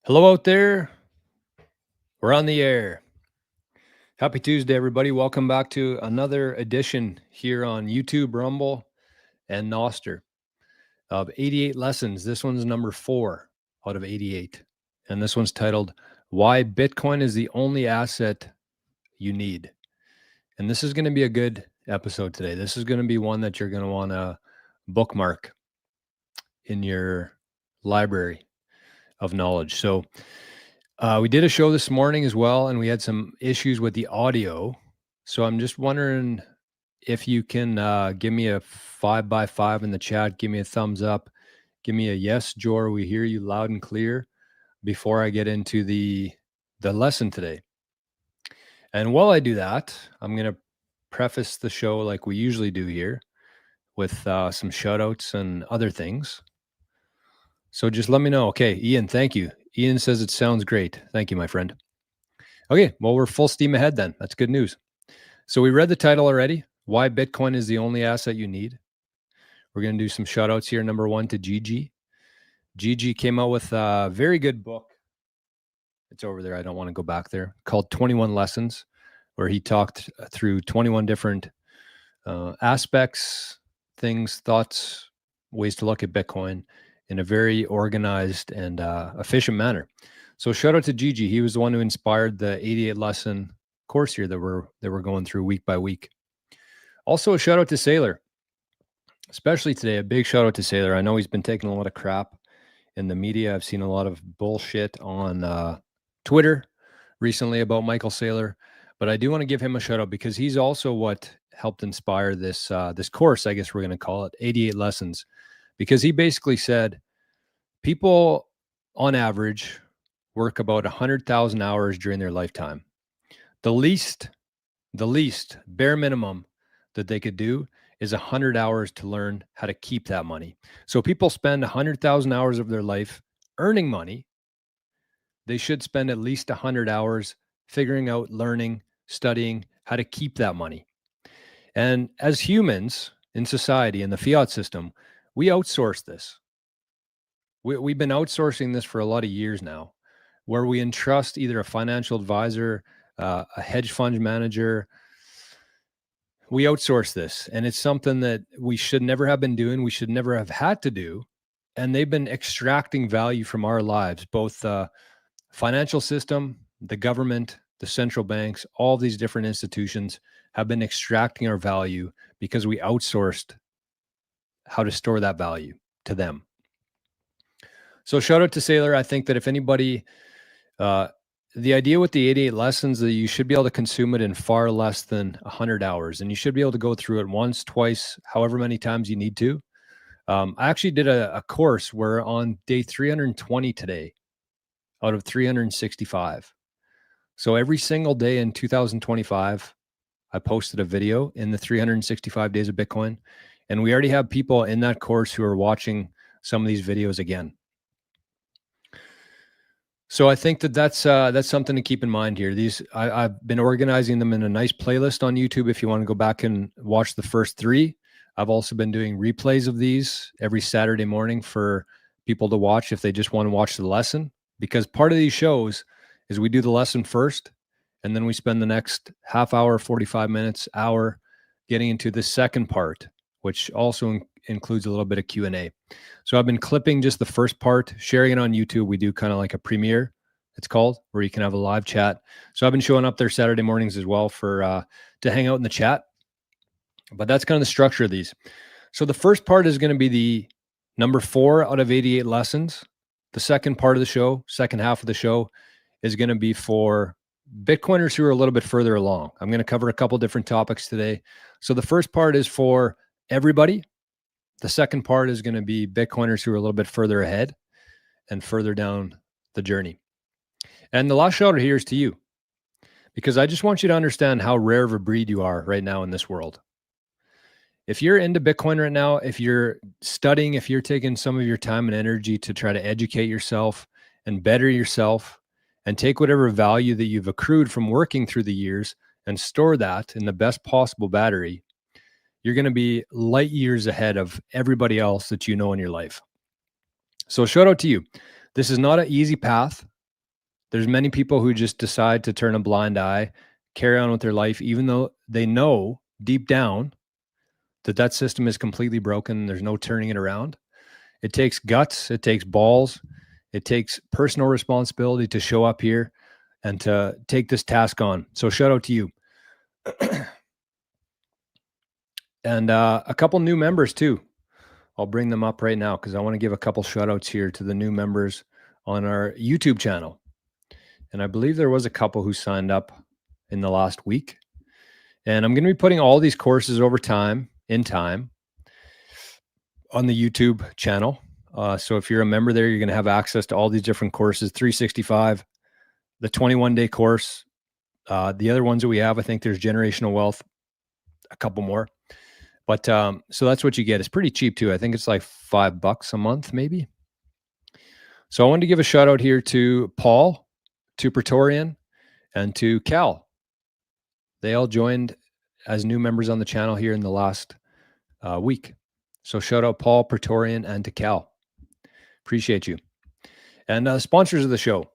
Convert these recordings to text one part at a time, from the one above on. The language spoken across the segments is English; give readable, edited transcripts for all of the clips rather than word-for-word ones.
Hello out there. We're on the air. Happy Tuesday, everybody. Welcome back to another edition here on YouTube, Rumble, and Noster of 88 lessons. This one's number 4 out of 88. And this one's titled, Why Bitcoin is the Only Asset You Need. And this is going to be a good episode today. This is going to be one that you're going to want to bookmark in your library of knowledge. So, we did a show this morning as well, and we had some issues with the audio. So I'm just wondering if you can give me a 5x5 in the chat. Give me a thumbs up. Give me a yes, Jor. We hear you loud and clear before I get into the lesson today. And while I do that, I'm going to preface the show like we usually do here with some shout outs and other things. So just let me know. Okay, Ian, thank you. Ian says it sounds great. Thank you, my friend. Okay, well, we're full steam ahead then. That's good news. So we read the title already, Why Bitcoin is the Only Asset You Need. We're going to do some shout outs here. Number 1 to Gigi. Gigi came out with a very good book. It's over there. I don't want to go back there. Called 21 Lessons, where he talked through 21 different aspects, things, thoughts, ways to look at Bitcoin in a very organized and efficient manner. So shout out to Gigi. He was the one who inspired the 88 lesson course here that we're going through week by week. Also a shout out to Sailor, especially today. A big shout out to Sailor. I know he's been taking a lot of crap in the media. I've seen a lot of bullshit on Twitter recently about Michael Saylor, but I do want to give him a shout out because he's also what helped inspire this this course, I guess we're going to call it 88 lessons, because he basically said people on average work about 100,000 hours during their lifetime. The least bare minimum that they could do is 100 hours to learn how to keep that money. So people spend 100,000 hours of their life earning money. They should spend at least 100 hours figuring out, learning, studying how to keep that money. And as humans in society, in the fiat system, we outsource this. We've been outsourcing this for a lot of years now, where we entrust either a financial advisor, a hedge fund manager. We outsource this, and it's something that we should never have been doing. We should never have had to do. And they've been extracting value from our lives, both the financial system, the government, the central banks, all these different institutions have been extracting our value because we outsourced how to store that value to them. So shout out to Sailor. I think that if anybody, the idea with the 88 lessons that you should be able to consume it in far less than 100 hours, and you should be able to go through it once, twice, however many times you need to. I actually did a course. We're on day 320 today out of 365. So every single day in 2025, I posted a video in the 365 days of Bitcoin, and we already have people in that course who are watching some of these videos again. So I think that that's something to keep in mind here. I've been organizing them in a nice playlist on YouTube. If you want to go back and watch the first 3, I've also been doing replays of these every Saturday morning for people to watch if they just want to watch the lesson. Because part of these shows is we do the lesson first, and then we spend the next half hour, 45 minutes, hour getting into the second part, which also includes a little bit of Q&A. So I've been clipping just the first part, sharing it on YouTube. We do kind of like a premiere, it's called, where you can have a live chat. So I've been showing up there Saturday mornings as well for to hang out in the chat. But that's kind of the structure of these. So the first part is going to be the number 4 out of 88 lessons. The second part of the show, second half of the show, is going to be for Bitcoiners who are a little bit further along. I'm going to cover a couple different topics today. So the first part is for everybody. The second part is going to be Bitcoiners who are a little bit further ahead and further down the journey. And the last shout out here is to you, because I just want you to understand how rare of a breed you are right now in this world. If you're into Bitcoin right now, if you're studying, if you're taking some of your time and energy to try to educate yourself and better yourself and take whatever value that you've accrued from working through the years and store that in the best possible battery, you're going to be light years ahead of everybody else that you know in your life. So shout out to you. This is not an easy path. There's many people who just decide to turn a blind eye, carry on with their life, even though they know deep down that that system is completely broken. There's no turning it around. It takes guts. It takes balls. It takes personal responsibility to show up here and to take this task on. So shout out to you. And a couple new members too. I'll bring them up right now because I want to give a couple shout outs here to the new members on our YouTube channel. And I believe there was a couple who signed up in the last week. And I'm going to be putting all these courses over time, in time, on the YouTube channel. So if you're a member there, you're going to have access to all these different courses, 365, the 21-day course. The other ones that we have, I think there's Generational Wealth, a couple more. But so that's what you get. It's pretty cheap too. I think it's like $5 a month, maybe. So I wanted to give a shout out here to Paul, to Praetorian, and to Cal. They all joined as new members on the channel here in the last week. So shout out Paul, Praetorian, and to Cal. Appreciate you. And sponsors of the show.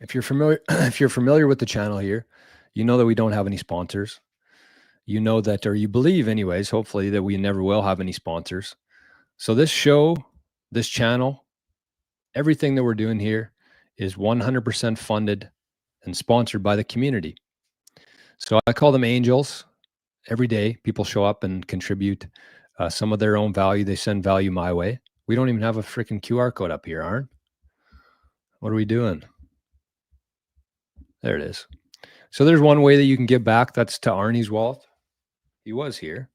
If you're familiar with the channel here, you know that we don't have any sponsors. You know that, or you believe anyways, hopefully, that we never will have any sponsors. So this show, this channel, everything that we're doing here is 100% funded and sponsored by the community. So I call them angels. Every day, people show up and contribute some of their own value. They send value my way. We don't even have a freaking QR code up here, Arn. What are we doing? There it is. So there's one way that you can give back. That's to Arnie's wallet. He was here.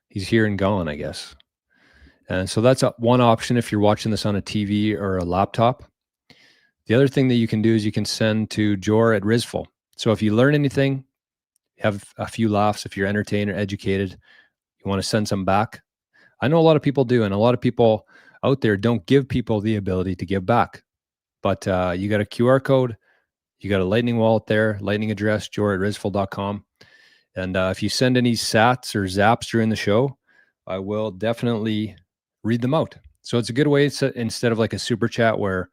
He's here and gone, I guess. And so that's one option if you're watching this on a TV or a laptop. The other thing that you can do is you can send to Jor at Rizful. So if you learn anything, have a few laughs, if you're entertained or educated, you want to send some back. I know a lot of people do, and a lot of people out there don't give people the ability to give back. But you got a QR code, you got a Lightning wallet there, Lightning address, jor@rizful.com. And if you send any sats or zaps during the show, I will definitely read them out. So it's a good way to, instead of like a super chat where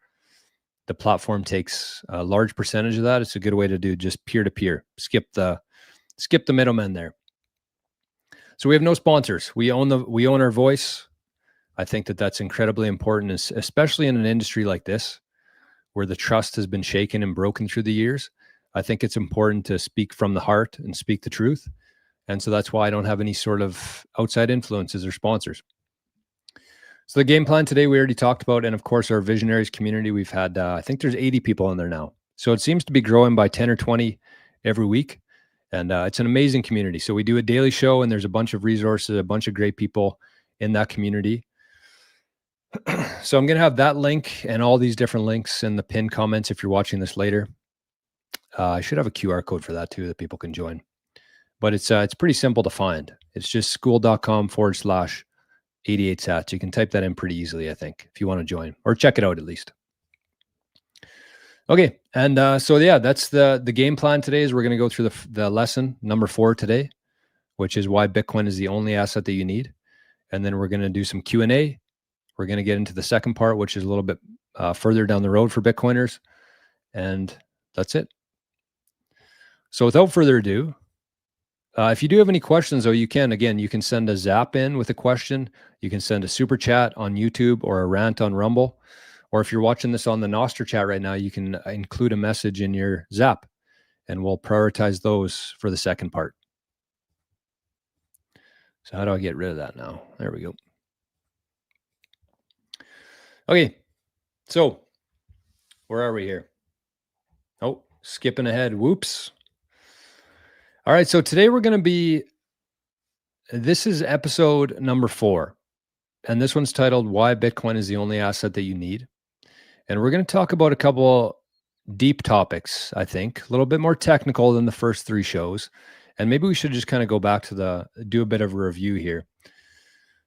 the platform takes a large percentage of that, it's a good way to do just peer-to-peer. Skip the middlemen there. So we have no sponsors. We own our voice. I think that that's incredibly important, especially in an industry like this, where the trust has been shaken and broken through the years. I think it's important to speak from the heart and speak the truth. And so that's why I don't have any sort of outside influences or sponsors. So the game plan today, we already talked about. And of course, our visionaries community, we've had, I think there's 80 people in there now. So it seems to be growing by 10 or 20 every week. And it's an amazing community. So we do a daily show and there's a bunch of resources, a bunch of great people in that community. So I'm going to have that link and all these different links in the pinned comments if you're watching this later. I should have a QR code for that too, that people can join. But it's pretty simple to find. It's just school.com/88 sats. You can type that in pretty easily, I think, if you want to join or check it out at least. Okay. And so yeah, that's the game plan today. Is we're going to go through the lesson number 4 today, which is why Bitcoin is the only asset that you need. And then we're going to do some Q&A. We're going to get into the second part, which is a little bit further down the road for Bitcoiners. And that's it. So without further ado, if you do have any questions, though, you can send a zap in with a question. You can send a super chat on YouTube or a rant on Rumble. Or if you're watching this on the Nostr chat right now, you can include a message in your zap and we'll prioritize those for the second part. So how do I get rid of that now? There we go. Okay. So where are we here? Oh, skipping ahead. Whoops. All right. So today we're going to this is episode number 4. And this one's titled Why Bitcoin is the Only Asset That You Need. And we're going to talk about a couple deep topics, I think, a little bit more technical than the first 3 shows. And maybe we should just kind of go back to do a bit of a review here.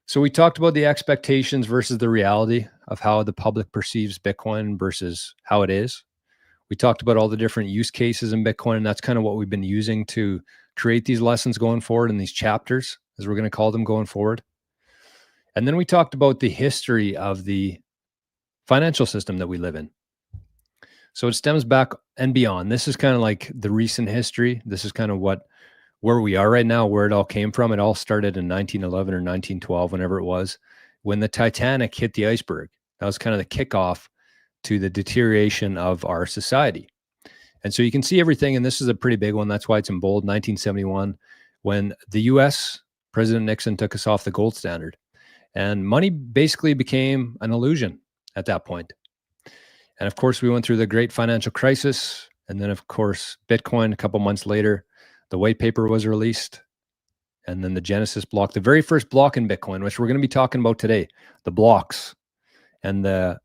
So we talked about the expectations versus the reality of how the public perceives Bitcoin versus how it is. We talked about all the different use cases in Bitcoin, and that's kind of what we've been using to create these lessons going forward in these chapters, as we're going to call them going forward. And then we talked about the history of the financial system that we live in. So it stems back and beyond. This is kind of like the recent history. This is kind of where we are right now, where it all came from. It all started in 1911 or 1912, whenever it was, when the Titanic hit the iceberg. That was kind of the kickoff to the deterioration of our society. And so you can see everything, and this is a pretty big one. That's why it's in bold. 1971, when the US, President Nixon took us off the gold standard. And money basically became an illusion at that point. And of course, we went through the great financial crisis. And then, of course, Bitcoin, a couple months later, the white paper was released. And then the Genesis block, the very first block in Bitcoin, which we're going to be talking about today, the blocks and the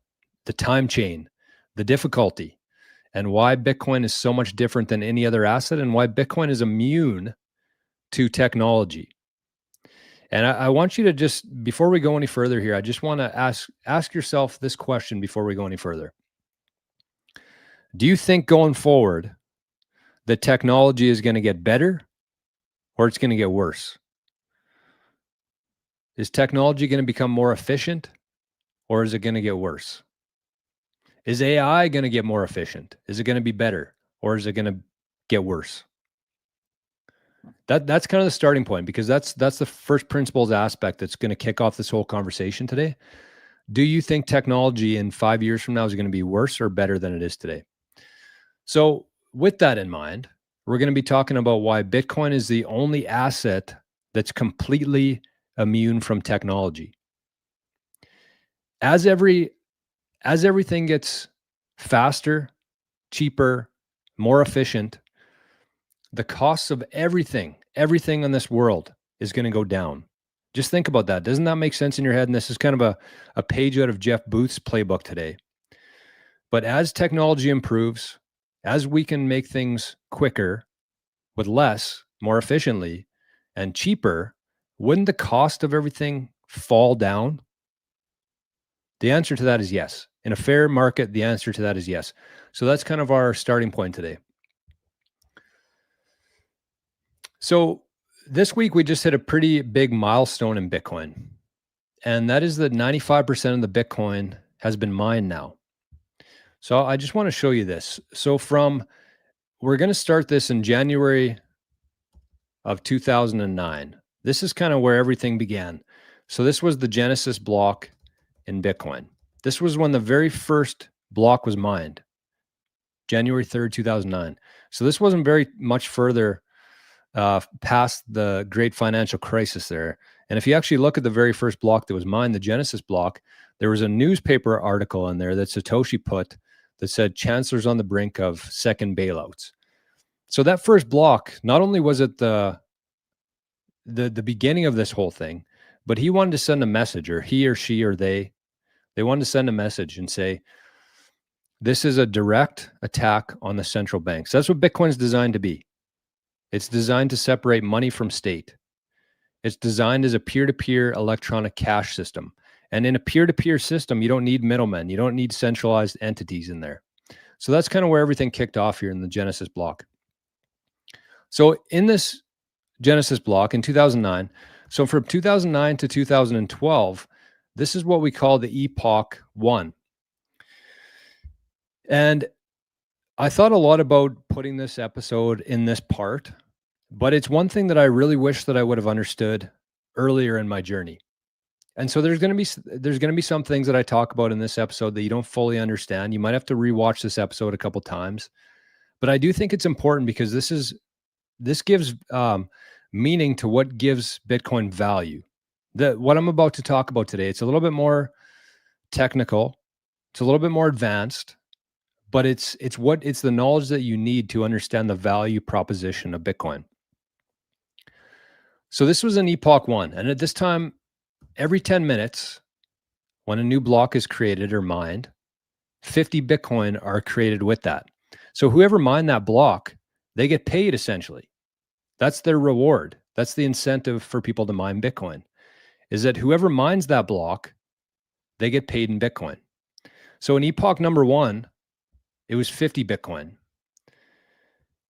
time chain, the difficulty, and why Bitcoin is so much different than any other asset, and why Bitcoin is immune to technology. And I want you to just, before we go any further here, I just want to ask yourself this question before we go any further. Do you think going forward, the technology is going to get better or it's going to get worse? Is technology going to become more efficient or is it going to get worse? Is AI going to get more efficient? Is it going to be better or is it going to get worse? That's kind of the starting point, because that's the first principles aspect that's going to kick off this whole conversation today. Do you think technology in 5 years from now is going to be worse or better than it is today? So with that in mind, we're going to be talking about why Bitcoin is the only asset that's completely immune from technology. As everything gets faster, cheaper, more efficient, the costs of everything in this world is going to go down. Just think about that. Doesn't that make sense in your head? And this is kind of a page out of Jeff Booth's playbook today. But as technology improves, as we can make things quicker with less, more efficiently, and cheaper, wouldn't the cost of everything fall down? The answer to that is yes. In a fair market, the answer to that is yes. So that's kind of our starting point today. So this week, we just hit a pretty big milestone in Bitcoin. And that is that 95% of the Bitcoin has been mined now. So I just want to show you this. So we're going to start this in January of 2009. This is kind of where everything began. So this was the Genesis block in Bitcoin. This was when the very first block was mined, January 3rd, 2009. So this wasn't very much further past the great financial crisis there. And if you actually look at the very first block that was mined, the Genesis block, there was a newspaper article in there that Satoshi put that said chancellor's on the brink of second bailouts. So that first block, not only was it the beginning of this whole thing, but he wanted to send a message, or he or she or they wanted to send a message and say, this is a direct attack on the central banks. That's what Bitcoin's designed to be. It's designed to separate money from state. It's designed as a peer-to-peer electronic cash system. And in a peer-to-peer system, you don't need middlemen. You don't need centralized entities in there. So that's kind of where everything kicked off here in the Genesis block. So in this Genesis block in 2009, so from 2009 to 2012, this is what we call the epoch 1. And I thought a lot about putting this episode in this part, but it's one thing that I really wish that I would have understood earlier in my journey. And so there's going to be some things that I talk about in this episode that you don't fully understand. You might have to rewatch this episode a couple times, but I do think it's important because this gives meaning to what gives Bitcoin value. What I'm about to talk about today, it's a little bit more technical, it's a little bit more advanced, but it's the knowledge that you need to understand the value proposition of Bitcoin. So this was an epoch 1, and at this time, every 10 minutes, when a new block is created or mined, 50 Bitcoin are created with that. So whoever mined that block, they get paid essentially. That's their reward. That's the incentive for people to mine Bitcoin, is that whoever mines that block, they get paid in Bitcoin. So in epoch number 1, it was 50 Bitcoin.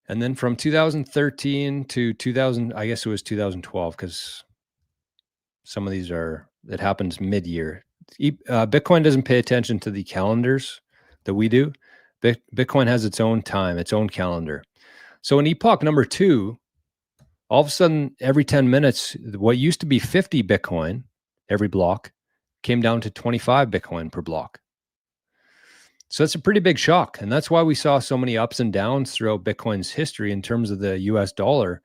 And then from 2013 to 2000, I guess it was 2012, because some of these it happens mid-year. Bitcoin doesn't pay attention to the calendars that we do, Bitcoin has its own time, its own calendar. So in epoch number 2, all of a sudden, every 10 minutes, what used to be 50 Bitcoin every block came down to 25 Bitcoin per block. So that's a pretty big shock. And that's why we saw so many ups and downs throughout Bitcoin's history in terms of the US dollar,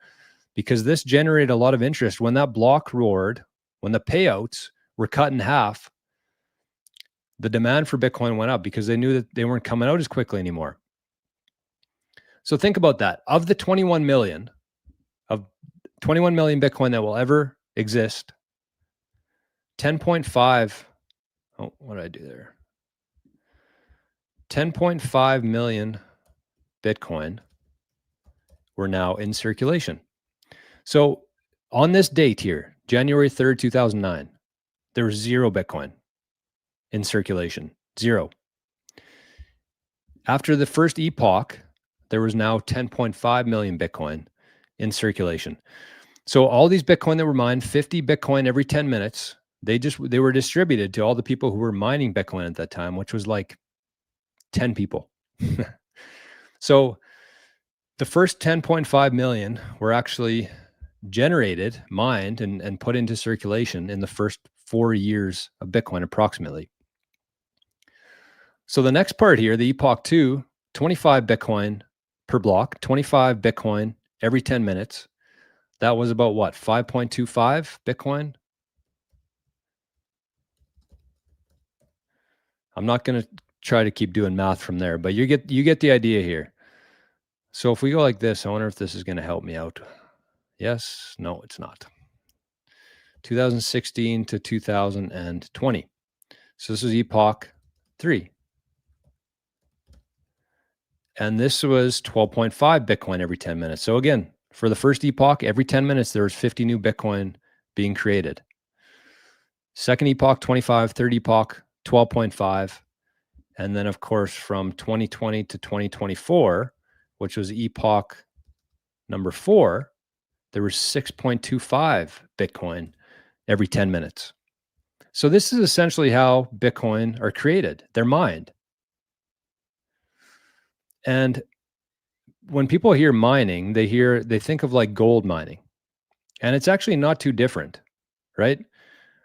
because this generated a lot of interest. When that block roared, when the payouts were cut in half, the demand for Bitcoin went up because they knew that they weren't coming out as quickly anymore. So think about that. Of the 21 million Bitcoin that will ever exist, 10.5, oh, what did I do there? 10.5 million Bitcoin were now in circulation. So on this date here, January 3rd, 2009, there was 0 Bitcoin in circulation. 0. After the first epoch, there was now 10.5 million Bitcoin in circulation. So all these Bitcoin that were mined, 50 Bitcoin every 10 minutes, they were distributed to all the people who were mining Bitcoin at that time, which was like 10 people. So the first 10.5 million were actually generated, mined, and put into circulation in the first 4 years of Bitcoin, approximately. So the next part here, the epoch 2, 25 Bitcoin per block, 25 Bitcoin every 10 minutes. That was about what, 5.25 Bitcoin? I'm not going to try to keep doing math from there, but you get the idea here. So if we go like this, I wonder if this is going to help me out. Yes, no, it's not. 2016 to 2020. So this is epoch 3. And this was 12.5 Bitcoin every 10 minutes. So again, for the first epoch, every 10 minutes, there was 50 new Bitcoin being created. Second epoch, 25, third epoch, 12.5. And then, of course, from 2020 to 2024, which was epoch number 4, there was 6.25 Bitcoin every 10 minutes. So this is essentially how Bitcoin are created. They're mined. And when people hear mining, they think of like gold mining. And it's actually not too different, right?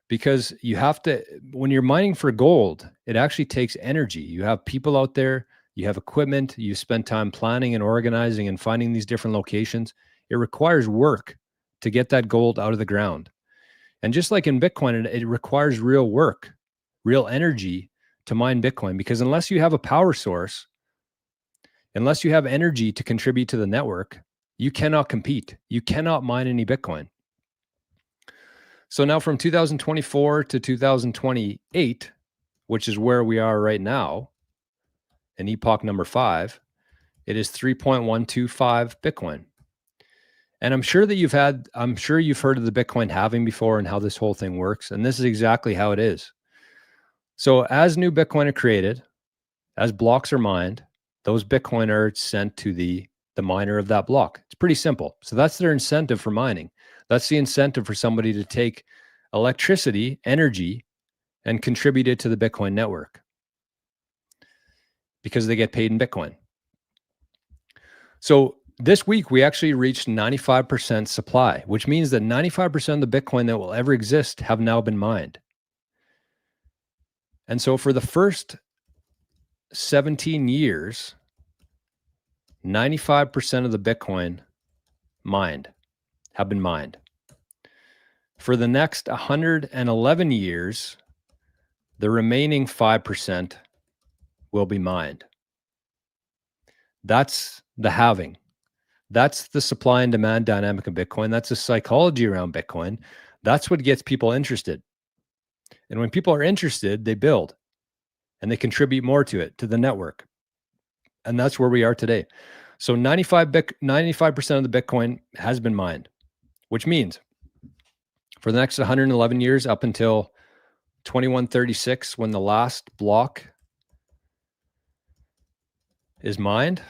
Because you have to, when you're mining for gold, it actually takes energy. You have people out there, you have equipment, you spend time planning and organizing and finding these different locations. It requires work to get that gold out of the ground. And just like in Bitcoin, it requires real work, real energy to mine Bitcoin, because unless you have a power source, unless you have energy to contribute to the network, you cannot compete. You cannot mine any Bitcoin. So now from 2024 to 2028, which is where we are right now, in epoch number 5, it is 3.125 Bitcoin. And I'm sure you've heard of the Bitcoin halving before and how this whole thing works. And this is exactly how it is. So as new Bitcoin are created, as blocks are mined, those Bitcoin are sent to the miner of that block. It's pretty simple. So that's their incentive for mining. That's the incentive for somebody to take electricity, energy, and contribute it to the Bitcoin network, because they get paid in Bitcoin. So this week, we actually reached 95% supply, which means that 95% of the Bitcoin that will ever exist have now been mined. And so for the first 17 years, 95% of the Bitcoin mined have been mined. For the next 111 years, the remaining 5% will be mined. That's the halving. That's the supply and demand dynamic of Bitcoin. That's the psychology around Bitcoin. That's what gets people interested. And when people are interested, they build and they contribute more to it, to the network. And that's where we are today. So 95% of the Bitcoin has been mined, which means for the next 111 years, up until 2136, when the last block is mined,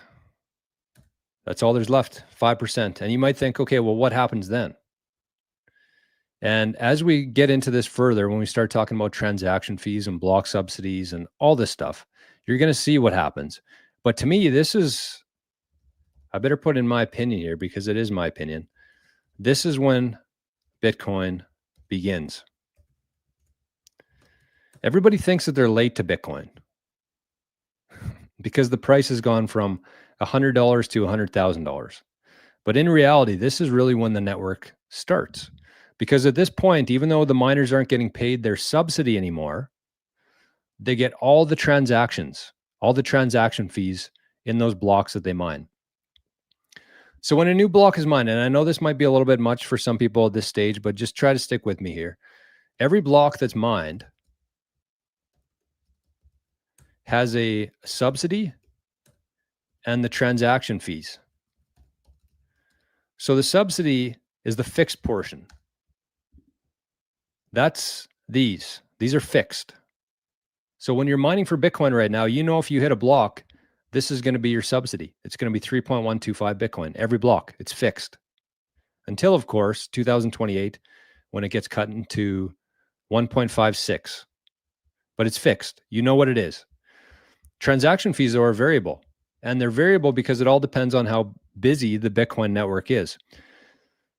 that's all there's left, 5%. And you might think, okay, well, what happens then? And as we get into this further, when we start talking about transaction fees and block subsidies and all this stuff, you're going to see what happens. But to me, this is, I better put in my opinion here because it is my opinion. This is when Bitcoin begins. Everybody thinks that they're late to Bitcoin because the price has gone from $100 to $100,000. But in reality, this is really when the network starts. Because at this point, even though the miners aren't getting paid their subsidy anymore, they get all the transactions, all the transaction fees in those blocks that they mine. So when a new block is mined, and I know this might be a little bit much for some people at this stage, but just try to stick with me here. Every block that's mined has a subsidy and the transaction fees. So the subsidy is the fixed portion. That's these. These are fixed. So when you're mining for Bitcoin right now, you know if you hit a block, this is going to be your subsidy. It's going to be 3.125 Bitcoin. Every block, it's fixed. Until, of course, 2028, when it gets cut into 1.56. But it's fixed. You know what it is. Transaction fees are variable. And they're variable because it all depends on how busy the Bitcoin network is.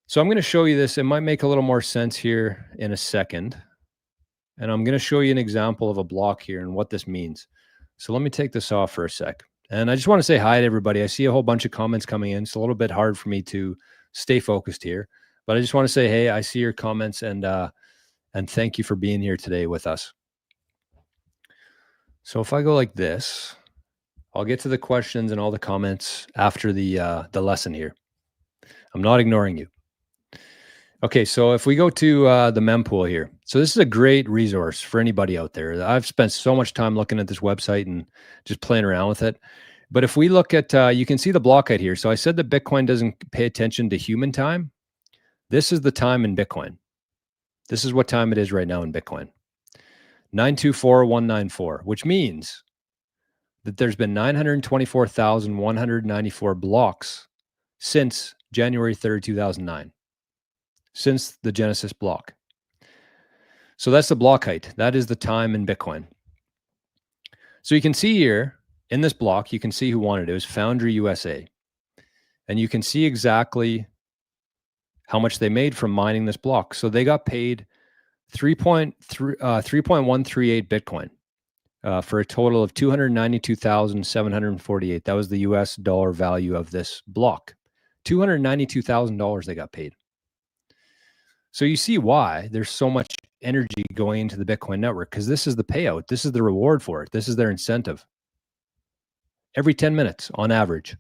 So I'm going to show you this. It might make a little more sense here in a second. And I'm going to show you an example of a block here and what this means. So let me take this off for a sec. And I just want to say hi to everybody. I see a whole bunch of comments coming in. It's a little bit hard for me to stay focused here. But I just want to say, hey, I see your comments and thank you for being here today with us. So if I go like this, I'll get to the questions and all the comments after the lesson here. I'm not ignoring you. Okay, so if we go to the mempool here. So this is a great resource for anybody out there. I've spent so much time looking at this website and just playing around with it. But if we look at, you can see the block height here. So I said that Bitcoin doesn't pay attention to human time. This is the time in Bitcoin. This is what time it is right now in Bitcoin. 924194, which means that there's been 924,194 blocks since January 3rd, 2009, since the Genesis block. So that's the block height. That is the time in Bitcoin. So you can see here in this block, you can see who won it. It was Foundry USA. And you can see exactly how much they made from mining this block. So they got paid 3.138 Bitcoin for a total of 292,748. That was the US dollar value of this block. $292,000 they got paid. So you see why there's so much energy going into the Bitcoin network, because this is the payout. This is the reward for it. This is their incentive. Every 10 minutes on average.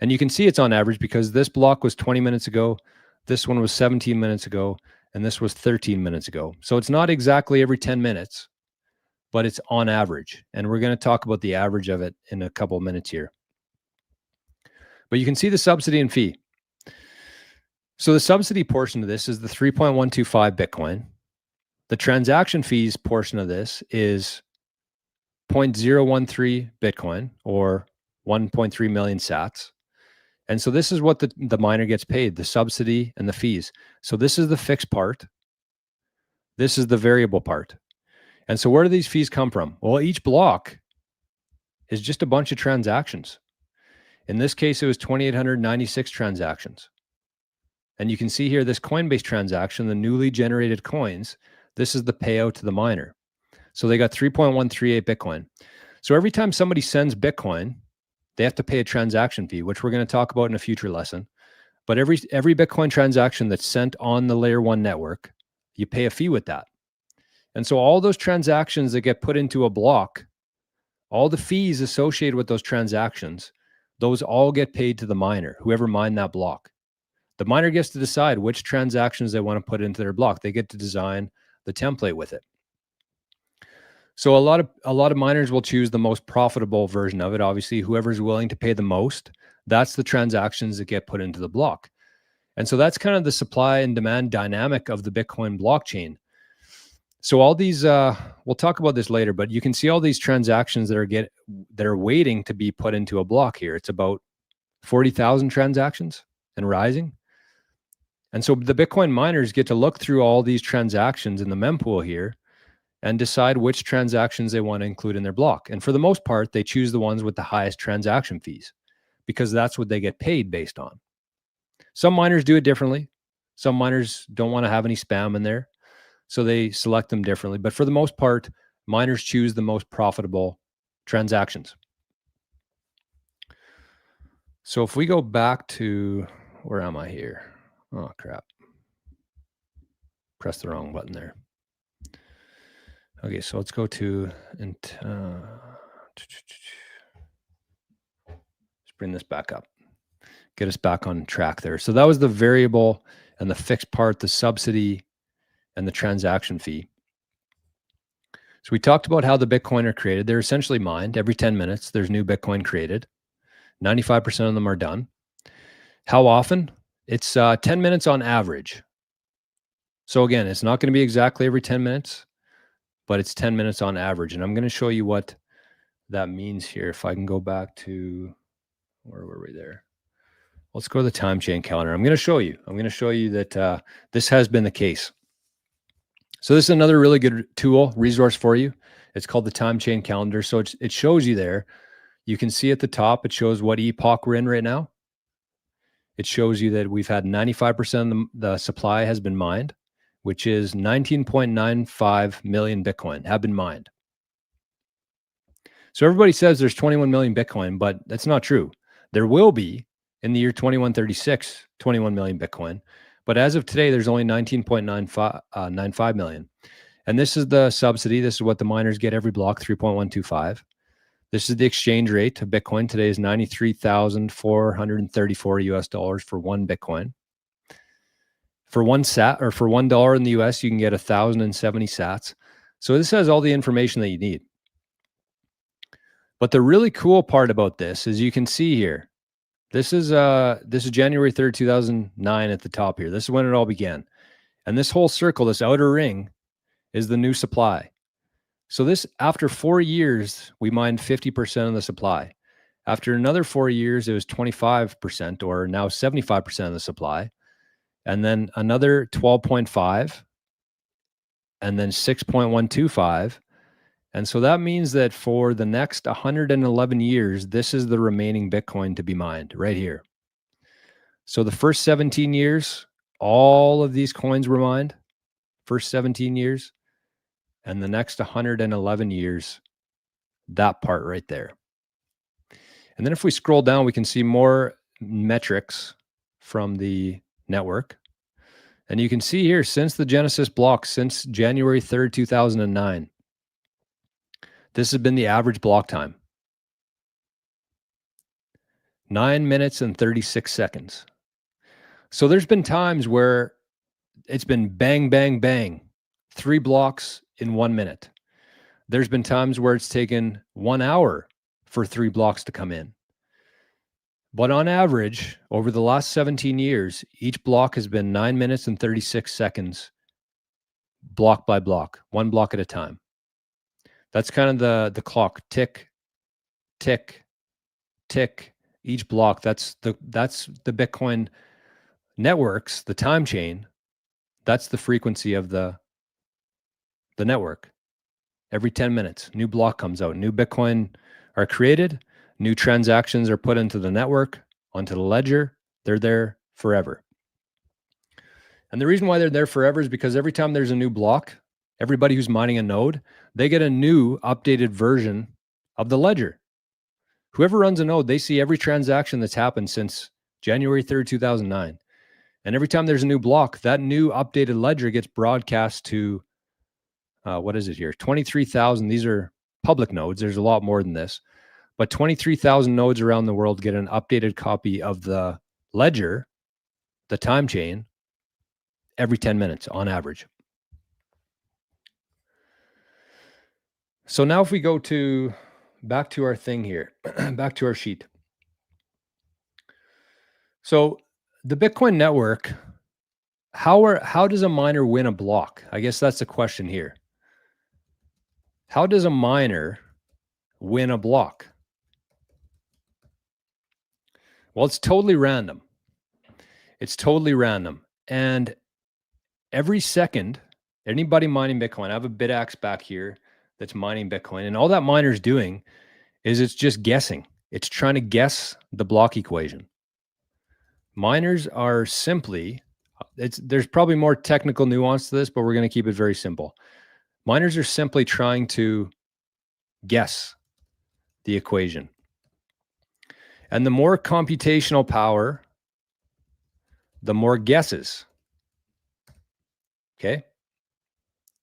And you can see it's on average because this block was 20 minutes ago. This one was 17 minutes ago. And this was 13 minutes ago. So it's not exactly every 10 minutes, but it's on average. And we're going to talk about the average of it in a couple of minutes here. But you can see the subsidy and fee. So the subsidy portion of this is the 3.125 Bitcoin. The transaction fees portion of this is 0.013 Bitcoin or 1.3 million sats. And so this is what the miner gets paid, the subsidy and the fees. So this is the fixed part. This is the variable part. And so where do these fees come from? Well, each block is just a bunch of transactions. In this case, it was 2,896 transactions. And you can see here this Coinbase transaction, the newly generated coins, this is the payout to the miner. So they got 3.138 Bitcoin. So every time somebody sends Bitcoin, they have to pay a transaction fee, which we're going to talk about in a future lesson. But every Bitcoin transaction that's sent on the layer 1 network, you pay a fee with that. And so all those transactions that get put into a block, all the fees associated with those transactions, those all get paid to the miner, whoever mined that block. The miner gets to decide which transactions they want to put into their block. They get to design the template with it. So a lot of miners will choose the most profitable version of it. Obviously, whoever's willing to pay the most, that's the transactions that get put into the block. And so that's kind of the supply and demand dynamic of the Bitcoin blockchain. So all these, we'll talk about this later, but you can see all these transactions that are waiting to be put into a block here. It's about 40,000 transactions and rising. And so the Bitcoin miners get to look through all these transactions in the mempool here and decide which transactions they want to include in their block. And for the most part, they choose the ones with the highest transaction fees because that's what they get paid based on. Some miners do it differently. Some miners don't want to have any spam in there, so they select them differently. But for the most part, miners choose the most profitable transactions. So if we go back to, where am I here? Oh, crap. Press the wrong button there. Okay, so let's go to, let's bring this back up. Get us back on track there. So that was the variable and the fixed part, the subsidy and the transaction fee. So we talked about how the Bitcoin are created. They're essentially mined every 10 minutes. There's new Bitcoin created. 95% of them are done. How often? It's 10 minutes on average. So again, it's not going to be exactly every 10 minutes, but it's 10 minutes on average. And I'm going to show you what that means here. If I can go back to, where were we there? Let's go to the time chain calendar. I'm going to show you that this has been the case. So this is another really good tool, resource for you. It's called the time chain calendar. So it shows you there. You can see at the top, it shows what epoch we're in right now. It shows you that we've had 95% of the supply has been mined, which is 19.95 million Bitcoin have been mined. So everybody says there's 21 million Bitcoin, but that's not true. There will be in the year 2136, 21 million Bitcoin. But as of today, there's only 19.95 million. And this is the subsidy. This is what the miners get every block, 3.125. This is the exchange rate of Bitcoin. Today is 93,434 US dollars for one Bitcoin. For one sat, or for $1 in the US, you can get 1,070 sats. So this has all the information that you need. But the really cool part about this is you can see here, this is January 3rd, 2009 at the top here. This is when it all began. And this whole circle, this outer ring, is the new supply. So this, after 4 years, we mined 50% of the supply. After another 4 years, it was 25%, or now 75% of the supply. And then another 12.5, and then 6.125. And so that means that for the next 111 years, this is the remaining Bitcoin to be mined right here. So the first 17 years, all of these coins were mined, first 17 years, and the next 111 years, that part right there. And then if we scroll down, we can see more metrics from the network. And you can see here, since the Genesis block, since January 3rd, 2009, this has been the average block time. 9 minutes and 36 seconds. So there's been times where it's been bang, bang, bang, 3 blocks in 1 minute. There's been times where it's taken 1 hour for 3 blocks to come in. But on average, over the last 17 years, each block has been 9 minutes and 36 seconds, block by block, 1 block at a time. That's kind of the clock, tick, tick, tick. Each block, that's the Bitcoin networks, the time chain. That's the frequency of the network. Every 10 minutes, new block comes out. New Bitcoin are created. New transactions are put into the network, onto the ledger. They're there forever. And the reason why they're there forever is because every time there's a new block, everybody who's mining a node, they get a new updated version of the ledger. Whoever runs a node, they see every transaction that's happened since January 3rd, 2009. And every time there's a new block, that new updated ledger gets broadcast to, what is it here? 23,000. These are public nodes. There's a lot more than this. But 23,000 nodes around the world get an updated copy of the ledger, the time chain, every 10 minutes on average. So now if we go back to our thing here, back to our sheet. So the Bitcoin network, how does a miner win a block? I guess that's the question here. How does a miner win a block? Well, it's totally random. It's totally random. And every second Anybody mining Bitcoin, I have a bidax back here that's mining Bitcoin, and all that miner's doing is it's just guessing. It's trying to guess the block equation. Miners are simply, there's probably more technical nuance to this, but we're going to keep it very simple. Miners are simply trying to guess the equation. And the more computational power, the more guesses. Okay.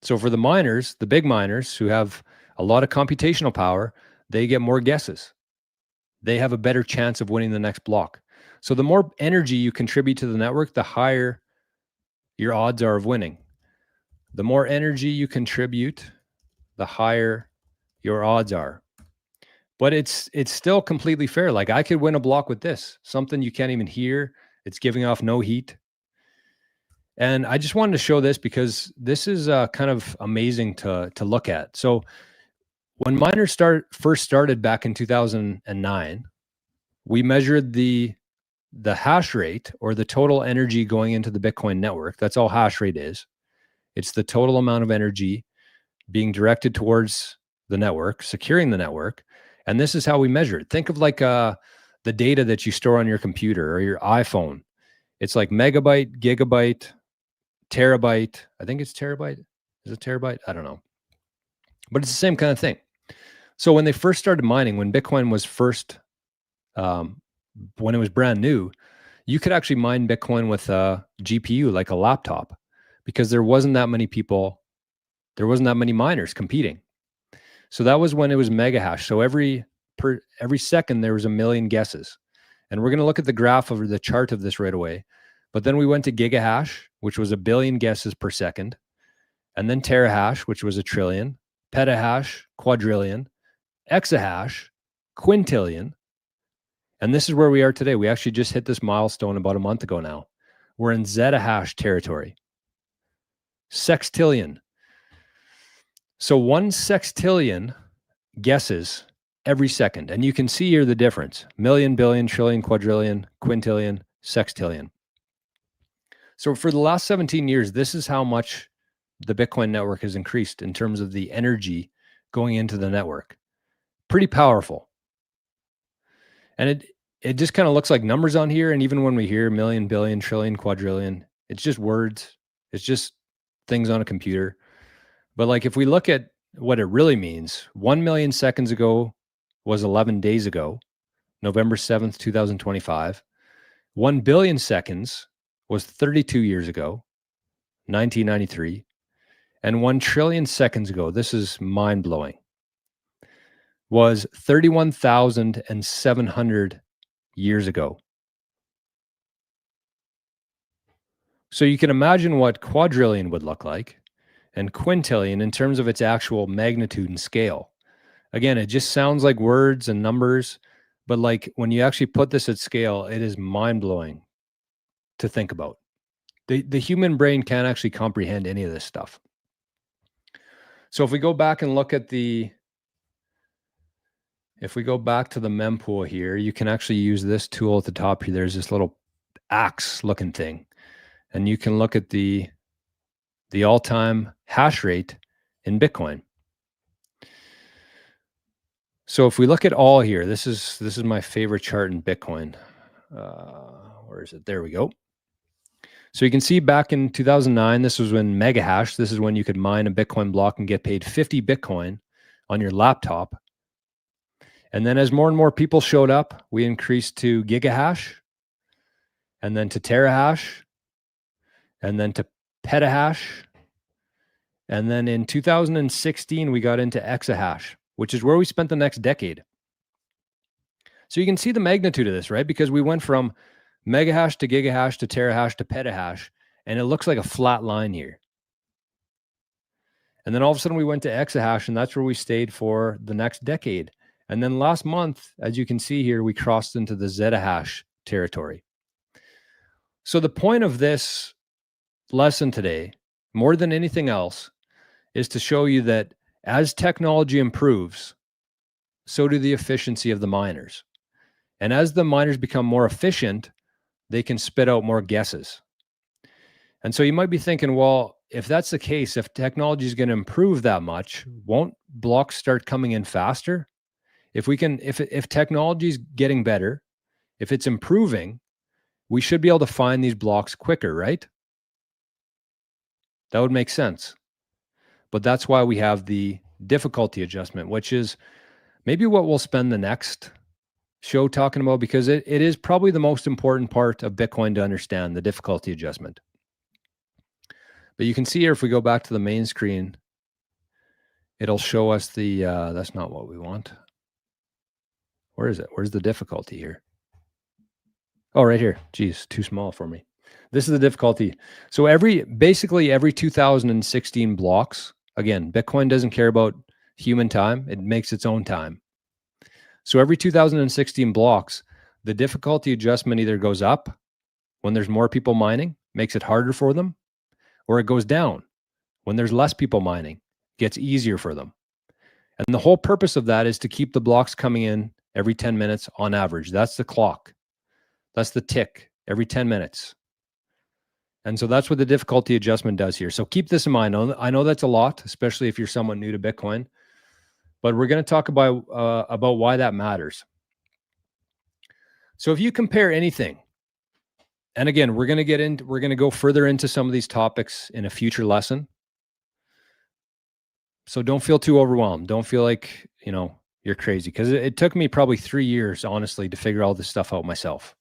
So for the miners, the big miners who have a lot of computational power, they get more guesses. They have a better chance of winning the next block. So the more energy you contribute to the network, the higher your odds are of winning. The more energy you contribute, the higher your odds are. But it's still completely fair. Like I could win a block with this, something you can't even hear. It's giving off no heat. And I just wanted to show this because this is kind of amazing to look at. So when miners first started back in 2009, we measured the hash rate, or the total energy going into the Bitcoin network. That's all hash rate is. It's the total amount of energy being directed towards the network, securing the network. And this is how we measure it. Think of like the data that you store on your computer or your iPhone. It's like megabyte, gigabyte, terabyte. I think it's terabyte. Is it terabyte? I don't know. But it's the same kind of thing. So when they first started mining, when Bitcoin was first, when it was brand new, you could actually mine Bitcoin with a GPU, like a laptop, because there wasn't that many people, there wasn't that many miners competing. So that was when it was mega hash. So every second there was a million guesses. And we're going to look at the graph of the chart of this right away. But then we went to gigahash, which was 1 billion guesses per second. And then terahash, which was 1 trillion, petahash, quadrillion, exahash, quintillion. And this is where we are today. We actually just hit this milestone about a month ago now. We're in zettahash territory. Sextillion. So 1 sextillion guesses every second. And you can see here the difference: million, billion, trillion, quadrillion, quintillion, sextillion. So for the last 17 years, this is how much the Bitcoin network has increased in terms of the energy going into the network. Pretty powerful. And it just kind of looks like numbers on here. And even when we hear million, billion, trillion, quadrillion, it's just words. It's just things on a computer. But like if we look at what it really means, 1 million seconds ago was 11 days ago, November 7th, 2025. 1 billion seconds was 32 years ago, 1993. And 1 trillion seconds ago, this is mind-blowing, was 31,700 years ago. So you can imagine what quadrillion would look like, and quintillion in terms of its actual magnitude and scale. Again, it just sounds like words and numbers, but like when you actually put this at scale, it is mind-blowing to think about. The human brain can't actually comprehend any of this stuff. So if we go back and look at if we go back to the mempool here, you can actually use this tool at the top here. There's this little axe looking thing, and you can look at the all-time hash rate in Bitcoin. So if we look at all here, this is my favorite chart in Bitcoin. Where is it? There we go. So you can see back in 2009, this was when mega hash, this is when you could mine a Bitcoin block and get paid 50 Bitcoin on your laptop. And then as more and more people showed up, we increased to gigahash, and then to terahash, and then to petahash. And then in 2016, we got into exahash, which is where we spent the next decade. So you can see the magnitude of this, right? Because we went from megahash to gigahash to terahash to petahash, and it looks like a flat line here. And then all of a sudden we went to exahash, and that's where we stayed for the next decade. And then last month, as you can see here, we crossed into the zettahash territory. So the point of this lesson today, more than anything else, is to show you that as technology improves, so do the efficiency of the miners. And as the miners become more efficient, they can spit out more guesses. And so you might be thinking, well, if that's the case, if technology is going to improve that much, won't blocks start coming in faster? If technology is getting better, if it's improving, we should be able to find these blocks quicker, right? That would make sense. But that's why we have the difficulty adjustment, which is maybe what we'll spend the next show talking about, because it is probably the most important part of Bitcoin to understand, the difficulty adjustment. But you can see here, if we go back to the main screen, it'll show us the, that's not what we want. Where is it? Where's the difficulty here? Oh, right here. Geez, too small for me. This is the difficulty. So basically every 2016 blocks, again, Bitcoin doesn't care about human time. It makes its own time. So every 2016 blocks, the difficulty adjustment either goes up when there's more people mining, makes it harder for them, or it goes down when there's less people mining, gets easier for them. And the whole purpose of that is to keep the blocks coming in every 10 minutes on average. That's the clock. That's the tick every 10 minutes. And so that's what the difficulty adjustment does here. So keep this in mind. I know that's a lot, especially if you're someone new to Bitcoin, but we're going to talk about why that matters. So if you compare anything, and again, we're going to go further into some of these topics in a future lesson. So don't feel too overwhelmed. Don't feel like, you're crazy, because it took me probably 3 years, honestly, to figure all this stuff out myself.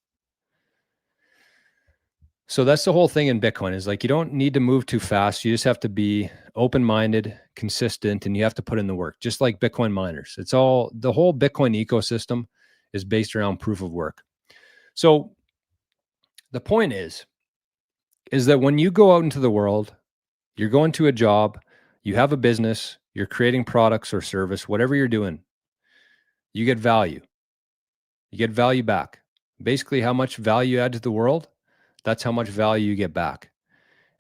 So that's the whole thing in Bitcoin, is like, you don't need to move too fast. You just have to be open-minded, consistent, and you have to put in the work, just like Bitcoin miners. The whole Bitcoin ecosystem is based around proof of work. So the point is that when you go out into the world, you're going to a job, you have a business, you're creating products or service, whatever you're doing, you get value. You get value back. Basically, how much value you add to the world, that's how much value you get back.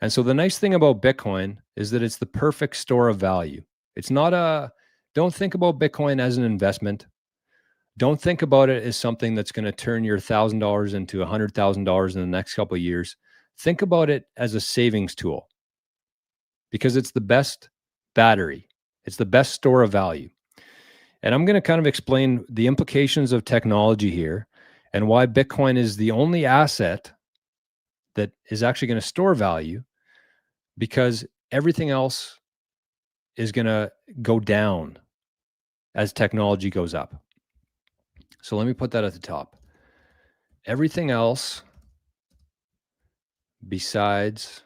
And so the nice thing about Bitcoin is that it's the perfect store of value. It's not don't think about Bitcoin as an investment. Don't think about it as something that's going to turn your $1,000 into $100,000 in the next couple of years. Think about it as a savings tool, because it's the best battery. It's the best store of value. And I'm going to kind of explain the implications of technology here and why Bitcoin is the only asset that is actually going to store value, because everything else is going to go down as technology goes up. So let me put that at the top. Everything else besides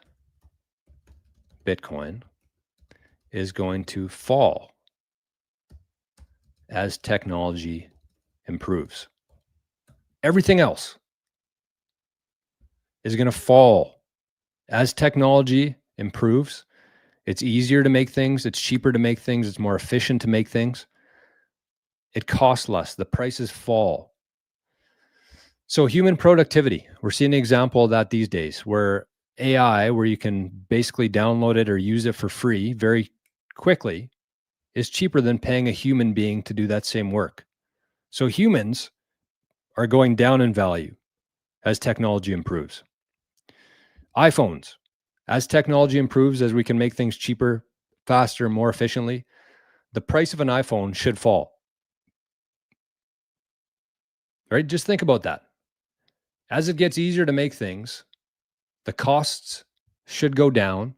Bitcoin is going to fall as technology improves. Everything else is going to fall as technology improves. It's easier to make things. It's cheaper to make things. It's more efficient to make things. It costs less. The prices fall. So human productivity, we're seeing an example of that these days, where AI, where you can basically download it or use it for free very quickly, is cheaper than paying a human being to do that same work. So humans are going down in value as technology improves. iPhones, as technology improves, as we can make things cheaper, faster, more efficiently, the price of an iPhone should fall. Right? Just think about that. As it gets easier to make things, the costs should go down.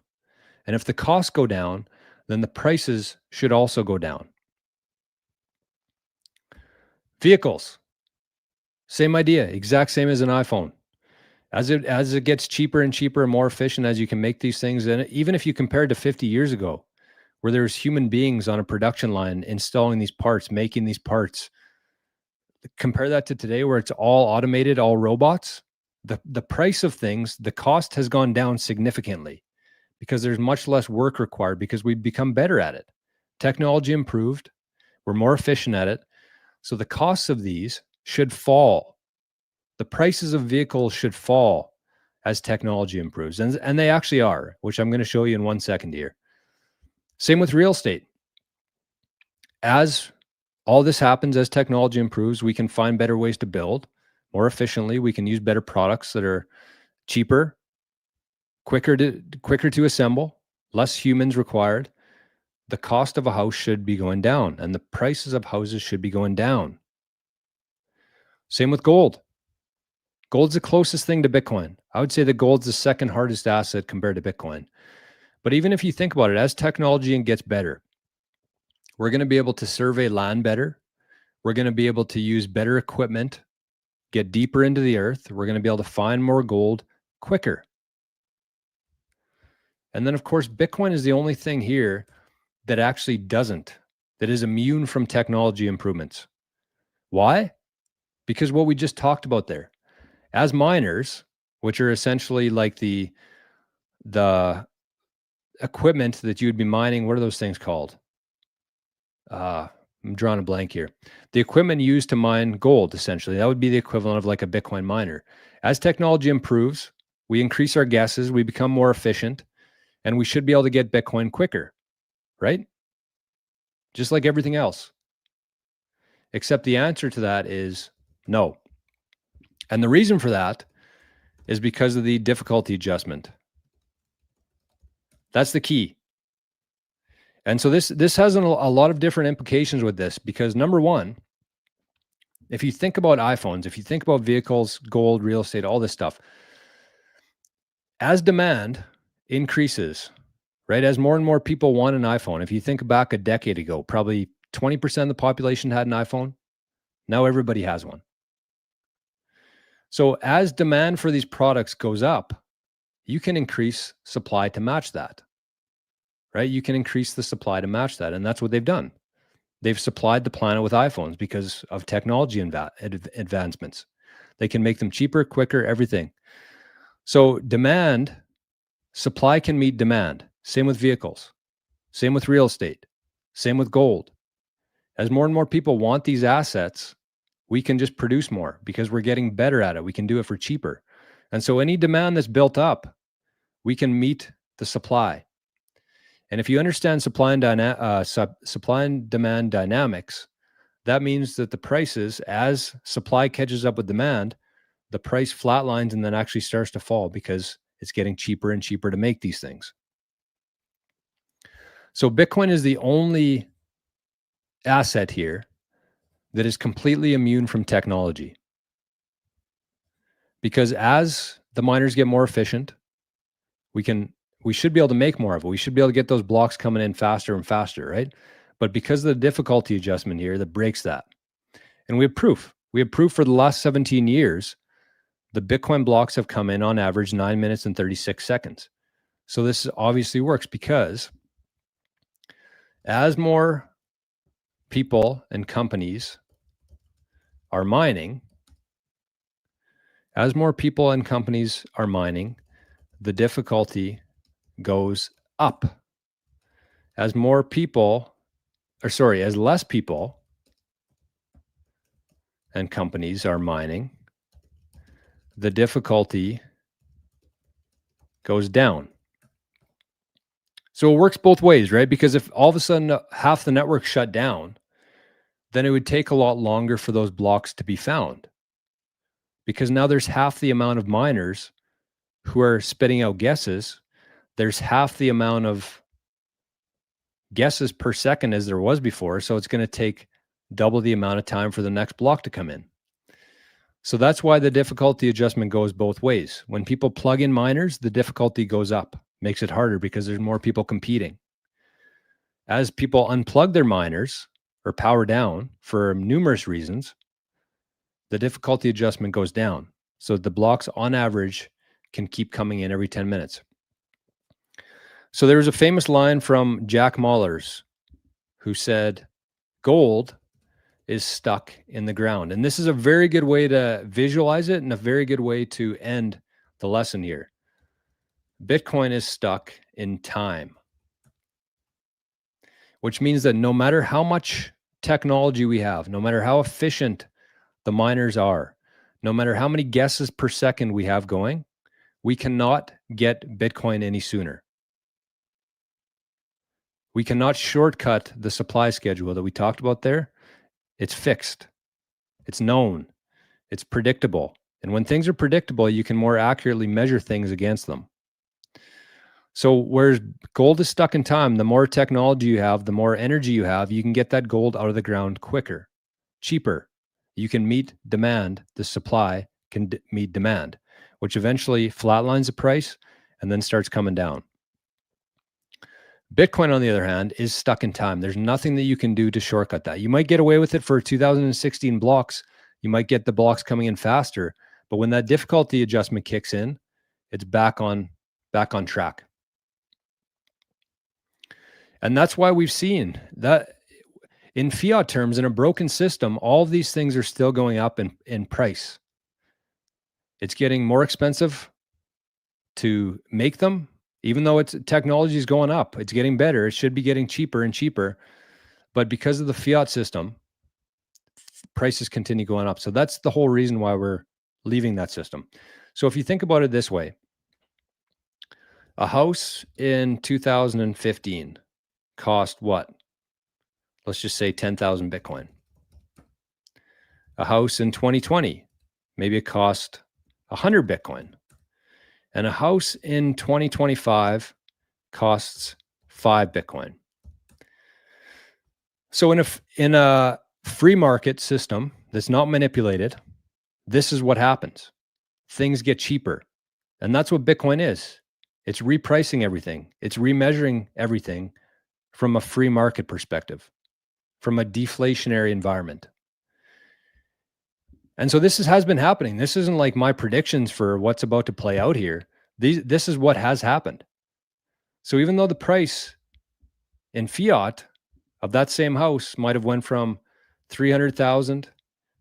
And if the costs go down, then the prices should also go down. Vehicles, same idea, exact same as an iPhone. As it gets cheaper and cheaper and more efficient as you can make these things, and even if you compare it to 50 years ago, where there's human beings on a production line installing these parts, making these parts, compare that to today where it's all automated, all robots, the price of things, the cost has gone down significantly because there's much less work required, because we've become better at it. Technology improved. We're more efficient at it. So the costs of these should fall. The prices of vehicles should fall as technology improves. And they actually are, which I'm going to show you in 1 second here. Same with real estate. As all this happens, as technology improves, we can find better ways to build more efficiently. We can use better products that are cheaper, quicker to assemble. less humans required, the cost of a house should be going down and the prices of houses should be going down. Same with gold. Gold's the closest thing to Bitcoin. I would say that gold's the second hardest asset compared to Bitcoin. But even if you think about it, as technology gets better, we're going to be able to survey land better. We're going to be able to use better equipment, get deeper into the earth. We're going to be able to find more gold quicker. And then, of course, Bitcoin is the only thing here that actually doesn't, that is immune from technology improvements. Why? Because what we just talked about there. As miners, which are essentially like the equipment that you would be mining, what are those things called? I'm drawing a blank here. The equipment used to mine gold, essentially, that would be the equivalent of like a Bitcoin miner. As technology improves, we increase our guesses, we become more efficient, and we should be able to get Bitcoin quicker, right? Just like everything else. Except the answer to that is no. And the reason for that is because of the difficulty adjustment. That's the key. And so this has a lot of different implications with this, because number one, if you think about iPhones, if you think about vehicles, gold, real estate, all this stuff, as demand increases, right? As more and more people want an iPhone. If you think back a decade ago, probably 20% of the population had an iPhone. Now everybody has one. So as demand for these products goes up, you can increase supply to match that, right? You can increase the supply to match that. And that's what they've done. They've supplied the planet with iPhones because of technology advancements. They can make them cheaper, quicker, everything. So supply can meet demand. Same with vehicles. Same with real estate. Same with gold. As more and more people want these assets, we can just produce more because we're getting better at it. We can do it for cheaper. And so any demand that's built up, we can meet the supply. And if you understand supply and demand dynamics, that means that the prices, as supply catches up with demand, the price flatlines and then actually starts to fall because it's getting cheaper and cheaper to make these things. So Bitcoin is the only asset here that is completely immune from technology. Because as the miners get more efficient, we should be able to make more of it. We should be able to get those blocks coming in faster and faster, right? But because of the difficulty adjustment here, that breaks that. And we have proof. We have proof for the last 17 years, the Bitcoin blocks have come in on average 9 minutes and 36 seconds. So this obviously works because as more people and companies are mining, the difficulty goes up. As less people and companies are mining, the difficulty goes down. So it works both ways, right? Because if all of a sudden half the network shut down, then it would take a lot longer for those blocks to be found. Because now there's half the amount of miners who are spitting out guesses. There's half the amount of guesses per second as there was before. So it's going to take double the amount of time for the next block to come in. So that's why the difficulty adjustment goes both ways. When people plug in miners, the difficulty goes up, makes it harder because there's more people competing. As people unplug their miners or power down for numerous reasons, the difficulty adjustment goes down. So the blocks on average can keep coming in every 10 minutes. So there was a famous line from Jack Mallers who said, gold is stuck in the ground. And this is a very good way to visualize it and a very good way to end the lesson here. Bitcoin is stuck in time, which means that no matter how much technology we have, no matter how efficient the miners are, no matter how many guesses per second we have going, we cannot get Bitcoin any sooner. We cannot shortcut the supply schedule that we talked about there. It's fixed. It's known. It's predictable. And when things are predictable, you can more accurately measure things against them. So whereas gold is stuck in time, the more technology you have, the more energy you have, you can get that gold out of the ground quicker, cheaper. You can meet demand. The supply can meet demand, which eventually flatlines the price and then starts coming down. Bitcoin, on the other hand, is stuck in time. There's nothing that you can do to shortcut that. You might get away with it for 2016 blocks. You might get the blocks coming in faster, but when that difficulty adjustment kicks in, it's back on track. And that's why we've seen that in fiat terms, in a broken system, all of these things are still going up in price. It's getting more expensive to make them, even though technology is going up. It's getting better. It should be getting cheaper and cheaper. But because of the fiat system, prices continue going up. So that's the whole reason why we're leaving that system. So if you think about it this way, a house in 2015 cost what? Let's just say 10,000 Bitcoin. A house in 2020, maybe it cost 100 Bitcoin. And a house in 2025 costs 5 Bitcoin. So in a free market system that's not manipulated, this is what happens. Things get cheaper. And that's what Bitcoin is. It's repricing everything. It's remeasuring everything from a free market perspective, from a deflationary environment. And so this has been happening. This isn't like my predictions for what's about to play out here. This is what has happened. So even though the price in fiat of that same house might have went from 300,000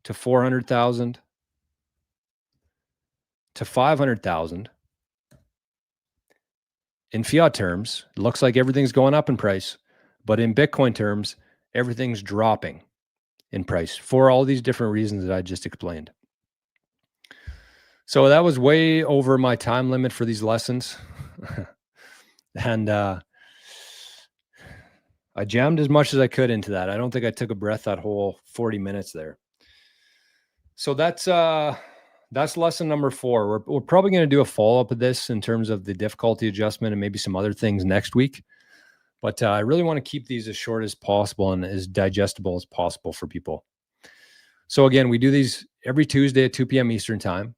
to 400,000 to 500,000, in fiat terms, it looks like everything's going up in price, but in Bitcoin terms, everything's dropping in price for all these different reasons that I just explained. So that was way over my time limit for these lessons. And I jammed as much as I could into that. I don't think I took a breath that whole 40 minutes there. So that's lesson number 4. We're probably going to do a follow-up of this in terms of the difficulty adjustment and maybe some other things next week. But I really want to keep these as short as possible and as digestible as possible for people. So again, we do these every Tuesday at 2 p.m. Eastern time.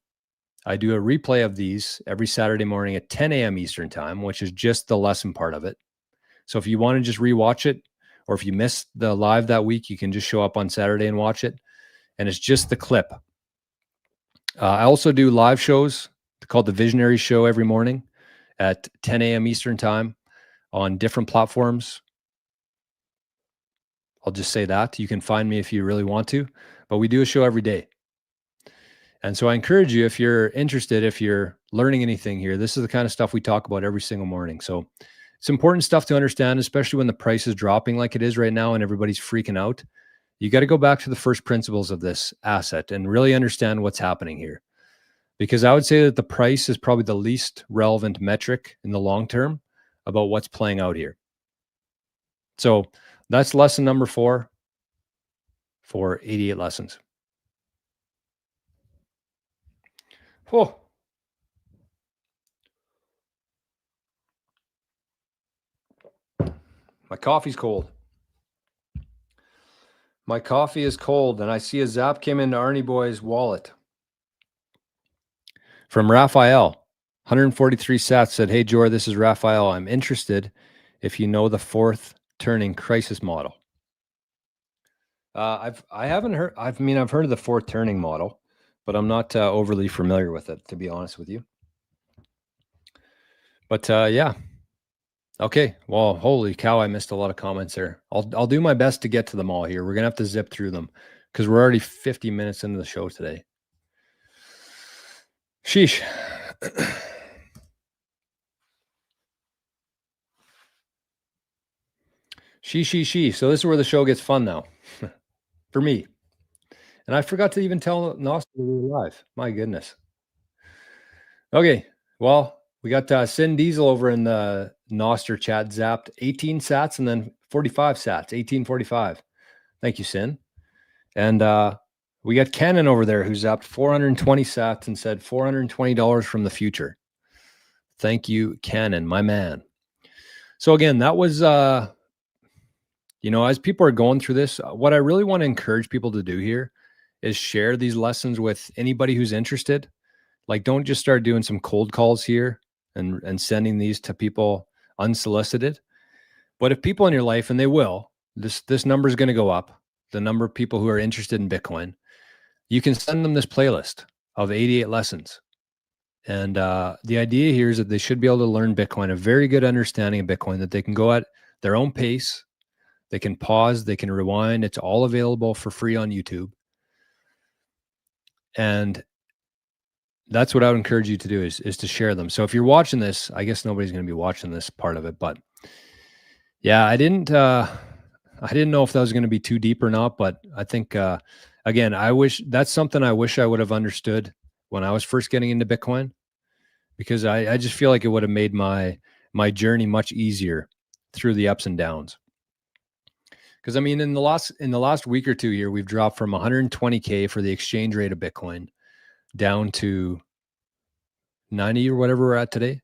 I do a replay of these every Saturday morning at 10 a.m. Eastern time, which is just the lesson part of it. So if you want to just rewatch it, or if you missed the live that week, you can just show up on Saturday and watch it. And it's just the clip. I also do live shows called the Visionary Show every morning at 10 a.m. Eastern time on different platforms. I'll just say that. You can find me if you really want to, but we do a show every day. And so I encourage you, if you're interested, if you're learning anything here, this is the kind of stuff we talk about every single morning. So it's important stuff to understand, especially when the price is dropping like it is right now and everybody's freaking out. You got to go back to the first principles of this asset and really understand what's happening here. Because I would say that the price is probably the least relevant metric in the long term about what's playing out here. So that's lesson number 4 for 88 lessons. Oh. My coffee's cold. My coffee is cold, and I see a zap came into Arnie Boy's wallet. From Raphael, 143 sats, said, "Hey, Jor, this is Raphael. I'm interested if you know the fourth turning crisis model." I've heard of the fourth turning model, but I'm not overly familiar with it, to be honest with you. But yeah. Okay. Well, holy cow, I missed a lot of comments there. I'll do my best to get to them all here. We're gonna have to zip through them because we're already 50 minutes into the show today. Sheesh. She. So this is where the show gets fun now. For me. And I forgot to even tell Noster we were live. My goodness. Okay. Well, we got Sin Diesel over in the Noster chat, zapped 18 sats and then 45 sats, 1845. Thank you, Sin. And we got Cannon over there who zapped 420 sats and said $420 from the future. Thank you, Cannon, my man. So again, that was, as people are going through this, what I really want to encourage people to do here is share these lessons with anybody who's interested. Like, don't just start doing some cold calls here and sending these to people unsolicited. But if people in your life, and they will, this number is going to go up, the number of people who are interested in Bitcoin, you can send them this playlist of 88 lessons. And the idea here is that they should be able to learn Bitcoin, a very good understanding of Bitcoin, that they can go at their own pace. They can pause, they can rewind. It's all available for free on YouTube. And that's what I would encourage you to do is to share them. So if you're watching this, I guess nobody's going to be watching this part of it, but yeah, I didn't know if that was going to be too deep or not, but I think, again, that's something I wish I would have understood when I was first getting into Bitcoin, because I just feel like it would have made my journey much easier through the ups and downs. Because I mean, in the last week or two here, we've dropped from 120K for the exchange rate of Bitcoin down to 90 or whatever we're at today.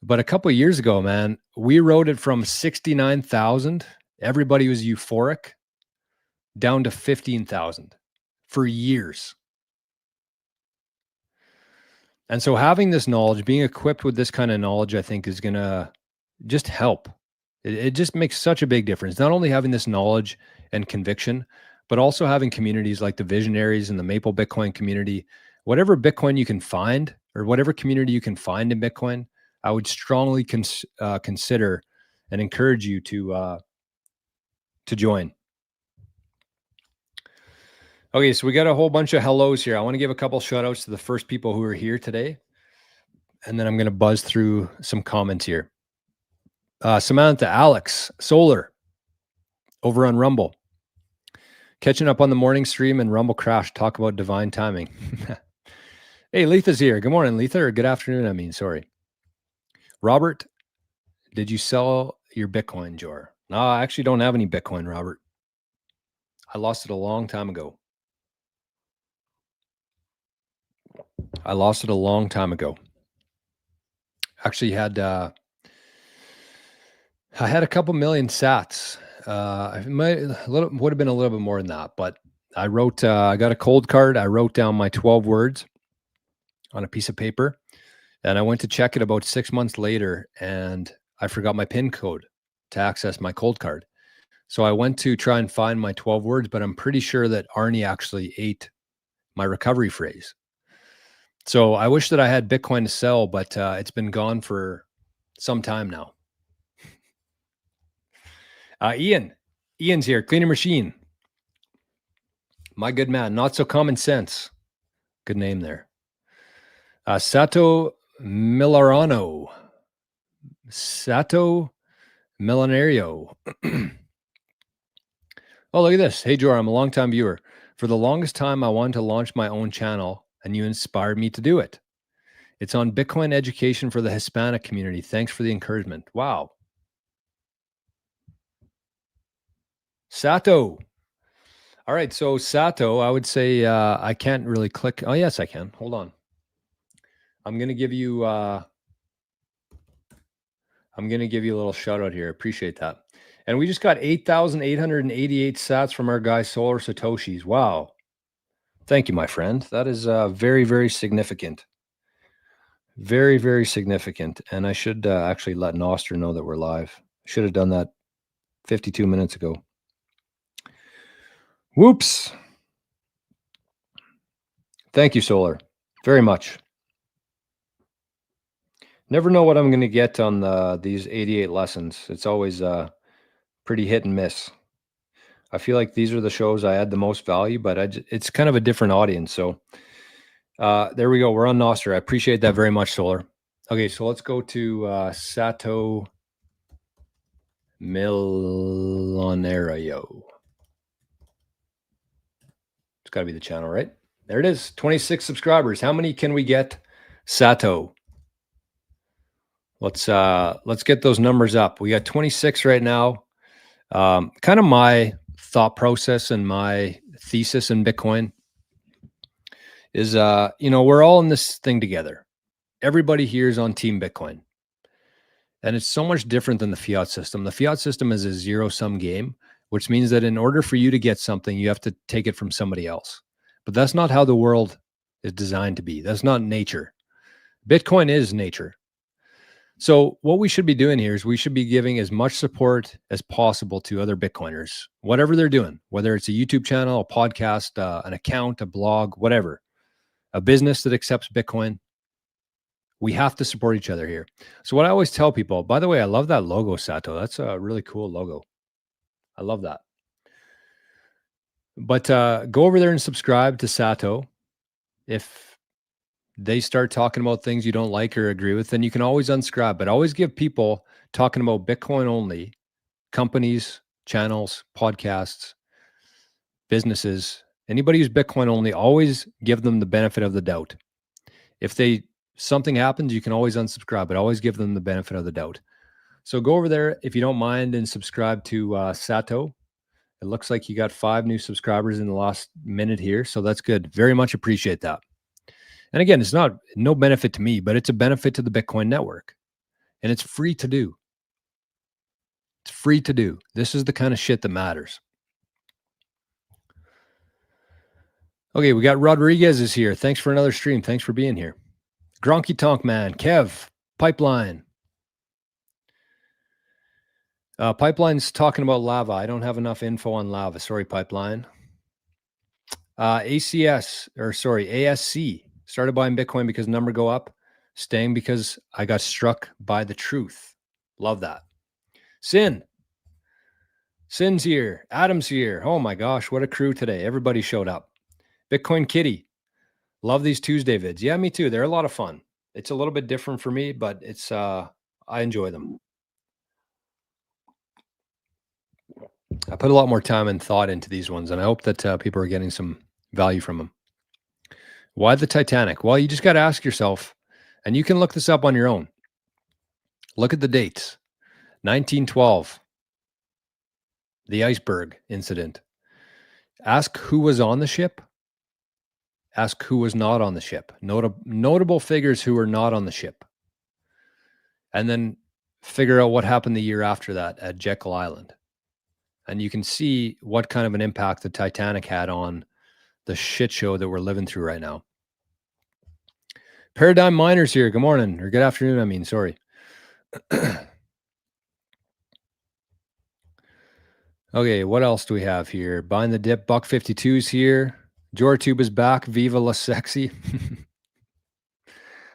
But a couple of years ago, man, we rode it from 69,000. Everybody was euphoric, down to 15,000 for years. And so having this knowledge, being equipped with this kind of knowledge, I think is going to just help. It just makes such a big difference. Not only having this knowledge and conviction, but also having communities like the Visionaries and the Maple Bitcoin community. Whatever Bitcoin you can find, or whatever community you can find in Bitcoin, I would strongly consider and encourage you to join. Okay, so we got a whole bunch of hellos here. I want to give a couple shout outs to the first people who are here today, and then I'm going to buzz through some comments here. Samantha, Alex, Solar, over on Rumble. Catching up on the morning stream and Rumble crash. Talk about divine timing. Hey, Letha's here. Good morning, Letha, or good afternoon, sorry. Robert, did you sell your Bitcoin, Jor? No, I actually don't have any Bitcoin, Robert. I lost it a long time ago. Actually I had a couple million sats. Would have been a little bit more than that, but I got a cold card. I wrote down my 12 words on a piece of paper, and I went to check it about 6 months later, and I forgot my PIN code to access my cold card. So I went to try and find my 12 words, but I'm pretty sure that Arnie actually ate my recovery phrase. So I wish that I had Bitcoin to sell, but it's been gone for some time now. Ian's here. Cleaner Machine. My good man. Not So Common Sense. Good name there. Sato Milario. Oh, look at this. Hey, Jor, I'm a longtime viewer. For the longest time, I wanted to launch my own channel, and you inspired me to do it. It's on Bitcoin education for the Hispanic community. Thanks for the encouragement. Wow. Sato. All right. So Sato, I would say I can't really click. Oh, yes, I can. Hold on. I'm going to give you a little shout out here. Appreciate that. And we just got 8,888 sats from our guy Solar Satoshis. Wow. Thank you, my friend. That is very, very significant. Very, very significant. And I should actually let Noster know that we're live. Should have done that 52 minutes ago. Whoops. Thank you, Solar. Very much. Never know what I'm going to get on these 88 lessons. It's always pretty hit and miss. I feel like these are the shows I add the most value, but it's kind of a different audience. So there we go. We're on Noster. I appreciate that very much, Solar. Okay, so let's go to Sato Milario. It's got to be the channel, right? There it is. 26 subscribers. How many can we get, Sato? Let's get those numbers up. We got 26 right now. Kind of my thought process and my thesis in Bitcoin is, we're all in this thing together. Everybody here is on Team Bitcoin. And it's so much different than the fiat system. The fiat system is a zero-sum game, which means that in order for you to get something, you have to take it from somebody else. But that's not how the world is designed to be. That's not nature. Bitcoin is nature. So what we should be doing here is we should be giving as much support as possible to other Bitcoiners, whatever they're doing, whether it's a YouTube channel, a podcast, an account, a blog, whatever, a business that accepts Bitcoin. We have to support each other here. So what I always tell people, by the way, I love that logo, Sato. That's a really cool logo. I love that. But go over there and subscribe to Sato. If they start talking about things you don't like or agree with, then you can always unsubscribe. But always give people talking about Bitcoin only, companies, channels, podcasts, businesses, anybody who's Bitcoin only, always give them the benefit of the doubt. If something happens, you can always unsubscribe, but always give them the benefit of the doubt. So go over there if you don't mind and subscribe to Sato. It looks like you got 5 new subscribers in the last minute here, so that's good. Very much appreciate that. And again, it's no benefit to me, but it's a benefit to the Bitcoin network. And it's free to do. It's free to do. This is the kind of shit that matters. Okay, we got Rodriguez is here. Thanks for another stream. Thanks for being here. Gronky Tonk Man, Kev, Pipeline. Pipeline's talking about lava. I don't have enough info on lava. Sorry, Pipeline. ASC started buying Bitcoin because number go up, staying because I got struck by the truth. Love that. Sin's here. Adam's here. Oh my gosh, what a crew today. Everybody showed up. Bitcoin Kitty. Love these Tuesday vids. Yeah, me too. They're a lot of fun. It's a little bit different for me, but it's I enjoy them. I put a lot more time and thought into these ones, and I hope that people are getting some value from them. Why the Titanic? Well, you just got to ask yourself, and you can look this up on your own. Look at the dates. 1912, the iceberg incident. Ask who was on the ship. Ask who was not on the ship. Notable figures who were not on the ship. And then figure out what happened the year after that at Jekyll Island. And you can see what kind of an impact the Titanic had on the shit show that we're living through right now. Paradigm Miners here. Good morning, or good afternoon, I mean, sorry. Okay, what else do we have here? Buying the dip, Buck 52's here. JoraTube is back. Viva la sexy.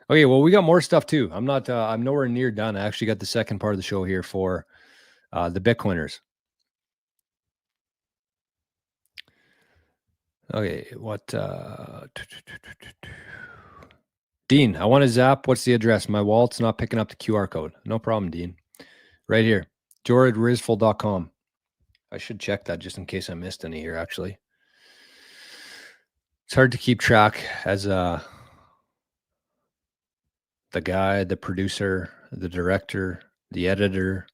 Okay, well, we got more stuff too. I'm nowhere near done. I actually got the second part of the show here for the Bitcoiners. Okay, what? Dean, I want to zap. What's the address? My wallet's not picking up the QR code. No problem, Dean. Right here, joradrizful.com. I should check that just in case I missed any here, actually. It's hard to keep track as the guy, the producer, the director, the editor,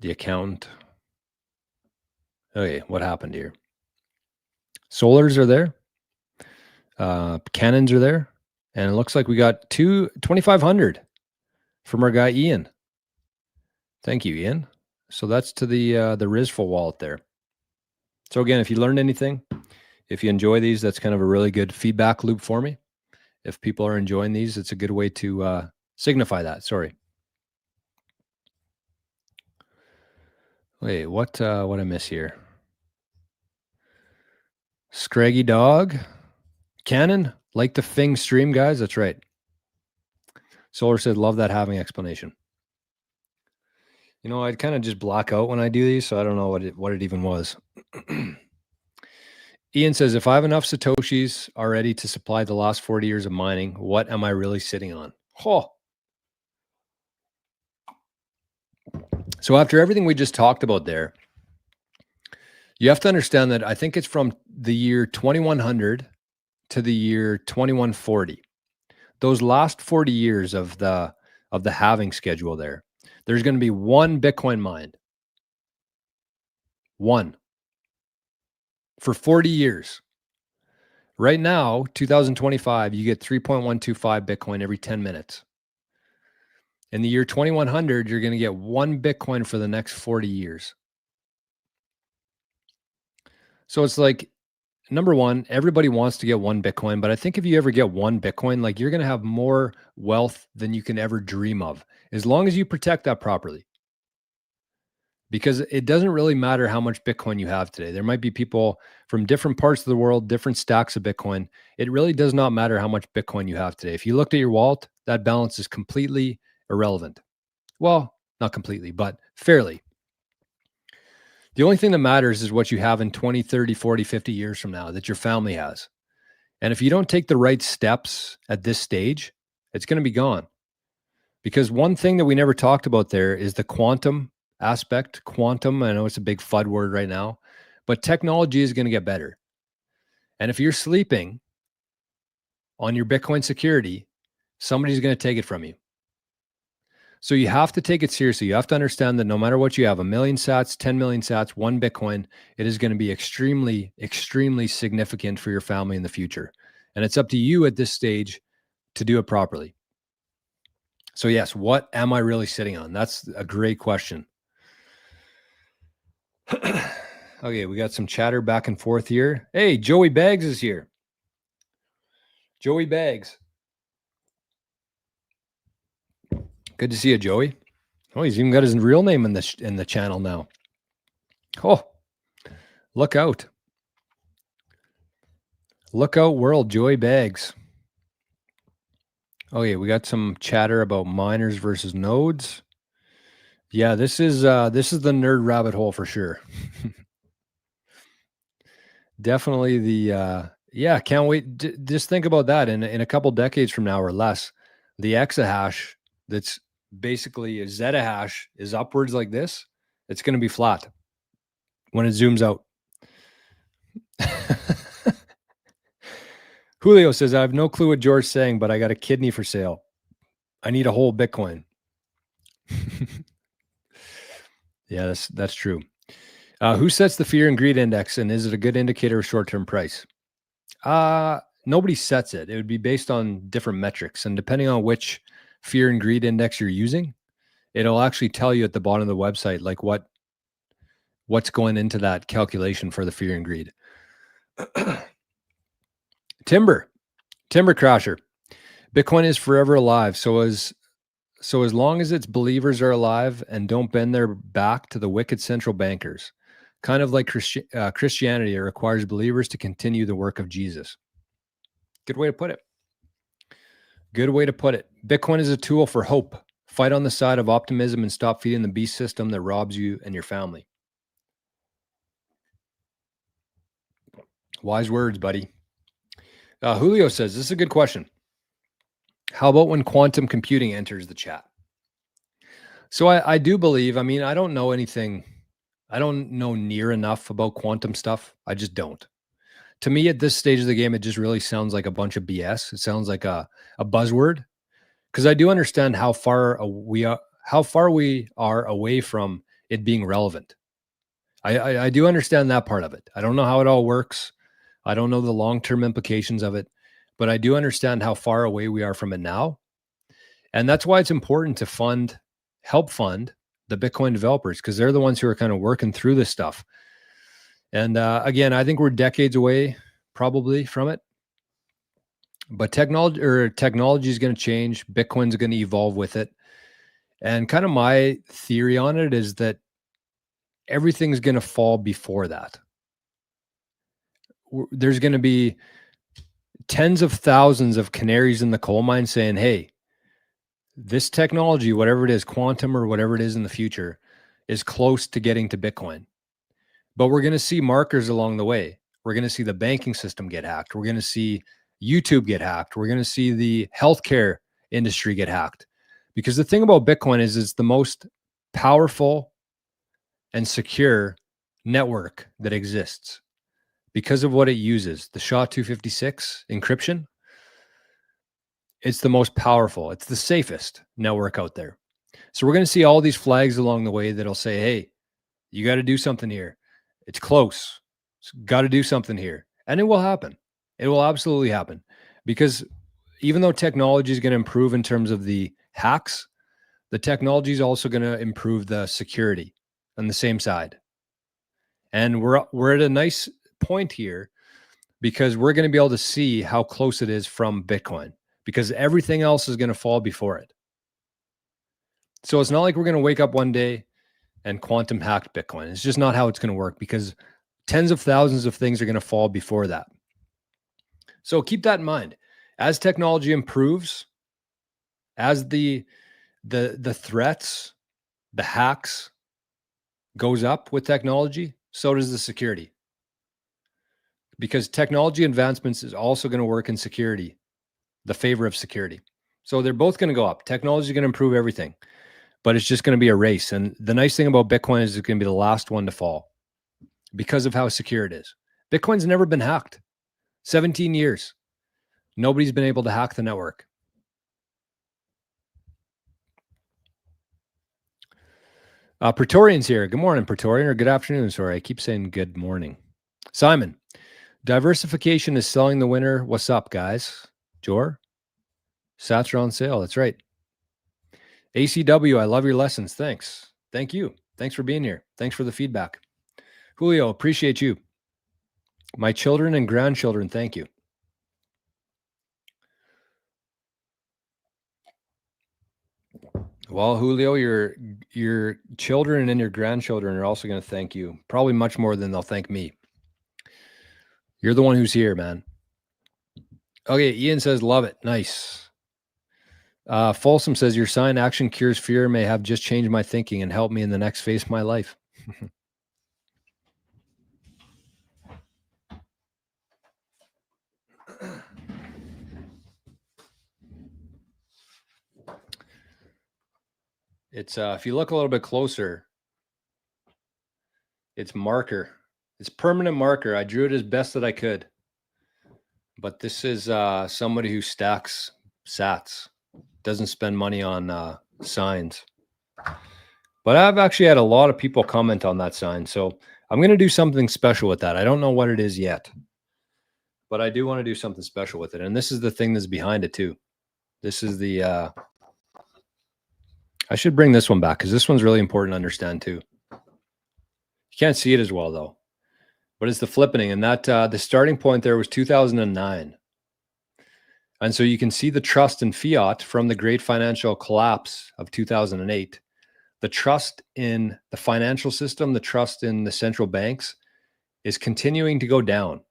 the accountant. Okay, what happened here? Solars are there. Cannons are there. And it looks like we got 2,500 from our guy, Ian. Thank you, Ian. So that's to the Rizful wallet there. So again, if you learned anything, if you enjoy these, that's kind of a really good feedback loop for me. If people are enjoying these, it's a good way to signify that. Sorry. Wait, what I miss here? Scraggy Dog. Cannon, like the Fing stream, guys. That's right. Solar said, love that halving explanation. You know, I'd kind of just block out when I do these, so I don't know what it even was. Ian says, if I have enough Satoshis already to supply the last 40 years of mining, what am I really sitting on? Oh. So after everything we just talked about there, you have to understand that I think it's from the year 2100 to the year 2140. Those last 40 years of the halving schedule there's going to be one Bitcoin mined. One. For 40 years. Right now, 2025, you get 3.125 Bitcoin every 10 minutes. In the year 2100, you're going to get 1 Bitcoin for the next 40 years. So it's like, number one, everybody wants to get 1 Bitcoin, but I think if you ever get 1 Bitcoin, like you're going to have more wealth than you can ever dream of, as long as you protect that properly. Because it doesn't really matter how much Bitcoin you have today. There might be people from different parts of the world, different stacks of Bitcoin. It really does not matter how much Bitcoin you have today. If you looked at your wallet, that balance is completely irrelevant. Well, not completely, but fairly. The only thing that matters is what you have in 20, 30, 40, 50 years from now that your family has. And if you don't take the right steps at this stage, it's going to be gone. Because one thing that we never talked about there is the quantum aspect. Quantum, I know it's a big FUD word right now, but technology is going to get better. And if you're sleeping on your Bitcoin security, somebody's going to take it from you. So you have to take it seriously. You have to understand that no matter what you have, 1 million sats, 10 million sats, 1 Bitcoin, it is going to be extremely, extremely significant for your family in the future. And it's up to you at this stage to do it properly. So yes, what am I really sitting on? That's a great question. Okay, we got some chatter back and forth here. Hey, Joey Baggs is here. Joey Baggs. Good to see you, Joey. Oh, he's even got his real name in the channel now. Oh, look out. Look out, world, Joey Baggs. Okay, we got some chatter about miners versus nodes. Yeah, this is the nerd rabbit hole for sure. Definitely the yeah, can't wait. Just think about that in a couple decades from now or less. The exahash that's basically a zettahash is upwards like this. It's going to be flat when it zooms out. Julio says, I have no clue what George's saying, but I got a kidney for sale. I need a whole Bitcoin. Yeah, that's true. Who sets the fear and greed index, and is it a good indicator of short-term price? Nobody sets it. It would be based on different metrics, and depending on which fear and greed index you're using, it'll actually tell you at the bottom of the website like what's going into that calculation for the fear and greed. Timber Crasher. Bitcoin is forever alive. So as long as its believers are alive and don't bend their back to the wicked central bankers, kind of like Christianity, it requires believers to continue the work of Jesus. Good way to put it. Good way to put it. Bitcoin is a tool for hope. Fight on the side of optimism and stop feeding the beast system that robs you and your family. Wise words, buddy. Julio says, this is a good question. How about when quantum computing enters the chat? So I do believe, I mean, I don't know anything. I don't know near enough about quantum stuff. I just don't. To me, at this stage of the game, it just really sounds like a bunch of BS. It sounds like a buzzword, because I do understand how far we are away from it being relevant. I do understand that part of it. I don't know how it all works. I don't know the long-term implications of it, but I do understand how far away we are from it now. And that's why it's important to help fund the Bitcoin developers, because they're the ones who are kind of working through this stuff. And again, I think we're decades away probably from it. But technology is going to change. Bitcoin's going to evolve with it. And kind of my theory on it is that everything's going to fall before that. There's going to be tens of thousands of canaries in the coal mine saying, hey, this technology, whatever it is, quantum or whatever it is in the future, is close to getting to Bitcoin. But we're going to see markers along the way. We're going to see the banking system get hacked. We're going to see YouTube get hacked. We're going to see the healthcare industry get hacked. Because the thing about Bitcoin is it's the most powerful and secure network that exists because of what it uses. The SHA-256 encryption, it's the most powerful. It's the safest network out there. So we're going to see all these flags along the way that'll say, hey, you got to do something here. It's close. Got to do something here. And it will happen. It will absolutely happen. Because even though technology is going to improve in terms of the hacks, the technology is also going to improve the security on the same side. And we're at a nice point here because we're going to be able to see how close it is from Bitcoin, because everything else is going to fall before it. So it's not like we're going to wake up one day and quantum hack Bitcoin. It's just not how it's going to work, because tens of thousands of things are going to fall before that. So keep that in mind. As technology improves, as the threats, the hacks goes up with technology, so does the security. Because technology advancements is also going to work in security, the favor of security. So they're both going to go up. Technology is going to improve everything, but it's just going to be a race. And the nice thing about Bitcoin is it's going to be the last one to fall because of how secure it is. Bitcoin's never been hacked. 17 years. Nobody's been able to hack the network. Praetorian's here. Good morning, Praetorian, or good afternoon. Sorry, I keep saying good morning. Simon, diversification is selling the winner. What's up, guys? Jor, sats are on sale. That's right. ACW, I love your lessons. Thanks. Thank you. Thanks for being here. Thanks for the feedback. Julio, appreciate you. My children and grandchildren, thank you. Well, Julio, your children and your grandchildren are also going to thank you, probably much more than they'll thank me. You're the one who's here, man. Okay, Ian says, love it. Nice. Folsom says, your sign, action cures fear, may have just changed my thinking and helped me in the next phase of my life. It's if you look a little bit closer, it's marker. It's permanent marker. I drew it as best that I could. But this is somebody who stacks sats, doesn't spend money on signs. But I've actually had a lot of people comment on that sign. So I'm going to do something special with that. I don't know what it is yet, but I do want to do something special with it. And this is the thing that's behind it too. This is the, I should bring this one back because this one's really important to understand too. You can't see it as well though, but it's the flippening, and that the starting point there was 2009. And so you can see the trust in fiat from the great financial collapse of 2008. The trust in the financial system, the trust in the central banks is continuing to go down.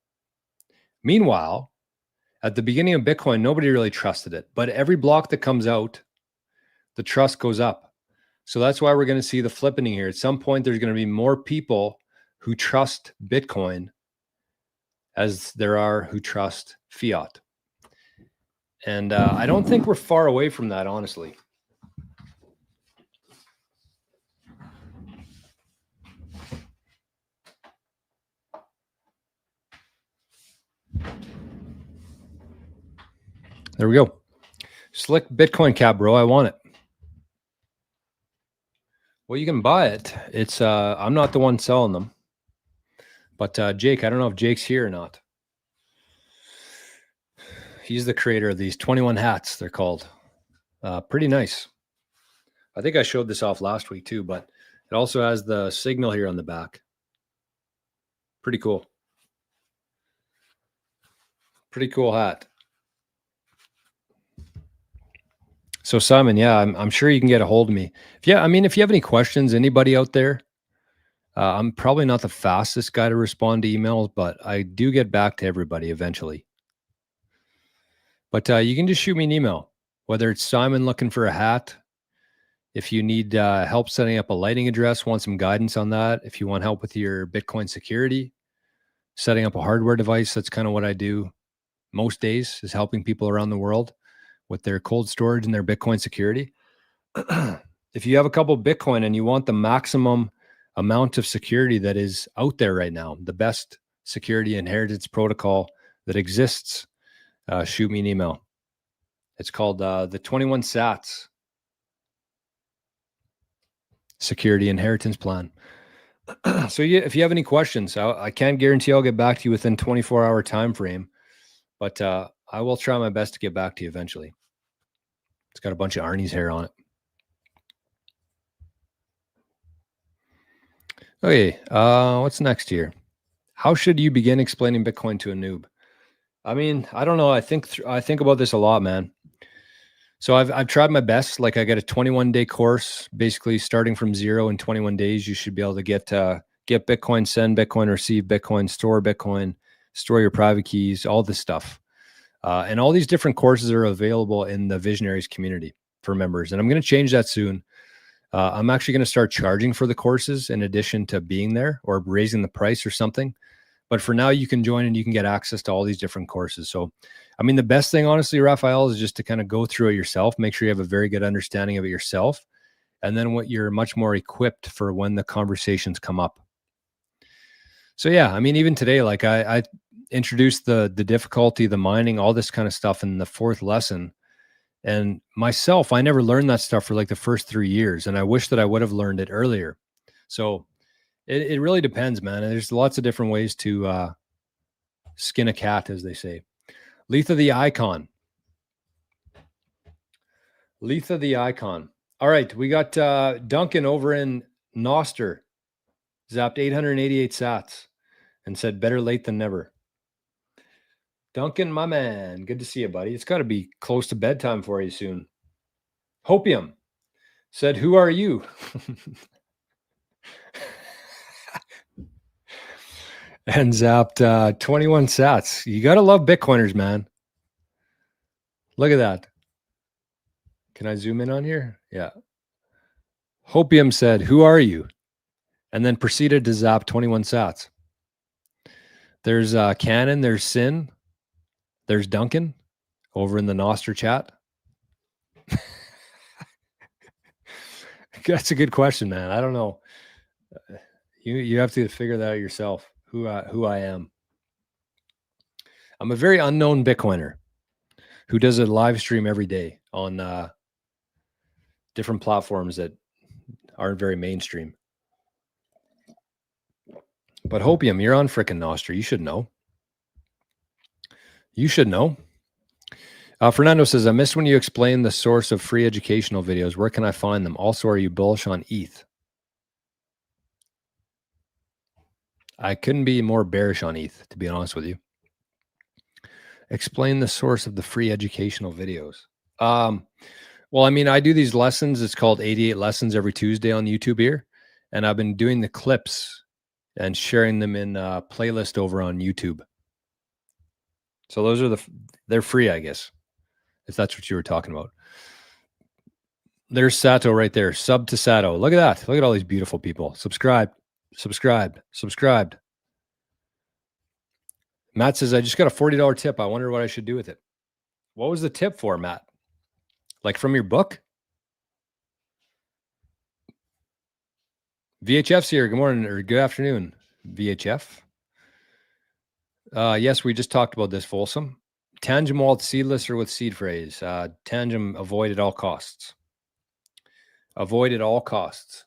Meanwhile, at the beginning of Bitcoin, nobody really trusted it, but every block that comes out, the trust goes up. So that's why we're going to see the flipping here. At some point, there's going to be more people who trust Bitcoin as there are who trust fiat. And I don't think we're far away from that, honestly. There we go. Slick Bitcoin cap, bro. I want it. Well, you can buy it. It's I'm not the one selling them. But Jake, I don't know if Jake's here or not. He's the creator of these 21 hats, they're called. Pretty nice. I think I showed this off last week too, but it also has the signal here on the back. Pretty cool. Pretty cool hat. So Simon, yeah, I'm sure you can get a hold of me. If you have any questions, anybody out there, I'm probably not the fastest guy to respond to emails, but I do get back to everybody eventually. But you can just shoot me an email, whether it's Simon looking for a hat. If you need help setting up a lighting address, want some guidance on that. If you want help with your Bitcoin security, setting up a hardware device, that's kind of what I do most days, is helping people around the world with their cold storage and their Bitcoin security. If you have a couple Bitcoin and you want the maximum amount of security that is out there right now, the best security inheritance protocol that exists, shoot me an email. It's called the 21 Sats Security Inheritance Plan. So if you have any questions, I can't guarantee I'll get back to you within 24-hour time frame, but I will try my best to get back to you eventually. It's got a bunch of Arnie's hair on it. Okay, what's next here? How should you begin explaining Bitcoin to a noob? I mean, I don't know. I think about this a lot, man. So I've tried my best. Like I got a 21-day course, basically starting from zero in 21 days. You should be able to get Bitcoin, send Bitcoin, receive Bitcoin, store your private keys, all this stuff. And all these different courses are available in the Visionaries community for members. And I'm going to change that soon. I'm actually going to start charging for the courses in addition to being there, or raising the price or something. But for now, you can join and you can get access to all these different courses. So, I mean, the best thing, honestly, Raphael, is just to kind of go through it yourself, make sure you have a very good understanding of it yourself. And then what you're much more equipped for when the conversations come up. So yeah, I mean, even today, like I introduced the difficulty, the mining, all this kind of stuff in the fourth lesson. And myself, I never learned that stuff for like the first 3 years. And I wish that I would have learned it earlier. So it really depends, man. And there's lots of different ways to skin a cat, as they say. Letha the Icon. Letha the Icon. All right, we got Duncan over in Noster. Zapped 888 sats and said better late than never. Duncan, my man, good to see you, buddy. It's got to be close to bedtime for you soon. Hopium said, who are you? And zapped 21 sats. You got to love Bitcoiners, man. Look at that. Can I zoom in on here? Yeah. Hopium said, who are you? And then proceeded to zap 21 sats. There's Cannon, there's Sin, there's Duncan over in the Noster chat. That's a good question, man. I don't know. You have to figure that out yourself, who I am. I'm a very unknown Bitcoiner who does a live stream every day on different platforms that aren't very mainstream. But Hopium, you're on frickin' Nostra. You should know. You should know. Fernando says, I missed when you explained the source of free educational videos. Where can I find them? Also, are you bullish on ETH? I couldn't be more bearish on ETH, to be honest with you. Explain the source of the free educational videos. Well, I mean, I do these lessons. It's called 88 lessons every Tuesday on YouTube here. And I've been doing the clips and sharing them in a playlist over on YouTube. So those are they're free, I guess, if that's what you were talking about. There's Sato right there. Sub to Sato. Look at that. Look at all these beautiful people. Subscribed. Matt says, I just got a $40 tip. I wonder what I should do with it. What was the tip for, Matt? Like from your book? VHF's here. Good morning or good afternoon, VHF. Yes, we just talked about this, Folsom. Tangem walled seedless or with seed phrase. Tangem avoid at all costs. Avoid at all costs.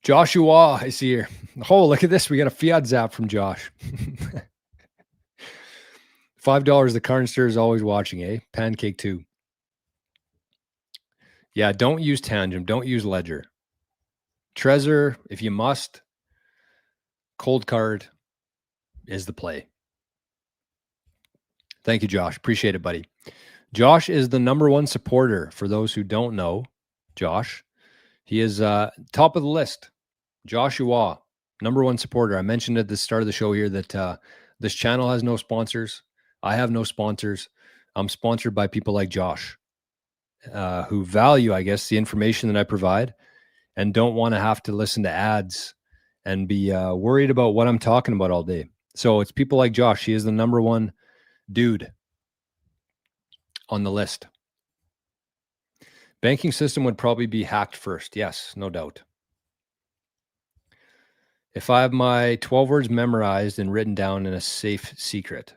Joshua, I see here. Oh, look at this. We got a fiat zap from Josh. $5. The Carnster is always watching, eh? Pancake 2. Yeah, don't use Tangem. Don't use Ledger. Trezor, if you must, Cold Card is the play. Thank you, Josh. Appreciate it, buddy. Josh is the #1 supporter. For those who don't know, Josh, he is top of the list. Joshua, #1 supporter. I mentioned at the start of the show here that this channel has no sponsors. I have no sponsors. I'm sponsored by people like Josh, who value, I guess, the information that I provide and don't want to have to listen to ads and be worried about what I'm talking about all day. So it's people like Josh. He is the #1 dude on the list. Banking system would probably be hacked first. Yes, no doubt. If I have my 12 words memorized and written down in a safe secret,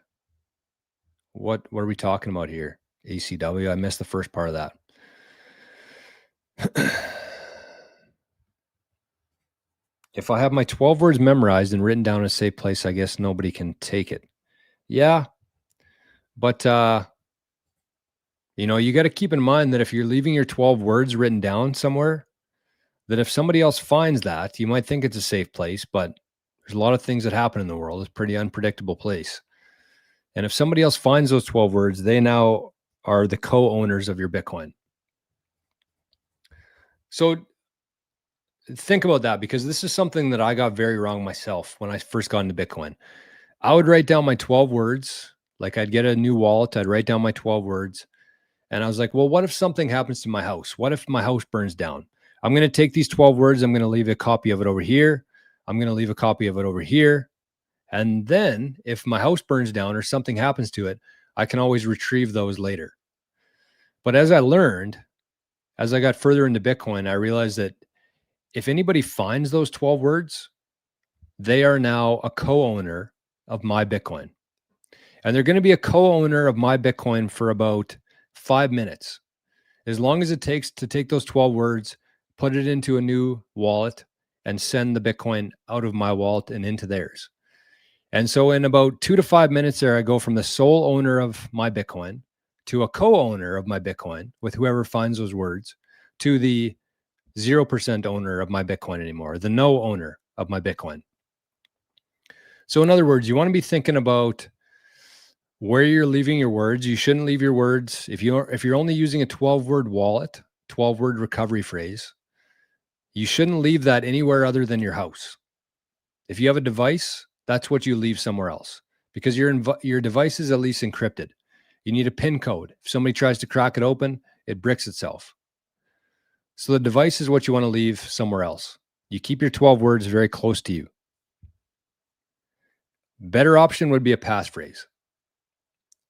what are we talking about here? ACW, I missed the first part of that. If I have my 12 words memorized and written down in a safe place, I guess nobody can take it. Yeah. But, you know, you got to keep in mind that if you're leaving your 12 words written down somewhere, that if somebody else finds that, you might think it's a safe place, but there's a lot of things that happen in the world. It's a pretty unpredictable place. And if somebody else finds those 12 words, they now are the co-owners of your Bitcoin. So think about that, because this is something that I got very wrong myself when I first got into Bitcoin. I would write down my 12 words. Like, I'd get a new wallet, I'd write down my 12 words. And I was like, well, what if something happens to my house? What if my house burns down? I'm going to take these 12 words. I'm going to leave a copy of it over here. I'm going to leave a copy of it over here. And then if my house burns down or something happens to it, I can always retrieve those later. But as I learned, as I got further into Bitcoin, I realized that if anybody finds those 12 words, they are now a co-owner of my Bitcoin. And they're going to be a co-owner of my Bitcoin for about 5 minutes. As long as it takes to take those 12 words, put it into a new wallet, and send the Bitcoin out of my wallet and into theirs. And so in about 2 to 5 minutes there, I go from the sole owner of my Bitcoin to a co-owner of my Bitcoin with whoever finds those words, to the 0% owner of my Bitcoin anymore, the no owner of my Bitcoin. So in other words, you want to be thinking about where you're leaving your words. You shouldn't leave your words. If you're only using a 12-word wallet, 12-word recovery phrase, you shouldn't leave that anywhere other than your house. If you have a device, that's what you leave somewhere else, because your device is at least encrypted. You need a PIN code. If somebody tries to crack it open, it bricks itself. So the device is what you want to leave somewhere else. You keep your 12 words very close to you. Better option would be a passphrase.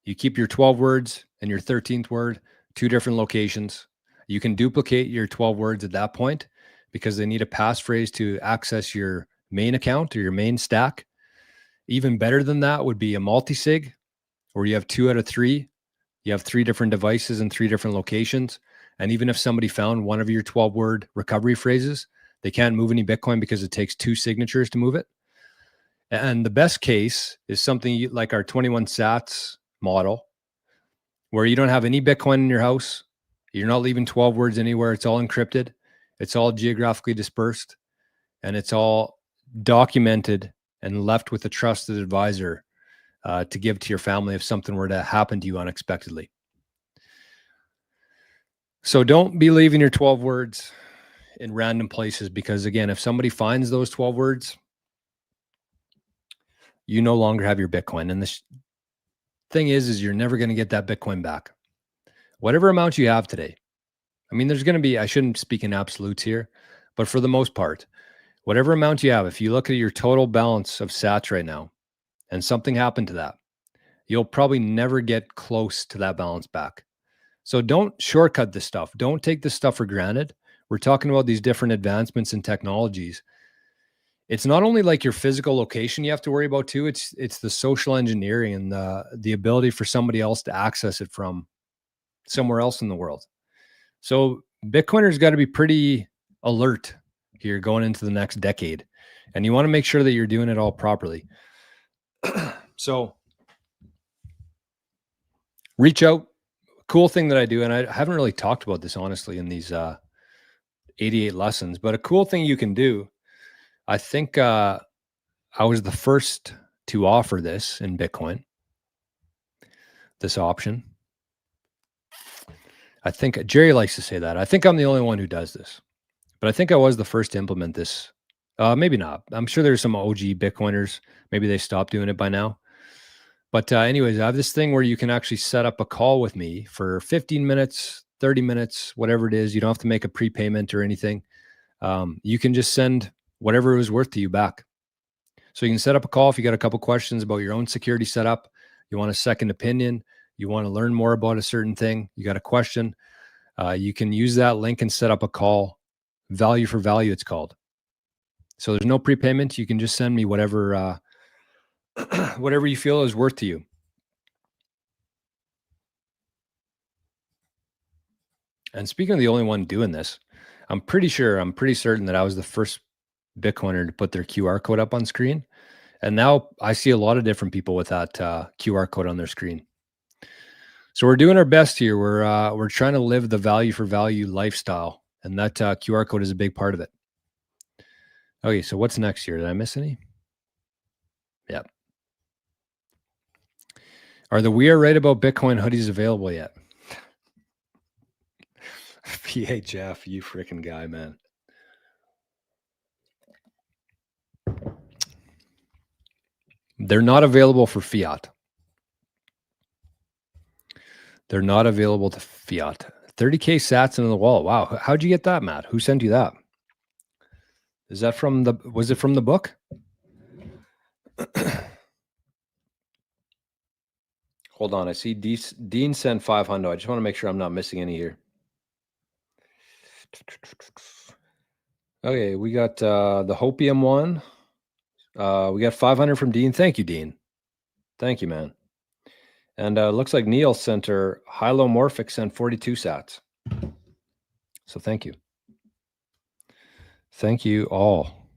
You keep your 12 words and your 13th word, 2 different locations. You can duplicate your 12 words at that point, because they need a passphrase to access your main account or your main stack. Even better than that would be a multi-sig, where you have 2 out of 3. You have 3 different devices in 3 different locations. And even if somebody found one of your 12-word recovery phrases, they can't move any Bitcoin because it takes 2 signatures to move it. And the best case is something like our 21 sats model, where you don't have any Bitcoin in your house. You're not leaving 12 words anywhere. It's all encrypted. It's all geographically dispersed, and it's all documented and left with a trusted advisor to give to your family if something were to happen to you unexpectedly. So don't be leaving your 12 words in random places, because again, if somebody finds those 12 words, you no longer have your Bitcoin. And the thing is you're never going to get that Bitcoin back. Whatever amount you have today. I mean, there's going to be, I shouldn't speak in absolutes here, but for the most part, whatever amount you have, if you look at your total balance of sats right now and something happened to that, you'll probably never get close to that balance back. So don't shortcut this stuff. Don't take this stuff for granted. We're talking about these different advancements in technologies. It's not only like your physical location you have to worry about too. It's the social engineering and the ability for somebody else to access it from somewhere else in the world. So Bitcoiners got to be pretty alert here going into the next decade. And you want to make sure that you're doing it all properly. So reach out. Cool thing that I do, and I haven't really talked about this honestly in these 88 lessons, but a cool thing you can do, I think I was the first to offer this in Bitcoin, this option. I think Jerry likes to say that. I think I'm the only one who does this, but I think I was the first to implement this. Maybe not. I'm sure there's some OG Bitcoiners. Maybe they stopped doing it by now. But anyways, I have this thing where you can actually set up a call with me for 15 minutes, 30 minutes, whatever it is. You don't have to make a prepayment or anything. You can just send whatever it was worth to you back. So you can set up a call if you got a couple questions about your own security setup. You want a second opinion. You want to learn more about a certain thing. You got a question. You can use that link and set up a call. Value for value, it's called. So there's no prepayment. You can just send me whatever whatever you feel is worth to you. And speaking of the only one doing this, I'm pretty certain that I was the first Bitcoiner to put their QR code up on screen. And now I see a lot of different people with that QR code on their screen. So we're doing our best here. We're trying to live the value for value lifestyle And that QR code is a big part of it. Okay, so what's next here? Did I miss any? Yeah. Are the We Are Right About Bitcoin hoodies available yet? PHF, you freaking guy, man. They're not available for fiat. They're not available to fiat. 30K sats in the wallet. Wow. How'd you get that, Matt? Who sent you that? Was it from the book? Hold on. I see Dean sent 500. I just want to make sure I'm not missing any here. Okay, we got the Hopium one. We got 500 from Dean. Thank you, Dean. Thank you, man. And looks like Neil sent her Hylomorphic sent 42 sats. So thank you. Thank you all.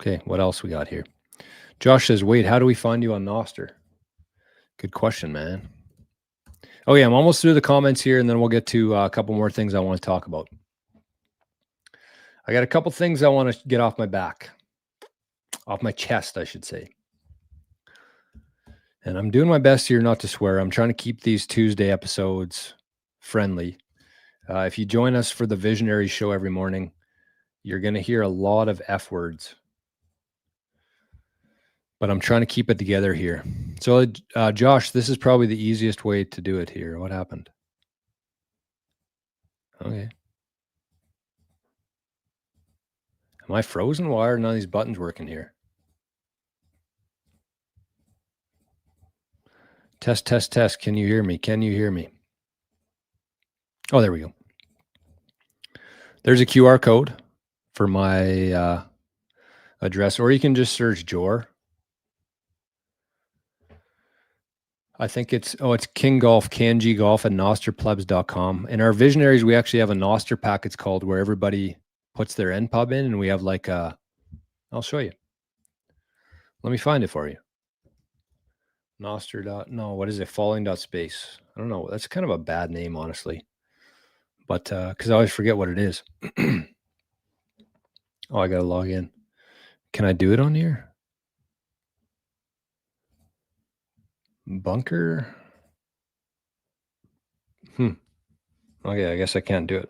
Okay, what else we got here? Josh says, wait, how do we find you on Noster? Good question, man. Okay, I'm almost through the comments here, and then we'll get to a couple more things I want to talk about. I got a couple things I want to get off my back. Off my chest, I should say. And I'm doing my best here not to swear. I'm trying to keep these Tuesday episodes friendly. If you join us for the Visionary show every morning, you're going to hear a lot of F words. But I'm trying to keep it together here. So, Josh, this is probably the easiest way to do it here. What happened? Okay. Am I frozen? Why are none of these buttons working here? Test, test, test. Can you hear me? Can you hear me? Oh, there we go. There's a QR code for my address, or you can just search Jor. I think it's King Golf, Kanji Golf at nosterplebs.com. In our visionaries, we actually have a Noster pack, it's called, where everybody puts their NPub in, and we have like I'll show you. Let me find it for you. Noster. No, what is it? Falling.space. I don't know. That's kind of a bad name, honestly. But because I always forget what it is. Oh, I got to log in. Can I do it on here? Bunker? Okay, I guess I can't do it.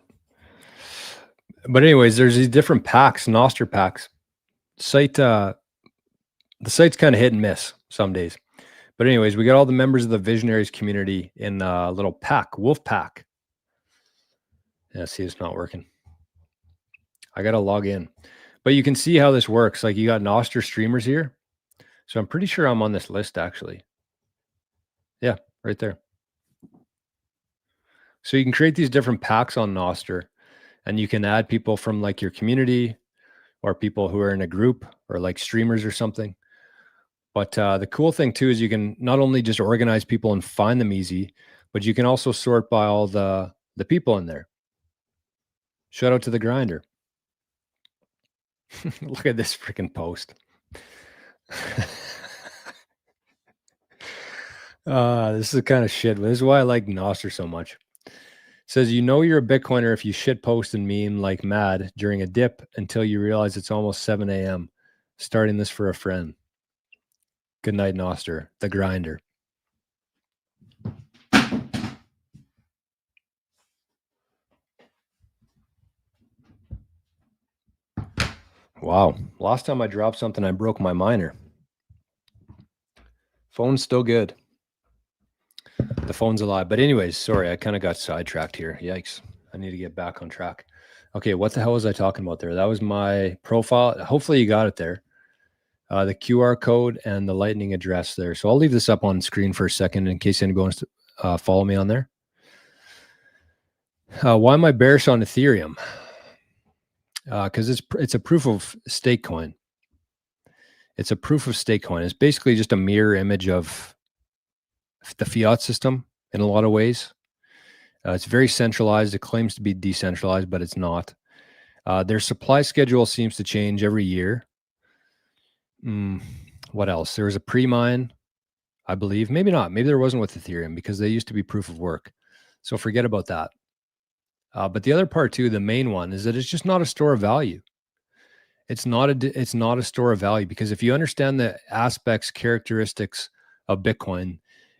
But anyways, there's these different packs, Noster packs. The site's kind of hit and miss some days. But anyways, we got all the members of the Visionaries community in a little pack, wolf pack. Yeah, see, it's not working. I got to log in. But you can see how this works. Like, you got Noster streamers here. So I'm pretty sure I'm on this list, actually. Yeah, right there. So you can create these different packs on Noster, and you can add people from like your community or people who are in a group or like streamers or something. But the cool thing too is you can not only just organize people and find them easy, but you can also sort by all the people in there. Shout out to the grinder. Look at this freaking post. This is the kind of shit. This is why I like Noster so much. It says, you know, you're a Bitcoiner if you shit post and meme like mad during a dip until you realize it's almost 7 a.m. Starting this for a friend. Good night, Noster, the grinder. Wow. Last time I dropped something, I broke my miner. Phone's still good. The phone's alive. But anyways, sorry, I kind of got sidetracked here. Yikes. I need to get back on track. Okay, what the hell was I talking about there? That was my profile. Hopefully you got it there. The QR code and the lightning address there. So I'll leave this up on screen for a second in case anybody wants to follow me on there. Why am I bearish on Ethereum? Because it's a proof of stake coin. It's a proof of stake coin. It's basically just a mirror image of the fiat system in a lot of ways. It's very centralized. It claims to be decentralized, but it's not. Their supply schedule seems to change every year. What else? There was a pre-mine, I believe. Maybe not. Maybe there wasn't with Ethereum because they used to be proof of work. So forget about that. But the other part too, the main one, is that it's just not a store of value. It's not a store of value, because if you understand the aspects, characteristics of Bitcoin,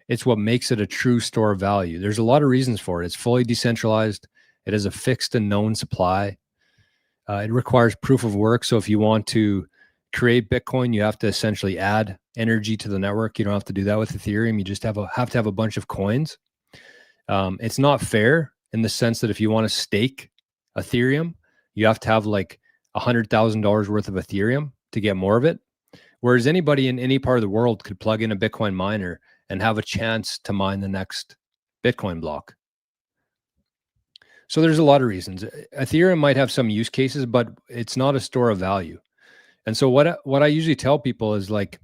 it's what makes it a true store of value. There's a lot of reasons for it. It's fully decentralized. It has a fixed and known supply. It requires proof of work. So if you want to create Bitcoin, you have to essentially add energy to the network. You don't have to do that with Ethereum. You just have to have a bunch of coins. It's not fair in the sense that if you want to stake Ethereum, you have to have like $100,000 worth of Ethereum to get more of it. Whereas anybody in any part of the world could plug in a Bitcoin miner and have a chance to mine the next Bitcoin block. So there's a lot of reasons. Ethereum might have some use cases, but it's not a store of value. And so what I usually tell people is, like,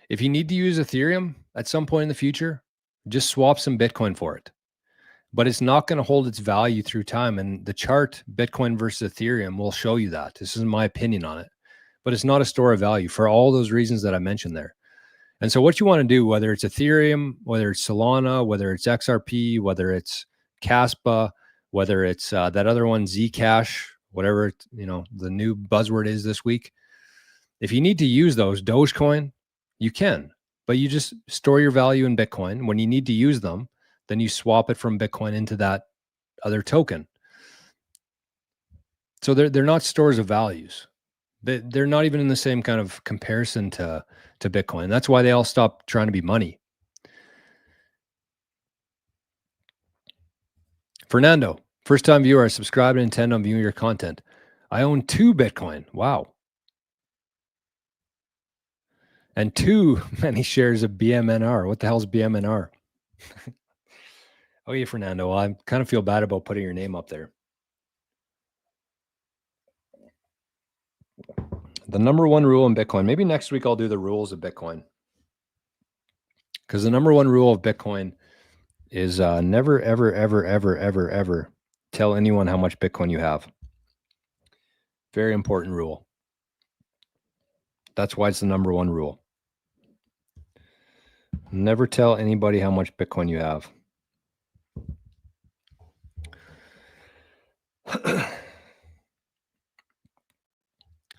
if you need to use Ethereum at some point in the future, just swap some Bitcoin for it. But it's not going to hold its value through time. And the chart, Bitcoin versus Ethereum, will show you that. This is my opinion on it. But it's not a store of value for all those reasons that I mentioned there. And so what you want to do, whether it's Ethereum, whether it's Solana, whether it's XRP, whether it's Caspa, whether it's that other one, Zcash, whatever the new buzzword is this week, if you need to use those, Dogecoin, you can, but you just store your value in Bitcoin. When you need to use them, then you swap it from Bitcoin into that other token. So they're not stores of values. They're not even in the same kind of comparison to Bitcoin. That's why they all stopped trying to be money. Fernando, first time viewer, I subscribe and intend on viewing your content. I own 2 Bitcoin. Wow. And too many shares of BMNR. What the hell is BMNR? Okay, Fernando. Well, I kind of feel bad about putting your name up there. The number one rule in Bitcoin. Maybe next week I'll do the rules of Bitcoin. Because the number one rule of Bitcoin is never, ever, ever, ever, ever, ever tell anyone how much Bitcoin you have. Very important rule. That's why it's the number one rule. Never tell anybody how much Bitcoin you have.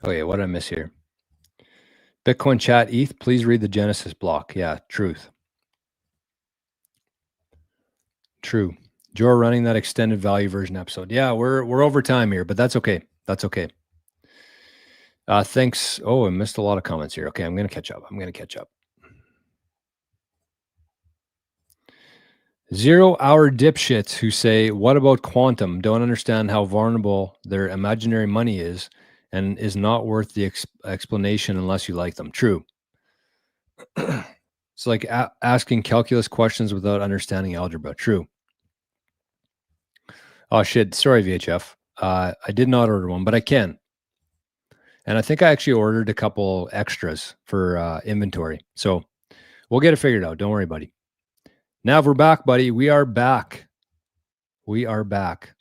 Okay, what did I miss here? Bitcoin chat ETH, please read the Genesis block. Yeah, truth. True. Joe running that extended value version episode. Yeah, we're over time here, but that's okay. That's okay. Thanks. Oh, I missed a lot of comments here. Okay, I'm going to catch up. 0-hour dipshits who say, what about quantum? Don't understand how vulnerable their imaginary money is and is not worth the explanation unless you like them. True. It's like asking calculus questions without understanding algebra. True. Oh, shit. Sorry, VHF. I did not order one, but I can. And I think I actually ordered a couple extras for inventory. So we'll get it figured out. Don't worry, buddy. Now we're back, buddy. We are back. We are back.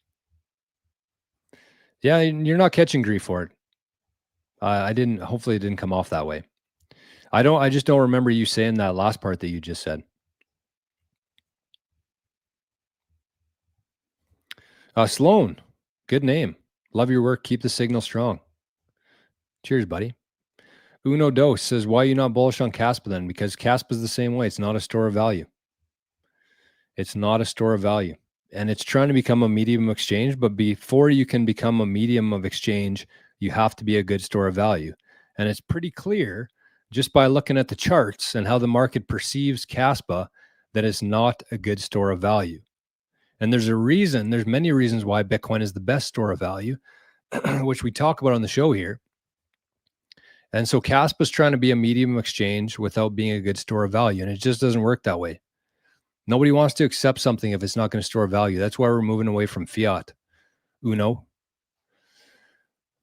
Yeah, you're not catching grief for it. Hopefully it didn't come off that way. I just don't remember you saying that last part that you just said. Sloan, good name. Love your work. Keep the signal strong. Cheers, buddy. Uno Dos says, why are you not bullish on Caspa then? Because Caspa is the same way. It's not a store of value. It's not a store of value. And it's trying to become a medium of exchange. But before you can become a medium of exchange, you have to be a good store of value. And it's pretty clear just by looking at the charts and how the market perceives Caspa that it's not a good store of value. And there's many reasons why Bitcoin is the best store of value, which we talk about on the show here. And so Caspa is trying to be a medium of exchange without being a good store of value. And it just doesn't work that way. Nobody wants to accept something if it's not going to store value. That's why we're moving away from fiat. Uno.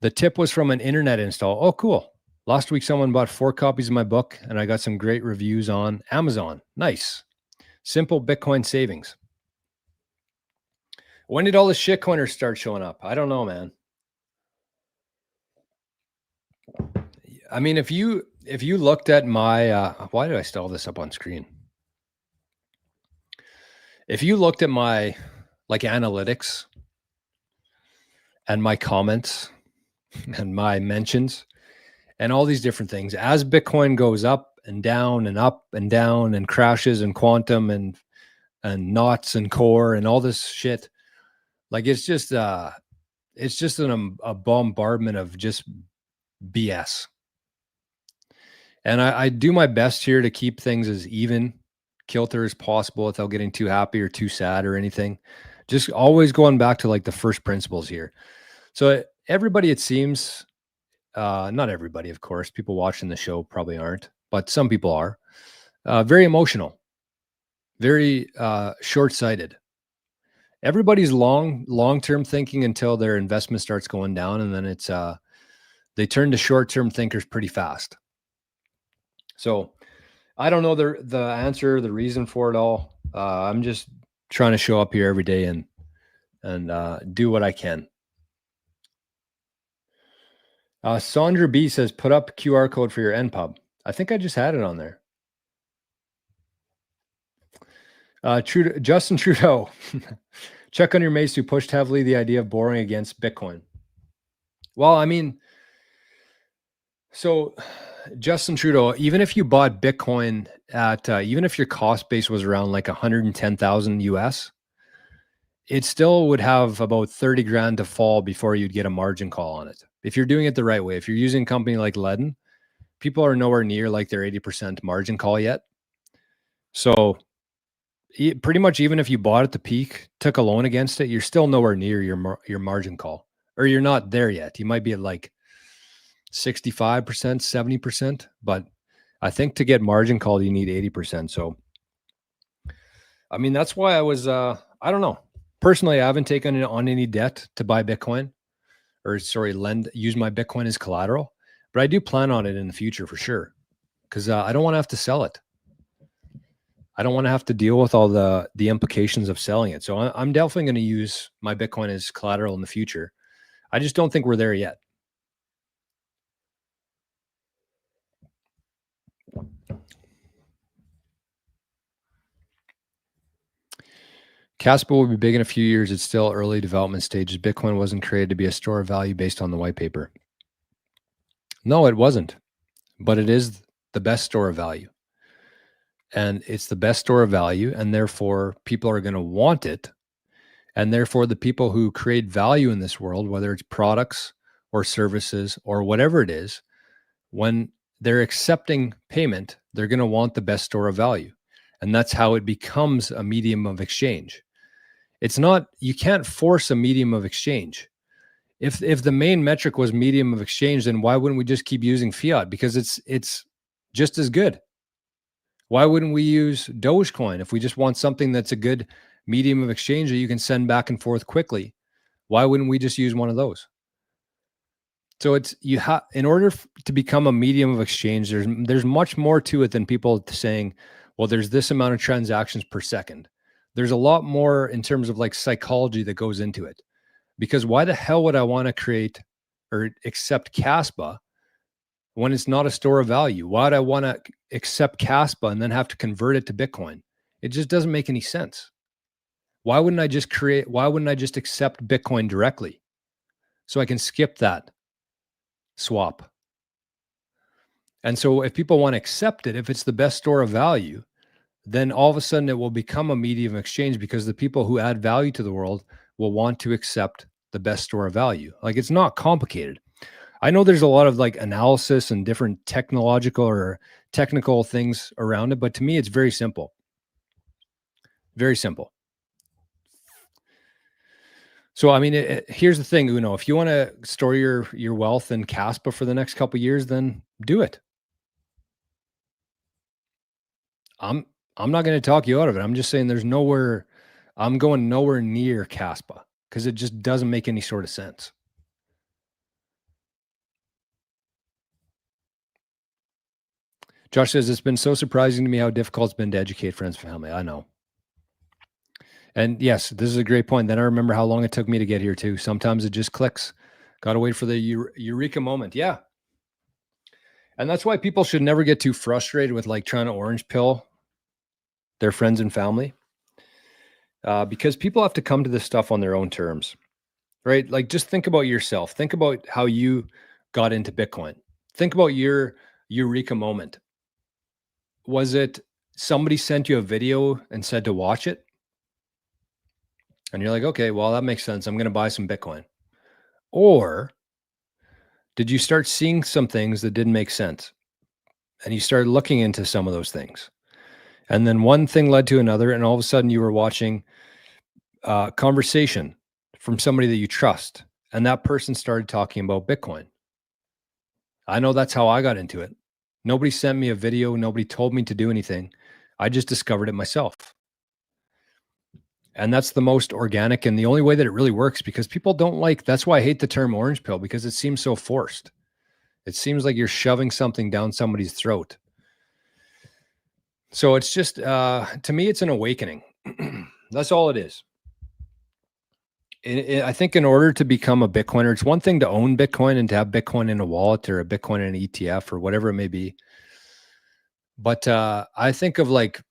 The tip was from an internet install. Oh, cool. Last week, someone bought 4 copies of my book, and I got some great reviews on Amazon. Nice. Simple Bitcoin savings. When did all the shitcoiners start showing up? I don't know, man. I mean, if you looked at my, why did I still have this up on screen? If you looked at my like analytics and my comments and my mentions and all these different things. As Bitcoin goes up and down and up and down and crashes and quantum and knots and core and all this shit, like it's just a bombardment of just BS. And I do my best here to keep things as even kilter as possible without getting too happy or too sad or anything. Just always going back to like the first principles here. So everybody, it seems, not everybody, of course, people watching the show probably aren't, but some people are very emotional, very short-sighted. Everybody's long-term thinking until their investment starts going down, and then it's they turn to short-term thinkers pretty fast. So I don't know the answer, the reason for it all. I'm just trying to show up here every day and do what I can. Sandra B says, put up QR code for your NPub. I think I just had it on there. Justin Trudeau, check on your mates who pushed heavily the idea of borrowing against Bitcoin. Well, I mean, so Justin Trudeau, even if you bought Bitcoin at, even if your cost base was around like 110,000 US, it still would have about 30 grand to fall before you'd get a margin call on it. If you're doing it the right way, if you're using a company like Ledden, people are nowhere near like their 80% margin call yet. So pretty much even if you bought at the peak, took a loan against it, you're still nowhere near your margin call, or you're not there yet. You might be at like 65%, 70%, but I think to get margin call, you need 80%. So, I mean, that's why I was, I don't know. Personally, I haven't taken on any debt to buy Bitcoin, or use my Bitcoin as collateral, but I do plan on it in the future for sure. Cause I don't want to have to sell it. I don't want to have to deal with all the implications of selling it. So I'm definitely going to use my Bitcoin as collateral in the future. I just don't think we're there yet. Casper will be big in a few years. It's still early development stages. Bitcoin wasn't created to be a store of value based on the white paper. No, it wasn't, but it is the best store of value. And it's the best store of value, and therefore people are going to want it. And therefore the people who create value in this world, whether it's products or services or whatever it is, when they're accepting payment, they're going to want the best store of value. And that's how it becomes a medium of exchange. It's not, you can't force a medium of exchange. If the main metric was medium of exchange, then why wouldn't we just keep using fiat? Because it's just as good. Why wouldn't we use Dogecoin if we just want something that's a good medium of exchange that you can send back and forth quickly? Why wouldn't we just use one of those? So it's, in order to become a medium of exchange, there's much more to it than people saying, well, there's this amount of transactions per second. There's a lot more in terms of like psychology that goes into it. Because why the hell would I want to create or accept Caspa when it's not a store of value? Why would I want to accept Caspa and then have to convert it to Bitcoin? It just doesn't make any sense. Why wouldn't I just accept Bitcoin directly so I can skip that swap? And so if people want to accept it, if it's the best store of value, then all of a sudden it will become a medium of exchange, because the people who add value to the world will want to accept the best store of value. Like, it's not complicated. I know there's a lot of like analysis and different technical things around it, but to me, it's very simple. Very simple. So, I mean, here's the thing, Uno, if you want to store your wealth in Caspa for the next couple of years, then do it. I'm not going to talk you out of it. I'm just saying I'm going nowhere near Caspa because it just doesn't make any sort of sense. Josh says, it's been so surprising to me how difficult it's been to educate friends and family. I know. And yes, this is a great point. Then I remember how long it took me to get here too. Sometimes it just clicks. Got to wait for the eureka moment. Yeah. And that's why people should never get too frustrated with like trying to orange pill their friends and family. because people have to come to this stuff on their own terms, right? Like, just think about yourself. Think about how you got into Bitcoin. Think about your eureka moment. Was it somebody sent you a video and said to watch it? And you're like, okay, well, that makes sense. I'm going to buy some Bitcoin. Or did you start seeing some things that didn't make sense? And you started looking into some of those things. And then one thing led to another. And all of a sudden you were watching a conversation from somebody that you trust. And that person started talking about Bitcoin. I know that's how I got into it. Nobody sent me a video. Nobody told me to do anything. I just discovered it myself. And that's the most organic and the only way that it really works, because people don't like, that's why I hate the term orange pill, because it seems so forced. It seems like you're shoving something down somebody's throat. So it's just, to me, it's an awakening. That's all it is. I think in order to become a Bitcoiner, it's one thing to own Bitcoin and to have Bitcoin in a wallet or a Bitcoin in an ETF or whatever it may be. But I think of like,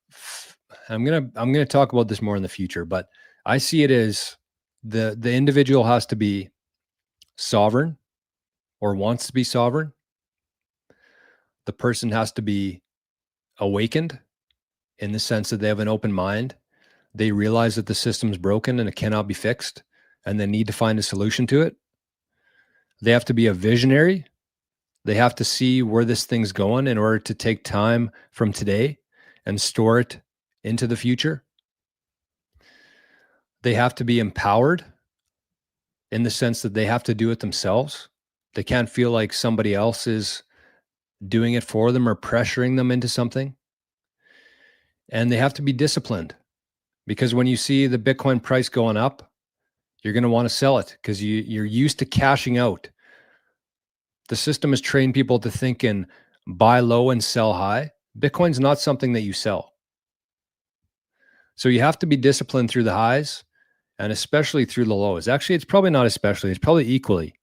I'm gonna talk about this more in the future, but I see it as the individual has to be sovereign or wants to be sovereign. The person has to be awakened in the sense that they have an open mind. They realize that the system's broken and it cannot be fixed, and they need to find a solution to it. They have to be a visionary. They have to see where this thing's going in order to take time from today and store it into the future. They have to be empowered in the sense that they have to do it themselves. They can't feel like somebody else is doing it for them or pressuring them into something. And they have to be disciplined, because when you see the Bitcoin price going up, you're going to want to sell it because you're used to cashing out. The system has trained people to think in buy low and sell high. Bitcoin's not something that you sell. So you have to be disciplined through the highs and especially through the lows. Actually, it's probably not especially, it's probably equally.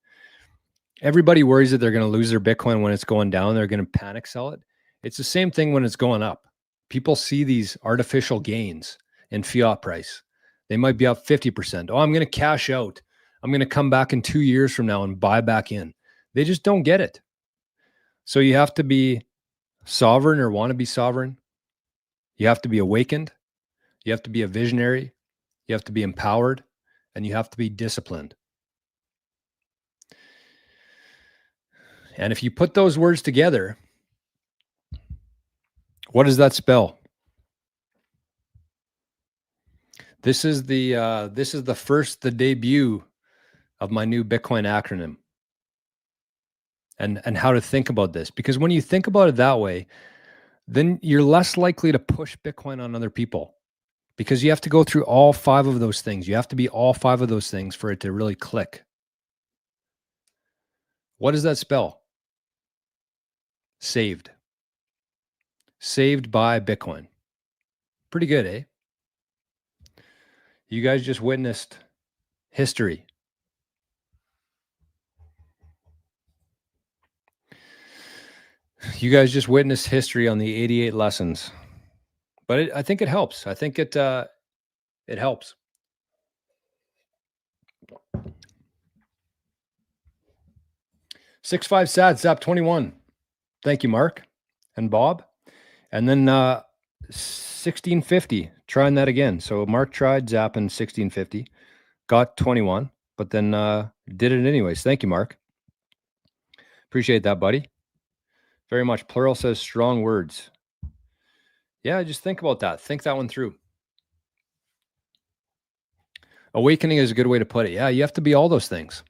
Everybody worries that they're going to lose their Bitcoin when it's going down. They're going to panic sell it. It's the same thing when it's going up. People see these artificial gains in fiat price. They might be up 50%. Oh, I'm going to cash out. I'm going to come back in 2 years from now and buy back in. They just don't get it. So you have to be sovereign or want to be sovereign. You have to be awakened. You have to be a visionary. You have to be empowered, and you have to be disciplined. And if you put those words together, what does that spell? This is the debut of my new Bitcoin acronym, and how to think about this. Because when you think about it that way, then you're less likely to push Bitcoin on other people, because you have to go through all 5 of those things. You have to be all 5 of those things for it to really click. What does that spell? Saved. Saved by Bitcoin. Pretty good, eh? You guys just witnessed history. You guys just witnessed history on the 88 lessons. But I think it helps. I think it helps. Six-five sad zap 21. Thank you, Mark and Bob. And then 1650, trying that again. So Mark tried zapping 1650, got 21, but then did it anyways. Thank you, Mark. Appreciate that, buddy. Very much. Plural says strong words. Yeah, just think about that. Think that one through. Awakening is a good way to put it. Yeah, you have to be all those things.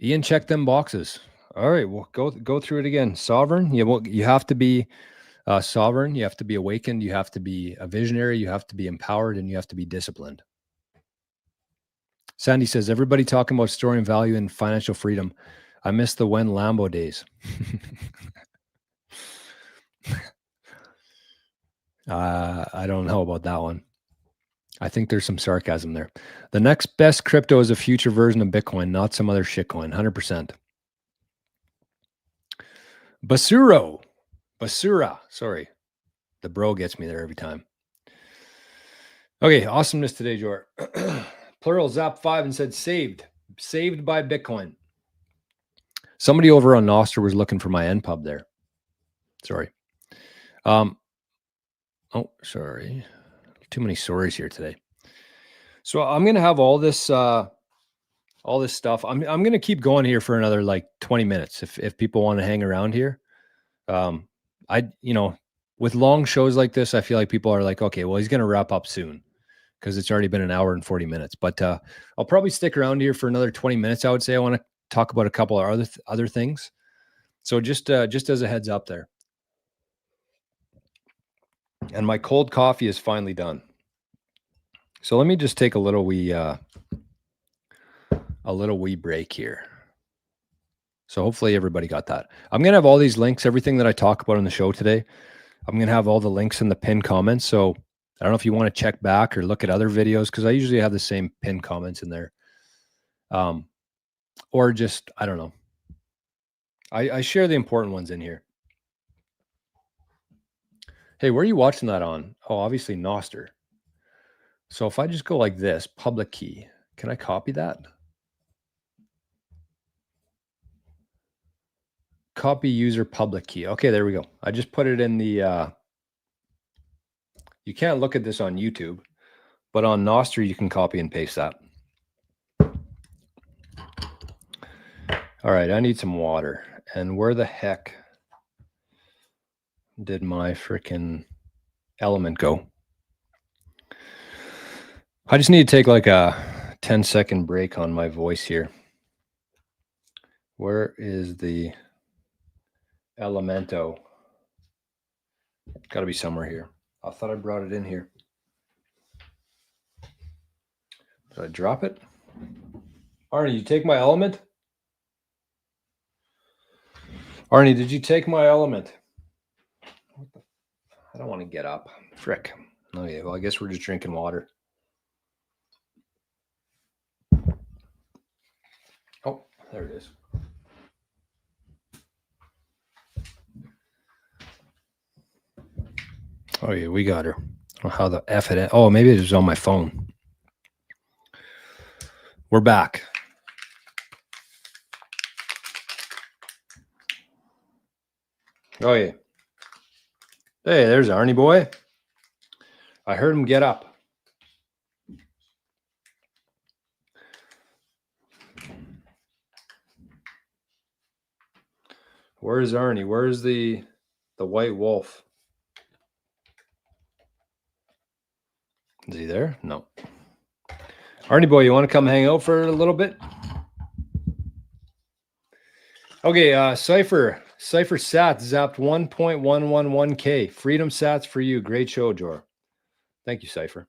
Ian, check them boxes. All right, well, go through it again. Sovereign. Yeah, well, you have to be sovereign. You have to be awakened. You have to be a visionary. You have to be empowered, and you have to be disciplined. Sandy says, everybody talking about storing value and financial freedom. I miss the when Lambo days. I don't know about that one. I think there's some sarcasm there. The next best crypto is a future version of Bitcoin, not some other shitcoin. 100%. Basura. Sorry. The bro gets me there every time. Okay, awesomeness today, Jor. Plural zap 5 and said saved by Bitcoin. Somebody over on Nostr was looking for my NPub there. Sorry. Oh, sorry. Too many stories here today. So I'm gonna have all this stuff. I'm gonna keep going here for another like 20 minutes if people want to hang around here. With long shows like this, I feel like people are like, okay, well, he's gonna wrap up soon because it's already been an hour and 40 minutes. But I'll probably stick around here for another 20 minutes. I would say I want to talk about a couple of other things. So just as a heads up there. And my cold coffee is finally done. So let me just take a little wee break here. So hopefully everybody got that. I'm going to have all these links, everything that I talk about on the show today. I'm going to have all the links in the pinned comments. So I don't know if you want to check back or look at other videos, because I usually have the same pinned comments in there. Or just, I don't know. I share the important ones in here. Hey, where are you watching that on? Oh, obviously Nostr. So if I just go like this, public key, can I copy that? Copy user public key. Okay, there we go. I just put it in the, you can't look at this on YouTube, but on Nostr, you can copy and paste that. All right, I need some water. And where the heck did my freaking element go? I just need to take like a 10-second break on my voice here. Where is the elemento? Got to be somewhere here. I thought I brought it in here. Did I drop it? Arnie, you take my element? Arnie, did you take my element? I don't want to get up. Frick. Okay, well, I guess we're just drinking water. Oh, there it is. Oh, yeah, we got her. Oh, how the F it is. Oh, maybe it was on my phone. We're back. Oh, yeah. Hey, there's Arnie boy. I heard him get up. Where's Arnie? Where's the white wolf? Is he there? No. Arnie boy, you want to come hang out for a little bit? Okay, Cypher Sats zapped 1.111K. Freedom Sats for you. Great show, Jor. Thank you, Cypher.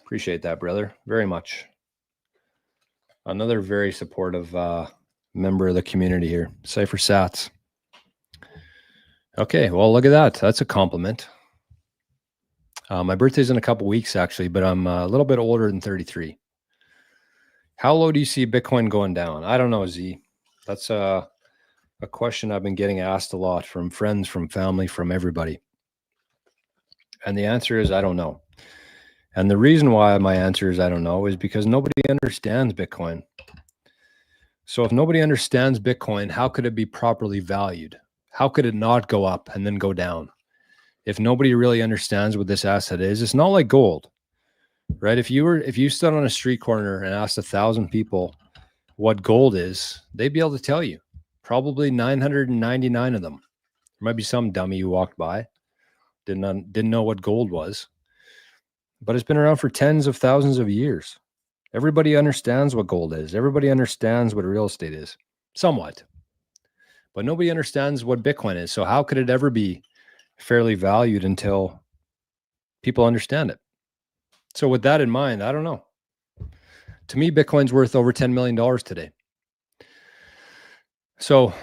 Appreciate that, brother. Very much. Another very supportive member of the community here. Cypher Sats. Okay, well, look at that. That's a compliment. My birthday's in a couple weeks, actually, but I'm a little bit older than 33. How low do you see Bitcoin going down? I don't know, Z. That's a question I've been getting asked a lot from friends, from family, from everybody. And the answer is, I don't know. And the reason why my answer is I don't know is because nobody understands Bitcoin. So if nobody understands Bitcoin, how could it be properly valued? How could it not go up and then go down? If nobody really understands what this asset is, it's not like gold, right? If you stood on a street corner and asked 1,000 people what gold is, they'd be able to tell you. Probably 999 of them. There might be some dummy who walked by, didn't know what gold was, but it's been around for tens of thousands of years. Everybody understands what gold is. Everybody understands what real estate is, somewhat, but nobody understands what Bitcoin is. So how could it ever be fairly valued until people understand it? So with that in mind, I don't know. To me, Bitcoin's worth over $10 million today. So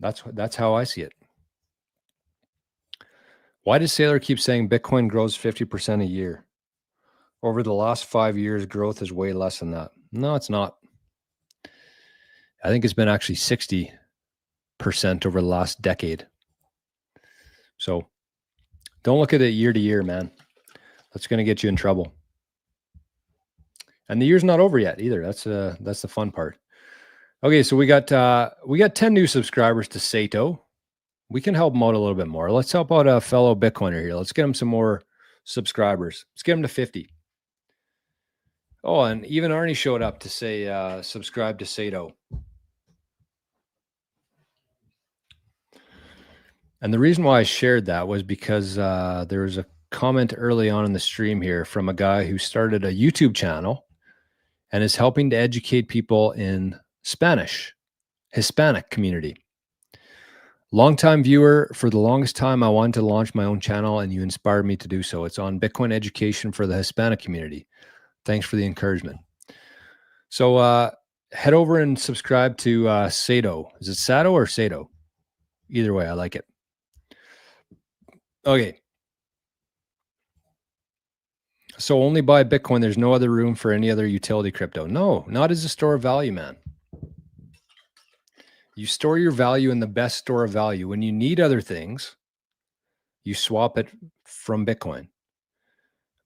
that's how I see it. Why does Saylor keep saying Bitcoin grows 50% a year? Over the last 5 years, growth is way less than that. No, it's not. I think it's been actually 60% over the last decade. So Don't look at it year to year, man. That's going to get you in trouble. And the year's not over yet either. That's the fun part. Okay, so we got 10 new subscribers to Sato. We can help him out a little bit more. Let's help out a fellow Bitcoiner here. Let's get him some more subscribers. Let's get him to 50. Oh, and even Arnie showed up to say subscribe to Sato. And the reason why I shared that was because there was a comment early on in the stream here from a guy who started a YouTube channel and is helping to educate people in Spanish, Hispanic community. Longtime viewer. For the longest time, I wanted to launch my own channel, and you inspired me to do so. It's on Bitcoin education for the Hispanic community. Thanks for the encouragement. So head over and subscribe to Sato. Is it Sato or Sato? Either way, I like it. Okay. So only buy Bitcoin. There's no other room for any other utility crypto. No, not as a store of value, man. You store your value in the best store of value. When you need other things, you swap it from Bitcoin.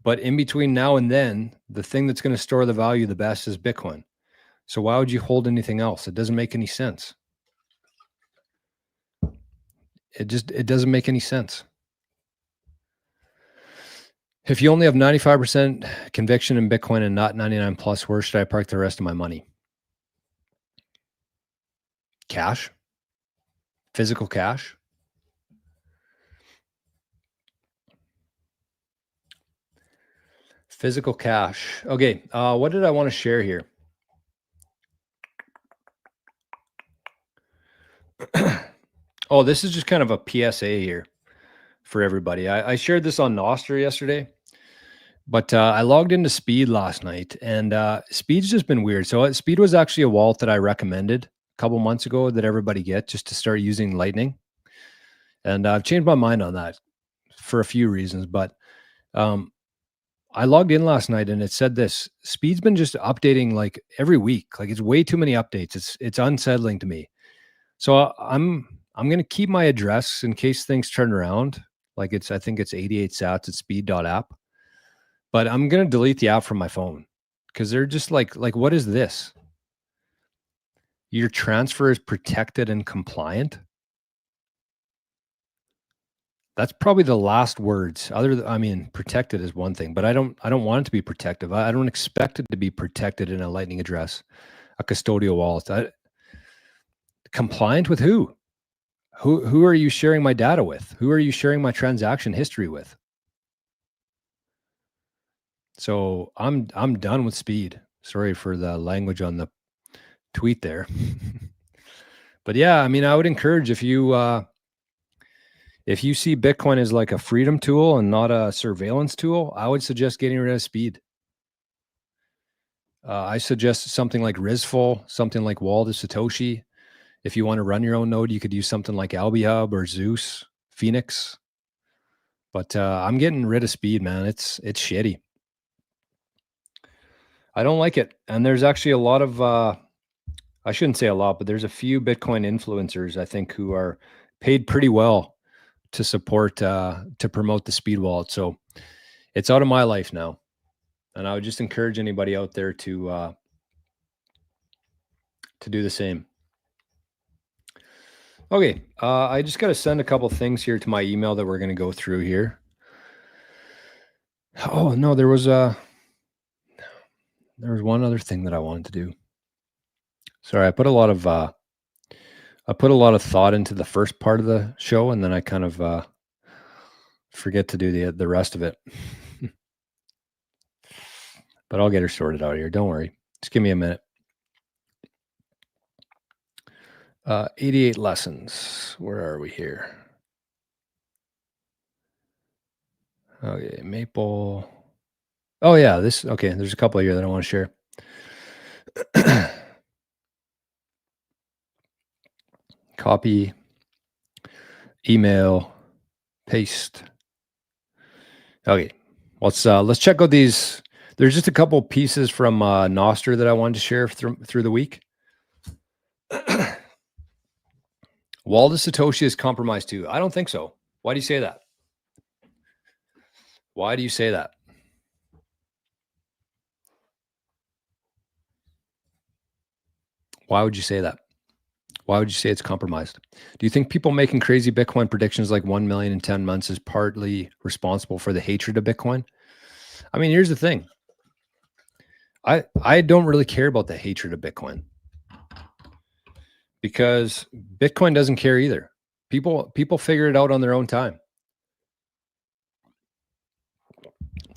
But in between now and then, the thing that's going to store the value the best is Bitcoin. So why would you hold anything else? It doesn't make any sense. It doesn't make any sense. If you only have 95% conviction in Bitcoin and not 99 plus, where should I park the rest of my money? Cash? Physical cash? Physical cash. Okay, what did I want to share here? Oh, this is just kind of a PSA here for everybody. I shared this on Nostr yesterday, but I logged into Speed last night, and Speed's just been weird. So Speed was actually a wallet that I recommended a couple months ago that everybody get just to start using Lightning. And I've changed my mind on that for a few reasons, but I logged in last night and it said this: Speed's been just updating like every week. Like it's way too many updates. It's unsettling to me. So I'm going to keep my address in case things turn around. Like I think it's 88 sats at speed.app. But I'm going to delete the app from my phone because they're just like, what is this? Your transfer is protected and compliant. That's probably the last words. Protected is one thing, but I don't want it to be protective. I don't expect it to be protected in a Lightning address, a custodial wallet. Compliant with who? Who are you sharing my data with? Who are you sharing my transaction history with? So I'm done with Speed. Sorry for the language on the tweet there. But yeah, I would encourage if you see Bitcoin as like a freedom tool and not a surveillance tool, I would suggest getting rid of Speed. I suggest something like Rizful, something like Wall to Satoshi. If you want to run your own node, you could use something like AlbiHub or Zeus, Phoenix. But I'm getting rid of Speed, man. It's shitty. I don't like it. And there's actually a lot of, I shouldn't say a lot, but there's a few Bitcoin influencers, I think, who are paid pretty well to support, to promote the Speed wallet. So it's out of my life now. And I would just encourage anybody out there to do the same. Okay, I just got to send a couple things here to my email that we're going to go through here. Oh no, there was one other thing that I wanted to do. Sorry, I put a lot of thought into the first part of the show, and then I kind of forget to do the rest of it. But I'll get her sorted out here. Don't worry. Just give me a minute. 88 lessons. Where are we here? Okay, Maple. Oh yeah, okay. There's a couple here that I want to share. Copy, email, paste. Okay, let's check out these. There's just a couple pieces from Nostr that I wanted to share through the week. Wall to Satoshi is compromised too. I don't think so. Why do you say that? Why do you say that? Why would you say that? Why would you say it's compromised? Do you think people making crazy Bitcoin predictions like 1 million in 10 months is partly responsible for the hatred of Bitcoin? I mean, here's the thing. I don't really care about the hatred of Bitcoin because Bitcoin doesn't care either. People figure it out on their own time.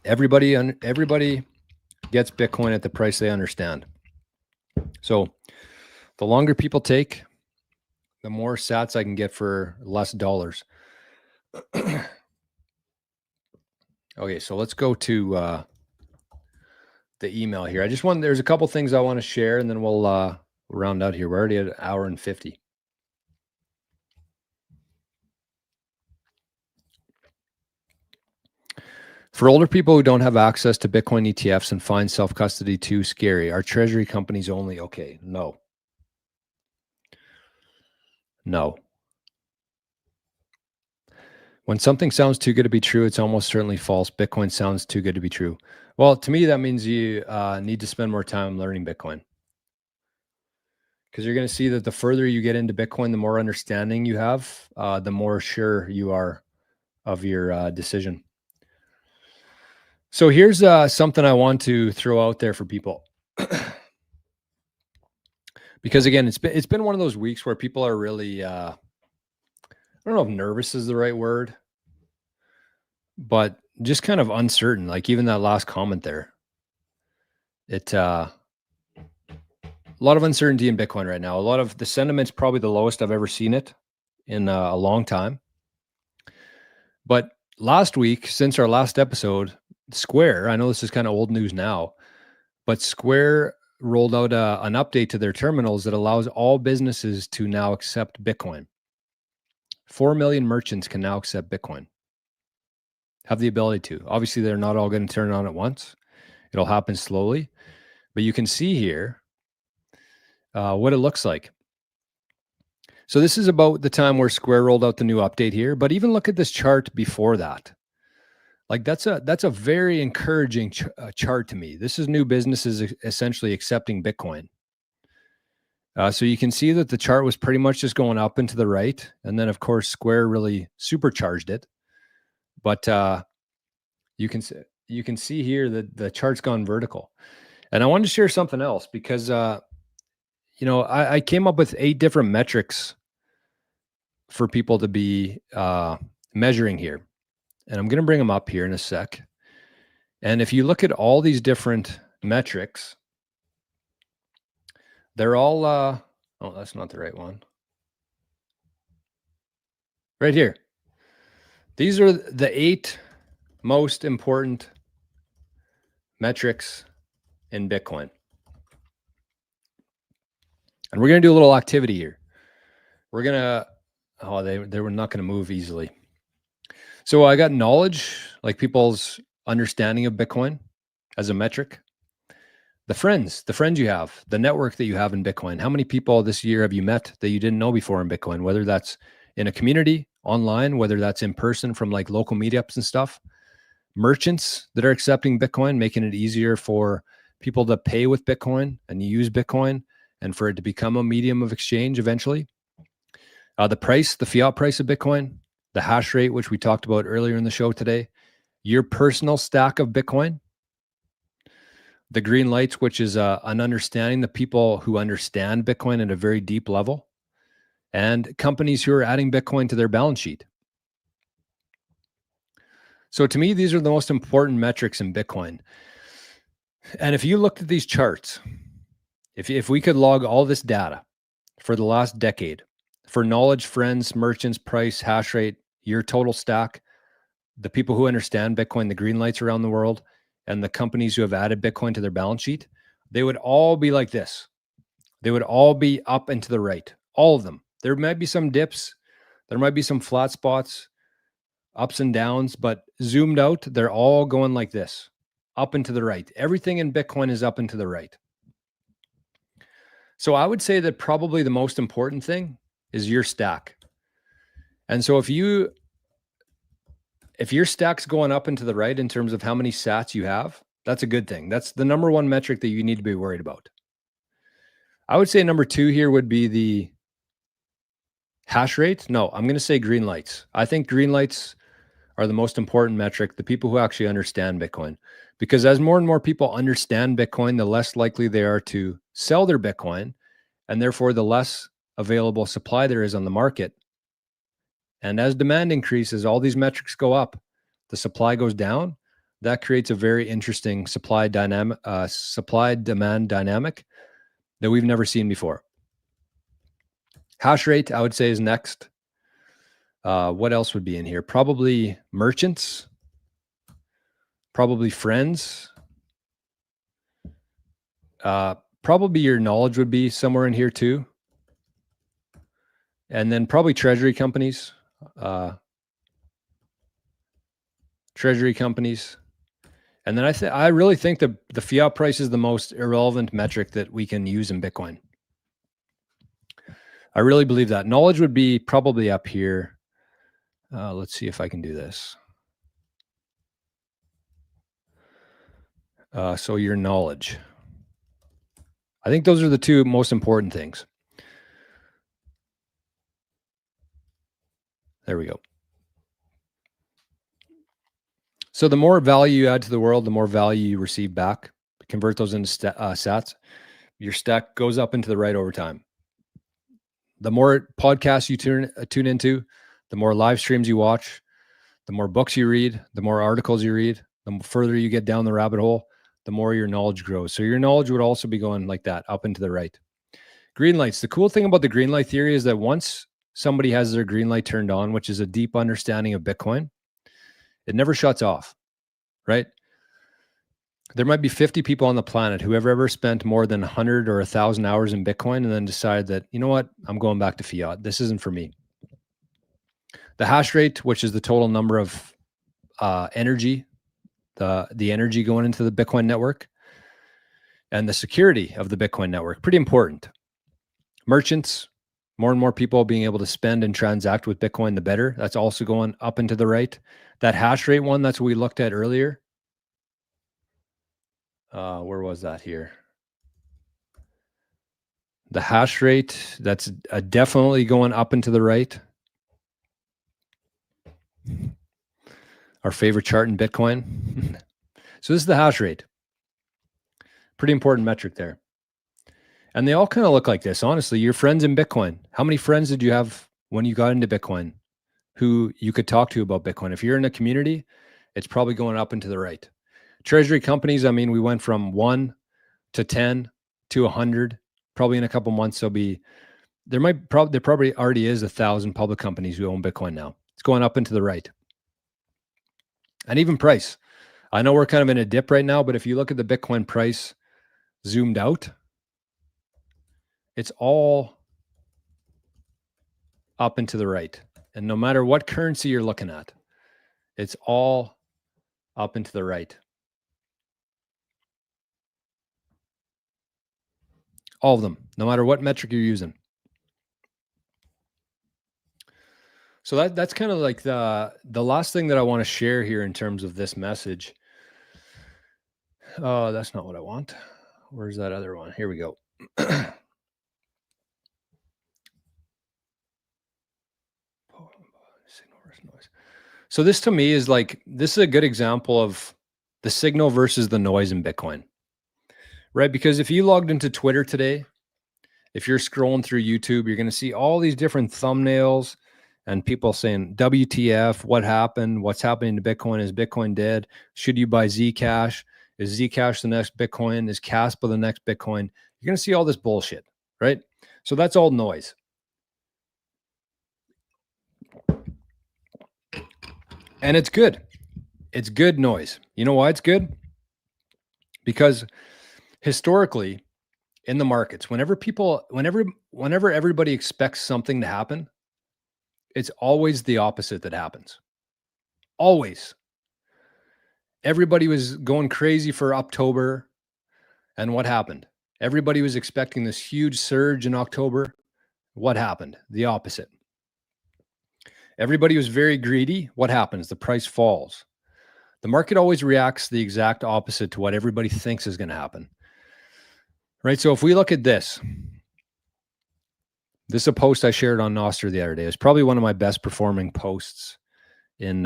Everybody gets Bitcoin at the price they understand. So the longer people take, the more sats I can get for less dollars. Okay, so let's go to the email here. There's a couple things I want to share, and then we'll round out here. We're already at an hour and 50. For older people who don't have access to Bitcoin ETFs and find self-custody too scary, are treasury companies only okay? No. No. When something sounds too good to be true, it's almost certainly false. Bitcoin sounds too good to be true. Well, to me, that means you need to spend more time learning Bitcoin, because you're going to see that the further you get into Bitcoin, the more understanding you have, the more sure you are of your decision. So here's something I want to throw out there for people. Because again, it's been one of those weeks where people are really I don't know if nervous is the right word, but just kind of uncertain. Like even that last comment there, a lot of uncertainty in Bitcoin right now. A lot of the sentiment's probably the lowest I've ever seen it in a long time. But last week, since our last episode, Square, I know this is kind of old news now, but Square rolled out an update to their terminals that allows all businesses to now accept Bitcoin. 4 million merchants can now accept Bitcoin, have the ability to. Obviously, they're not all going to turn it on at once. It'll happen slowly, but you can see here what it looks like. So this is about the time where Square rolled out the new update here, but even look at this chart before that. Like that's a very encouraging chart to me. This is new businesses essentially accepting Bitcoin. So you can see that the chart was pretty much just going up and to the right. And then, of course, Square really supercharged it. But you can see here that the chart's gone vertical. And I wanted to share something else because, I came up with 8 different metrics for people to be measuring here. And I'm going to bring them up here in a sec. And if you look at all these different metrics, they're all, oh, that's not the right one. Right here. These are the 8 most important metrics in Bitcoin. And we're going to do a little activity here. We're going to, they were not going to move easily. So I got knowledge, like people's understanding of Bitcoin as a metric. The friends you have, the network that you have in Bitcoin. How many people this year have you met that you didn't know before in Bitcoin, whether that's in a community, online, whether that's in person from like local meetups and stuff. Merchants that are accepting Bitcoin, making it easier for people to pay with Bitcoin and use Bitcoin and for it to become a medium of exchange eventually. The fiat price of Bitcoin, the hash rate, which we talked about earlier in the show today, your personal stack of Bitcoin, the green lights, which is an understanding, the people who understand Bitcoin at a very deep level, and companies who are adding Bitcoin to their balance sheet. So to me, these are the most important metrics in Bitcoin. And if you looked at these charts, if we could log all this data for the last decade, for knowledge, friends, merchants, price, hash rate, your total stack, the people who understand Bitcoin, the green lights around the world, and the companies who have added Bitcoin to their balance sheet, they would all be like this. They would all be up and to the right, all of them. There might be some dips, there might be some flat spots, ups and downs, but zoomed out, they're all going like this, up and to the right. Everything in Bitcoin is up and to the right. So I would say that probably the most important thing is your stack. And so if you if your stack's going up and to the right in terms of how many sats you have, that's a good thing. That's the number one metric that you need to be worried about. I would say number 2 here would be the hash rate. No, I'm going to say green lights. I think green lights are the most important metric, the people who actually understand Bitcoin. Because as more and more people understand Bitcoin, the less likely they are to sell their Bitcoin, and therefore the less available supply there is on the market. And as demand increases, all these metrics go up, the supply goes down. That creates a very interesting supply demand dynamic that we've never seen before. Hash rate, I would say, is next. What else would be in here? Probably merchants, probably friends. Probably your knowledge would be somewhere in here too. And then probably treasury companies. And then I really think the fiat price is the most irrelevant metric that we can use in Bitcoin. I really believe that. Knowledge would be probably up here. Let's see if I can do this. So your knowledge. I think those are the 2 most important things. There we go. So the more value you add to the world, the more value you receive back. Convert those into sats. Your stack goes up into the right over time. The more podcasts you tune into, the more live streams you watch, the more books you read, the more articles you read, the further you get down the rabbit hole, the more your knowledge grows. So your knowledge would also be going like that, up and to the right. Green lights. The cool thing about the green light theory is that once somebody has their green light turned on, which is a deep understanding of Bitcoin, it never shuts off, right? There might be 50 people on the planet who have ever spent more than 100 or 1,000 hours in Bitcoin and then decide that, you know what, I'm going back to fiat. This isn't for me. The hash rate, which is the total number of energy, the energy going into the Bitcoin network, and the security of the Bitcoin network, pretty important. Merchants, more and more people being able to spend and transact with Bitcoin, the better. That's also going up and to the right. That hash rate one, that's what we looked at earlier. Where was that here? The hash rate, that's definitely going up and to the right. Our favorite chart in Bitcoin. So this is the hash rate. Pretty important metric there. And they all kind of look like this. Honestly, your friends in Bitcoin. How many friends did you have when you got into Bitcoin who you could talk to about Bitcoin? If you're in a community, it's probably going up and to the right. Treasury companies, I mean, we went from 1 to 10 to 100. Probably in a couple months, there probably already is 1,000 public companies who own Bitcoin now. It's going up and to the right. And even price. I know we're kind of in a dip right now, but if you look at the Bitcoin price zoomed out, it's all up and to the right. And no matter what currency you're looking at, it's all up and to the right. All of them, no matter what metric you're using. So that's kind of like the last thing that I want to share here in terms of this message. Oh, that's not what I want. Where's that other one? Here we go. So this to me is this is a good example of the signal versus the noise in Bitcoin, right? Because if you logged into Twitter today, if you're scrolling through YouTube, you're going to see all these different thumbnails and people saying, WTF, what happened? What's happening to Bitcoin? Is Bitcoin dead? Should you buy Zcash? Is Zcash the next Bitcoin? Is Caspa the next Bitcoin? You're going to see all this bullshit, right? So that's all noise. And it's good. It's good noise. You know why it's good? Because historically in the markets, whenever everybody expects something to happen, it's always the opposite that happens. Always. Everybody was going crazy for October. And what happened? Everybody was expecting this huge surge in October. What happened? The opposite. Everybody was very greedy. What happens? The price falls. The market always reacts the exact opposite to what everybody thinks is going to happen. Right? So if we look at this is a post I shared on Nostr the other day. It's probably one of my best performing posts in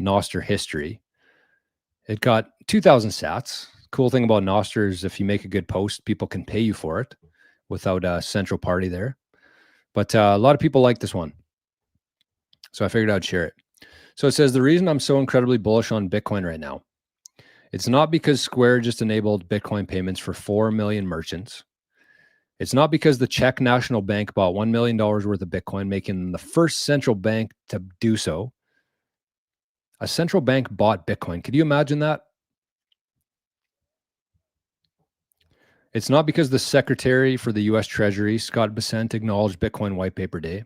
Nostr history. It got 2,000 sats. Cool thing about Nostr is if you make a good post, people can pay you for it without a central party there. But a lot of people like this one. So I figured I'd share it. So it says, the reason I'm so incredibly bullish on Bitcoin right now, it's not because Square just enabled Bitcoin payments for 4 million merchants. It's not because the Czech National Bank bought $1 million worth of Bitcoin, making them the first central bank to do so. A central bank bought Bitcoin. Could you imagine that? It's not because the Secretary for the U.S. Treasury, Scott Bessent, acknowledged Bitcoin White Paper Day.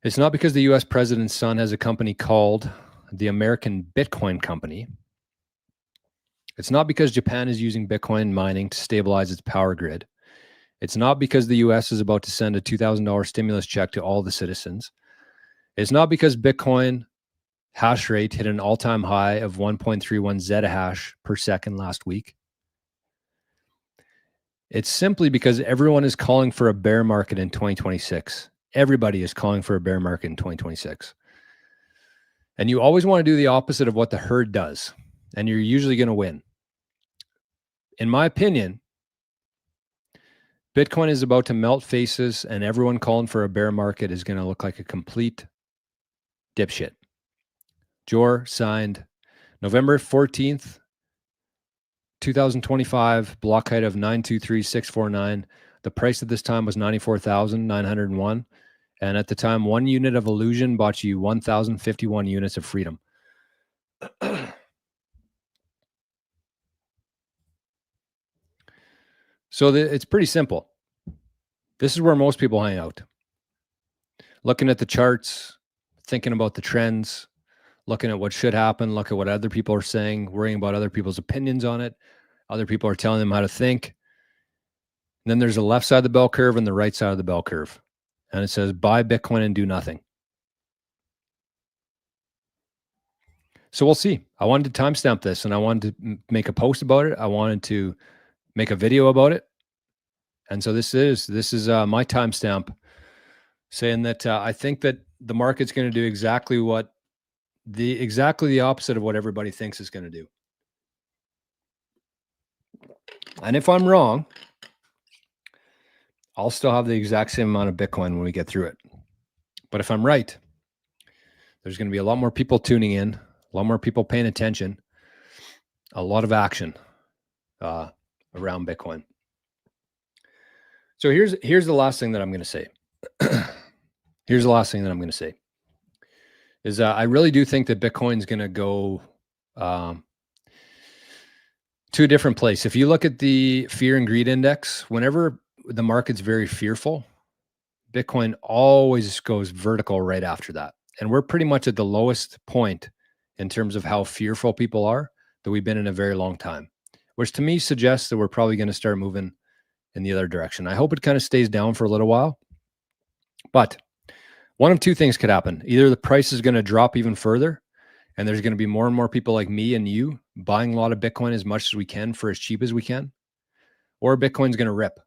It's not because the U.S. president's son has a company called the American Bitcoin Company. It's not because Japan is using Bitcoin mining to stabilize its power grid. It's not because the U.S. is about to send a $2,000 stimulus check to all the citizens. It's not because Bitcoin hash rate hit an all-time high of 1.31 zettahash per second last week. It's simply because everyone is calling for a bear market in 2026. Everybody is calling for a bear market in 2026. And you always want to do the opposite of what the herd does, and you're usually going to win. In my opinion, Bitcoin is about to melt faces, and everyone calling for a bear market is going to look like a complete dipshit. Jor signed November 14th, 2025, block height of 923,649. The price at this time was 94,901. And at the time, 1 unit of illusion bought you 1,051 units of freedom. So it's pretty simple. This is where most people hang out. Looking at the charts, thinking about the trends, looking at what should happen, look at what other people are saying, worrying about other people's opinions on it. Other people are telling them how to think. And then there's the left side of the bell curve and the right side of the bell curve. And it says, buy Bitcoin and do nothing. So we'll see. I wanted to timestamp this and I wanted to make a post about it. I wanted to make a video about it. And so this is my timestamp saying that I think that the market's going to do exactly the opposite of what everybody thinks it's going to do. And if I'm wrong, I'll still have the exact same amount of Bitcoin when we get through it. But if I'm right, there's going to be a lot more people tuning in, a lot more people paying attention, a lot of action around Bitcoin. So here's the last thing that I'm going to say. Here's the last thing that I'm going to say is I really do think that Bitcoin's going to go to a different place. If you look at the fear and greed index, whenever the market's very fearful, Bitcoin always goes vertical right after that. And we're pretty much at the lowest point in terms of how fearful people are that we've been in a very long time, which to me suggests that we're probably going to start moving in the other direction. I hope it kind of stays down for a little while, but one of two things could happen. Either the price is going to drop even further and there's going to be more and more people like me and you buying a lot of Bitcoin as much as we can for as cheap as we can, or Bitcoin's going to rip.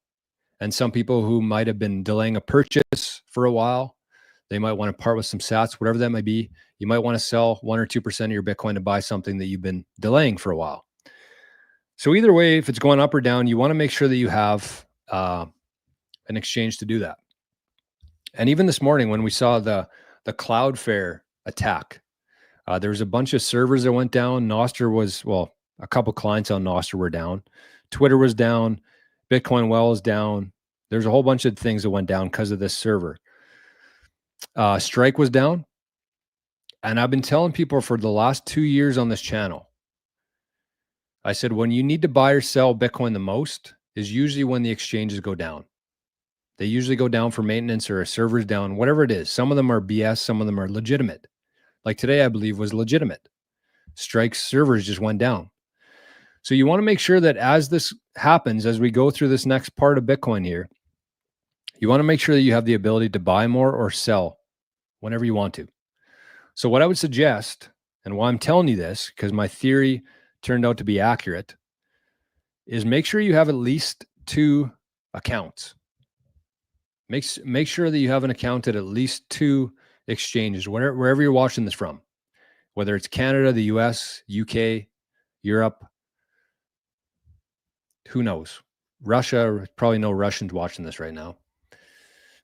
And some people who might have been delaying a purchase for a while, they might want to part with some sats, whatever that might be. You might want to sell 1 or 2% of your Bitcoin to buy something that you've been delaying for a while. So either way, if it's going up or down, you want to make sure that you have an exchange to do that. And even this morning, when we saw the Cloudflare attack, there was a bunch of servers that went down. Nostr was, well, a couple clients on Nostr were down. Twitter was down. Bitcoin Well is down. There's a whole bunch of things that went down because of this server. Strike was down. And I've been telling people for the last 2 years on this channel, I said, when you need to buy or sell Bitcoin the most is usually when the exchanges go down. They usually go down for maintenance or a server's down, whatever it is. Some of them are BS. Some of them are legitimate. Like today, I believe was legitimate. Strike's servers just went down. So you want to make sure that as this happens, as we go through this next part of Bitcoin here, you want to make sure that you have the ability to buy more or sell whenever you want to. So what I would suggest, and why I'm telling you this, because my theory turned out to be accurate, is make sure you have at least 2 accounts. Make sure that you have an account at least 2 exchanges, wherever you're watching this from, whether it's Canada, the US, UK, Europe, who knows? Russia, probably no Russians watching this right now.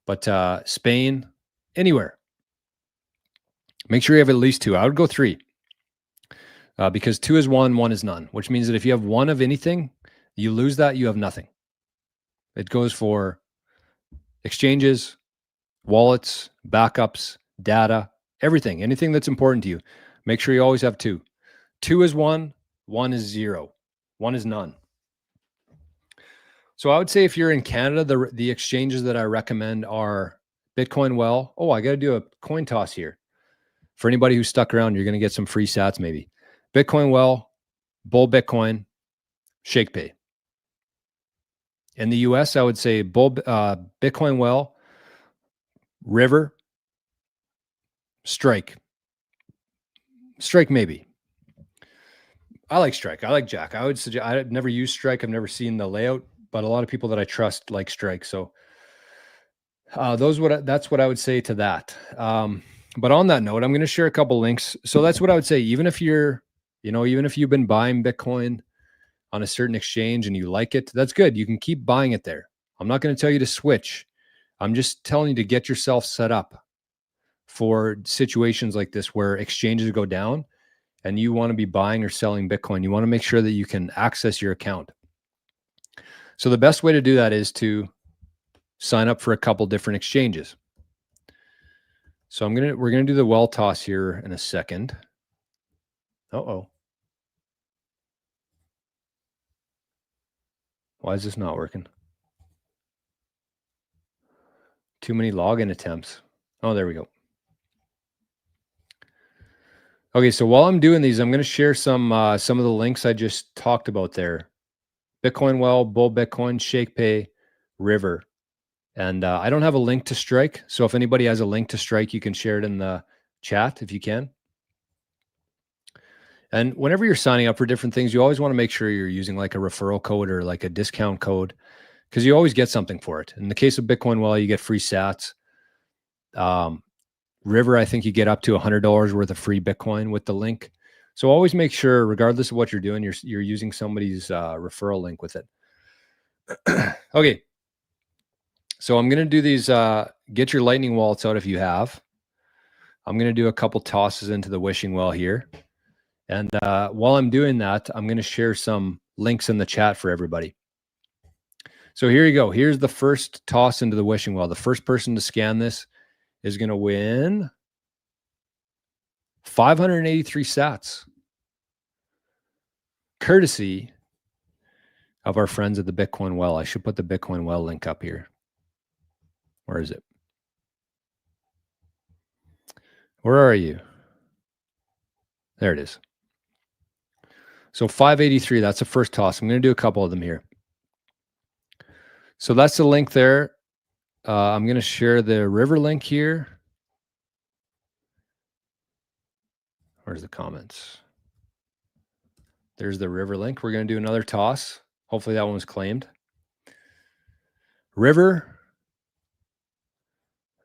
But Spain, anywhere. Make sure you have at least 2. I would go 3. Because 2 is 1, 1 is none, which means that if you have 1 of anything, you lose that, you have nothing. It goes for exchanges, wallets, backups, data, everything, anything that's important to you. Make sure you always have 2. 2 is 1, 1 is 0, 1 is none. So I would say if you're in Canada, the exchanges that I recommend are Bitcoin Well. Oh, I got to do a coin toss here. For anybody who's stuck around, you're going to get some free sats maybe. Bitcoin Well, Bull Bitcoin, ShakePay. In the US, I would say Bitcoin Well, River, Strike. Strike maybe. I like Strike. I like Jack. I would suggest. I've never used Strike. I've never seen the layout, but a lot of people that I trust like Strike. So that's what I would say to that. But on that note, I'm going to share a couple links. So that's what I would say. Even if you've been buying Bitcoin on a certain exchange and you like it, that's good. You can keep buying it there. I'm not going to tell you to switch. I'm just telling you to get yourself set up for situations like this where exchanges go down and you want to be buying or selling Bitcoin. You want to make sure that you can access your account. So the best way to do that is to sign up for a couple different exchanges. So we're gonna do the well toss here in a second. Uh-oh. Why is this not working? Too many login attempts. Oh, there we go. Okay, so while I'm doing these, I'm going to share some of the links I just talked about there. Bitcoin Well, Bull Bitcoin, ShakePay, River. And I don't have a link to Strike. So if anybody has a link to Strike, you can share it in the chat if you can. And whenever you're signing up for different things, you always want to make sure you're using like a referral code or like a discount code, because you always get something for it. In the case of Bitcoin Well, you get free sats. River, I think you get up to $100 worth of free Bitcoin with the link. So always make sure, regardless of what you're doing, you're using somebody's referral link with it. Okay. So I'm going to do these, get your lightning wallets out if you have. I'm going to do a couple tosses into the wishing well here. And while I'm doing that, I'm going to share some links in the chat for everybody. So here you go. Here's the first toss into the wishing well. The first person to scan this is going to win 583 sats, courtesy of our friends at the Bitcoin Well. I should put the Bitcoin Well link up here. Where is it? Where are you? There it is. So 583, that's the first toss. I'm going to do a couple of them here. So that's the link there. I'm going to share the River link here. Where's the comments? There's the River link. We're going to do another toss. Hopefully that one was claimed. River.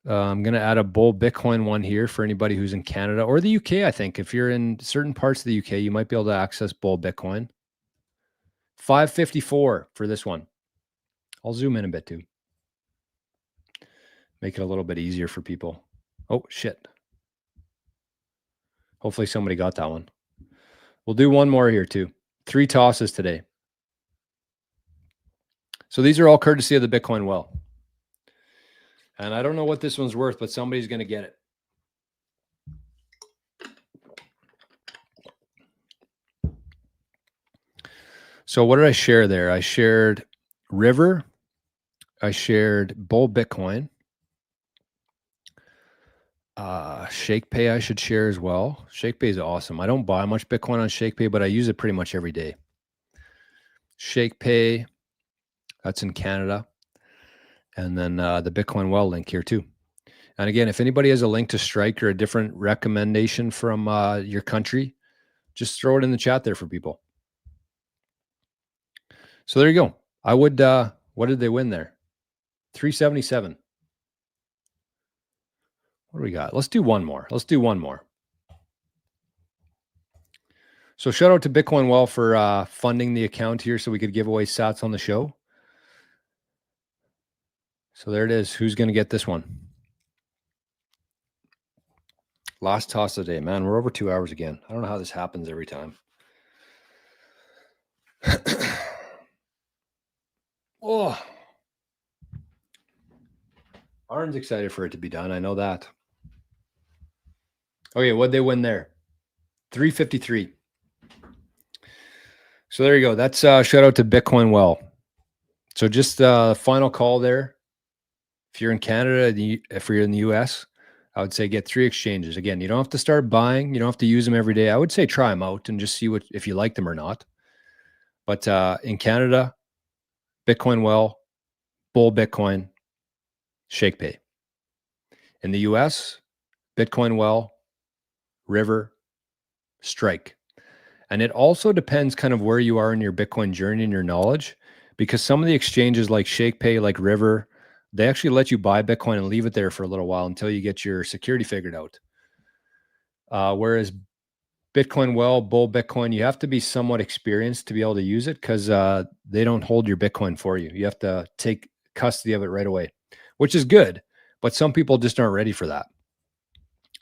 I'm going to add a Bull Bitcoin one here for anybody who's in Canada or the UK. I think if you're in certain parts of the UK, you might be able to access Bull Bitcoin. 554 for this one. I'll zoom in a bit too. Make it a little bit easier for people. Oh, shit. Hopefully somebody got that one. We'll do one more here too. 3 tosses today. So these are all courtesy of the Bitcoin Well. And I don't know what this one's worth, but somebody's going to get it. So what did I share there? I shared River. I shared Bull Bitcoin. ShakePay I should share as well. ShakePay is awesome. I don't buy much Bitcoin on ShakePay, but I use it pretty much every day. ShakePay, that's in Canada. And then the Bitcoin Well link here too. And again, if anybody has a link to Strike or a different recommendation from your country, just throw it in the chat there for people. So there you go. I would, what did they win there? 377. What do we got? Let's do one more. So shout out to Bitcoin Well for funding the account here so we could give away sats on the show. So there it is. Who's going to get this one? Last toss of the day. Man, we're over 2 hours again. I don't know how this happens every time. Oh, Arn's excited for it to be done. I know that. Okay, what'd they win there? 353. So there you go. That's shout out to Bitcoin Well. So just final call there. If you're in Canada, if you're in the US, I would say get 3 exchanges. Again, you don't have to start buying. You don't have to use them every day. I would say try them out and just see if you like them or not. But in Canada, Bitcoin Well, Bull Bitcoin, ShakePay. In the US, Bitcoin Well, River, Strike. And it also depends kind of where you are in your Bitcoin journey and your knowledge, because some of the exchanges like ShakePay, like River, they actually let you buy Bitcoin and leave it there for a little while until you get your security figured out. Whereas Bitcoin Well, Bull Bitcoin, you have to be somewhat experienced to be able to use it because they don't hold your Bitcoin for you. You have to take custody of it right away, which is good. But some people just aren't ready for that.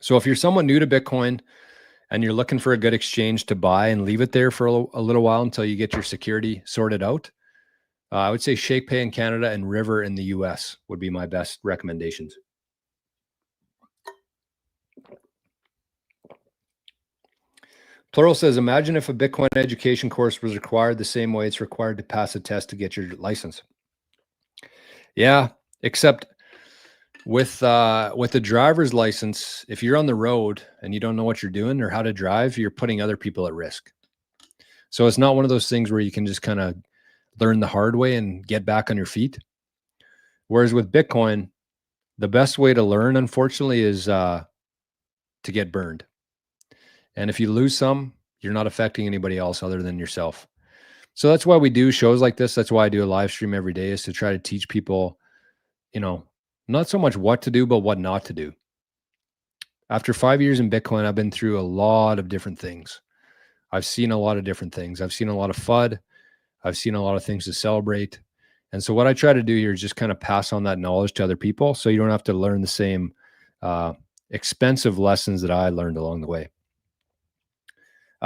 So if you're someone new to Bitcoin and you're looking for a good exchange to buy and leave it there for a little while until you get your security sorted out, I would say ShakePay in Canada and River in the US would be my best recommendations. Plural says, imagine if a Bitcoin education course was required the same way it's required to pass a test to get your license. Yeah, except with the driver's license, if you're on the road and you don't know what you're doing or how to drive, you're putting other people at risk. So it's not one of those things where you can just kind of learn the hard way and get back on your feet. Whereas with Bitcoin, the best way to learn, unfortunately, is to get burned. And if you lose some, you're not affecting anybody else other than yourself. So that's why we do shows like this. That's why I do a live stream every day, is to try to teach people, not so much what to do, but what not to do. After 5 years in Bitcoin, I've been through a lot of different things. I've seen a lot of different things. I've seen a lot of FUD. I've seen a lot of things to celebrate. And so what I try to do here is just kind of pass on that knowledge to other people so you don't have to learn the same expensive lessons that I learned along the way.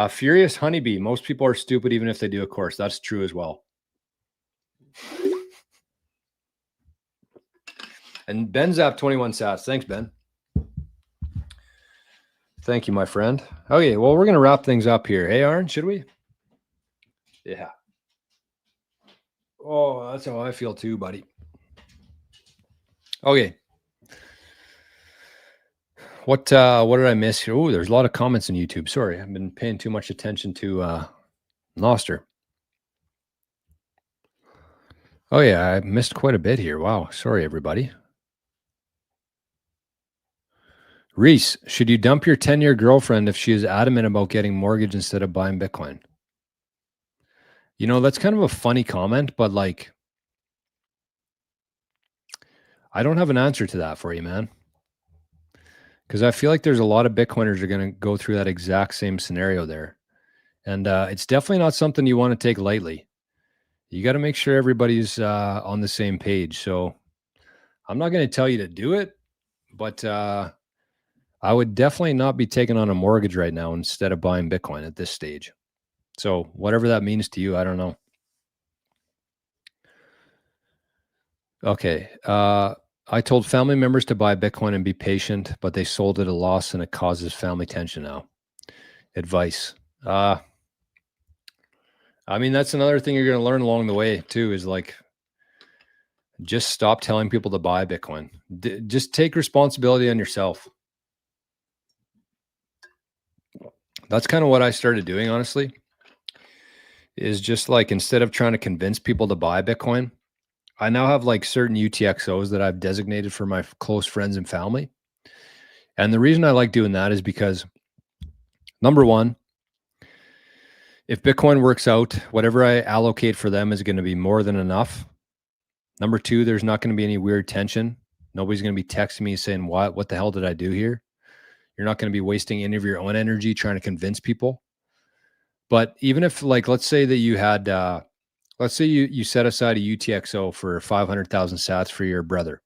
Furious Honeybee. Most people are stupid even if they do a course. That's true as well. And Ben Zap 21 sats. Thanks, Ben. Thank you, my friend. Okay, well, we're going to wrap things up here. Hey, Arn, should we? Yeah. Oh, that's how I feel too, buddy. Okay. What did I miss here? Oh, there's a lot of comments on YouTube. Sorry, I've been paying too much attention to Noster. Oh, yeah, I missed quite a bit here. Wow. Sorry, everybody. Reese, should you dump your 10-year girlfriend if she is adamant about getting mortgage instead of buying Bitcoin? That's kind of a funny comment, but like, I don't have an answer to that for you, man. Because I feel like there's a lot of Bitcoiners that are going to go through that exact same scenario there. And it's definitely not something you want to take lightly. You got to make sure everybody's on the same page. So I'm not going to tell you to do it, but I would definitely not be taking on a mortgage right now instead of buying Bitcoin at this stage. So whatever that means to you, I don't know. Okay. I told family members to buy Bitcoin and be patient, but they sold at a loss and it causes family tension now. Advice. I mean, that's another thing you're going to learn along the way too, is like, just stop telling people to buy Bitcoin. Just take responsibility on yourself. That's kind of what I started doing, honestly, is just like, instead of trying to convince people to buy Bitcoin, I now have like certain UTXOs that I've designated for my close friends and family. And the reason I like doing that is because, number one, if Bitcoin works out, whatever I allocate for them is going to be more than enough. Number two, there's not going to be any weird tension. Nobody's going to be texting me saying, what the hell did I do here? You're not going to be wasting any of your own energy trying to convince people. But even if, like, let's say that you had, let's say you set aside a UTXO for 500,000 sats for your brother.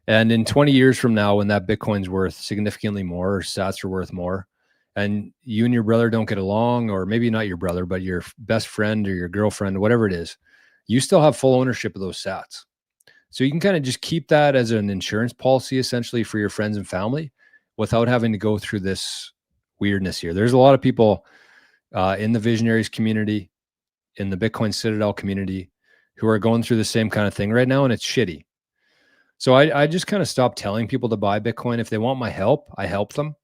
And in 20 years from now, when that Bitcoin's worth significantly more, or sats are worth more, and you and your brother don't get along, or maybe not your brother, but your best friend or your girlfriend, whatever it is, you still have full ownership of those sats. So you can kind of just keep that as an insurance policy, essentially, for your friends and family without having to go through this weirdness here. There's a lot of people in the Visionaries community, in the Bitcoin Citadel community, who are going through the same kind of thing right now, and it's shitty. So I just kind of stopped telling people to buy Bitcoin. If they want my help, I help them.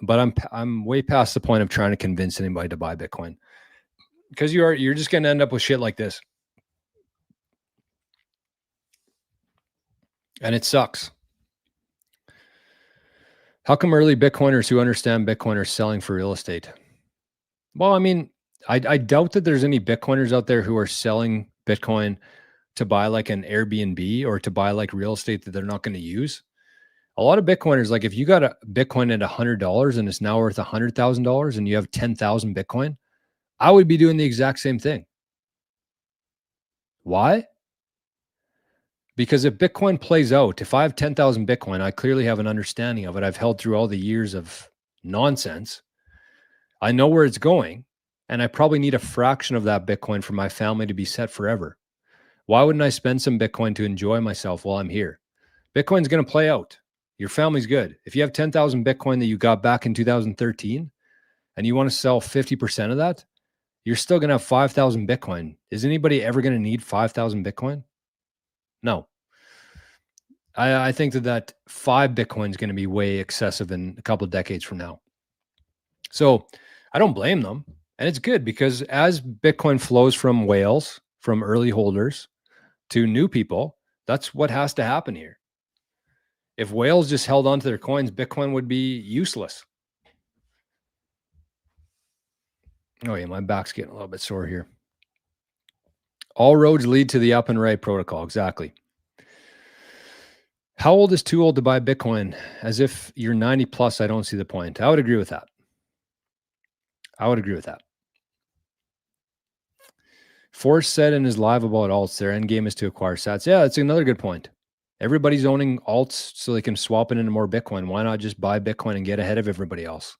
But I'm way past the point of trying to convince anybody to buy Bitcoin, because you're just going to end up with shit like this. And it sucks. How come early Bitcoiners who understand Bitcoin are selling for real estate? Well, I mean, I doubt that there's any Bitcoiners out there who are selling Bitcoin to buy like an Airbnb or to buy like real estate that they're not going to use. A lot of Bitcoiners, like if you got a Bitcoin at $100 and it's now worth $100,000 and you have 10,000 Bitcoin, I would be doing the exact same thing. Why? Because if Bitcoin plays out, if I have 10,000 Bitcoin, I clearly have an understanding of it. I've held through all the years of nonsense. I know where it's going, and I probably need a fraction of that Bitcoin for my family to be set forever. Why wouldn't I spend some Bitcoin to enjoy myself while I'm here? Bitcoin's going to play out. Your family's good. If you have 10,000 Bitcoin that you got back in 2013 and you want to sell 50% of that, you're still going to have 5,000 Bitcoin. Is anybody ever going to need 5,000 Bitcoin? No. I think that 5 Bitcoin is going to be way excessive in a couple of decades from now. So I don't blame them. And it's good because as Bitcoin flows from whales, from early holders to new people, that's what has to happen here. If whales just held onto their coins, Bitcoin would be useless. Oh yeah, my back's getting a little bit sore here. All roads lead to the up and right protocol. Exactly. How old is too old to buy Bitcoin? As if you're 90 plus, I don't see the point. I would agree with that. Forrest said in his live about alts, their end game is to acquire sats. Yeah, that's another good point. Everybody's owning alts so they can swap it into more Bitcoin. Why not just buy Bitcoin and get ahead of everybody else?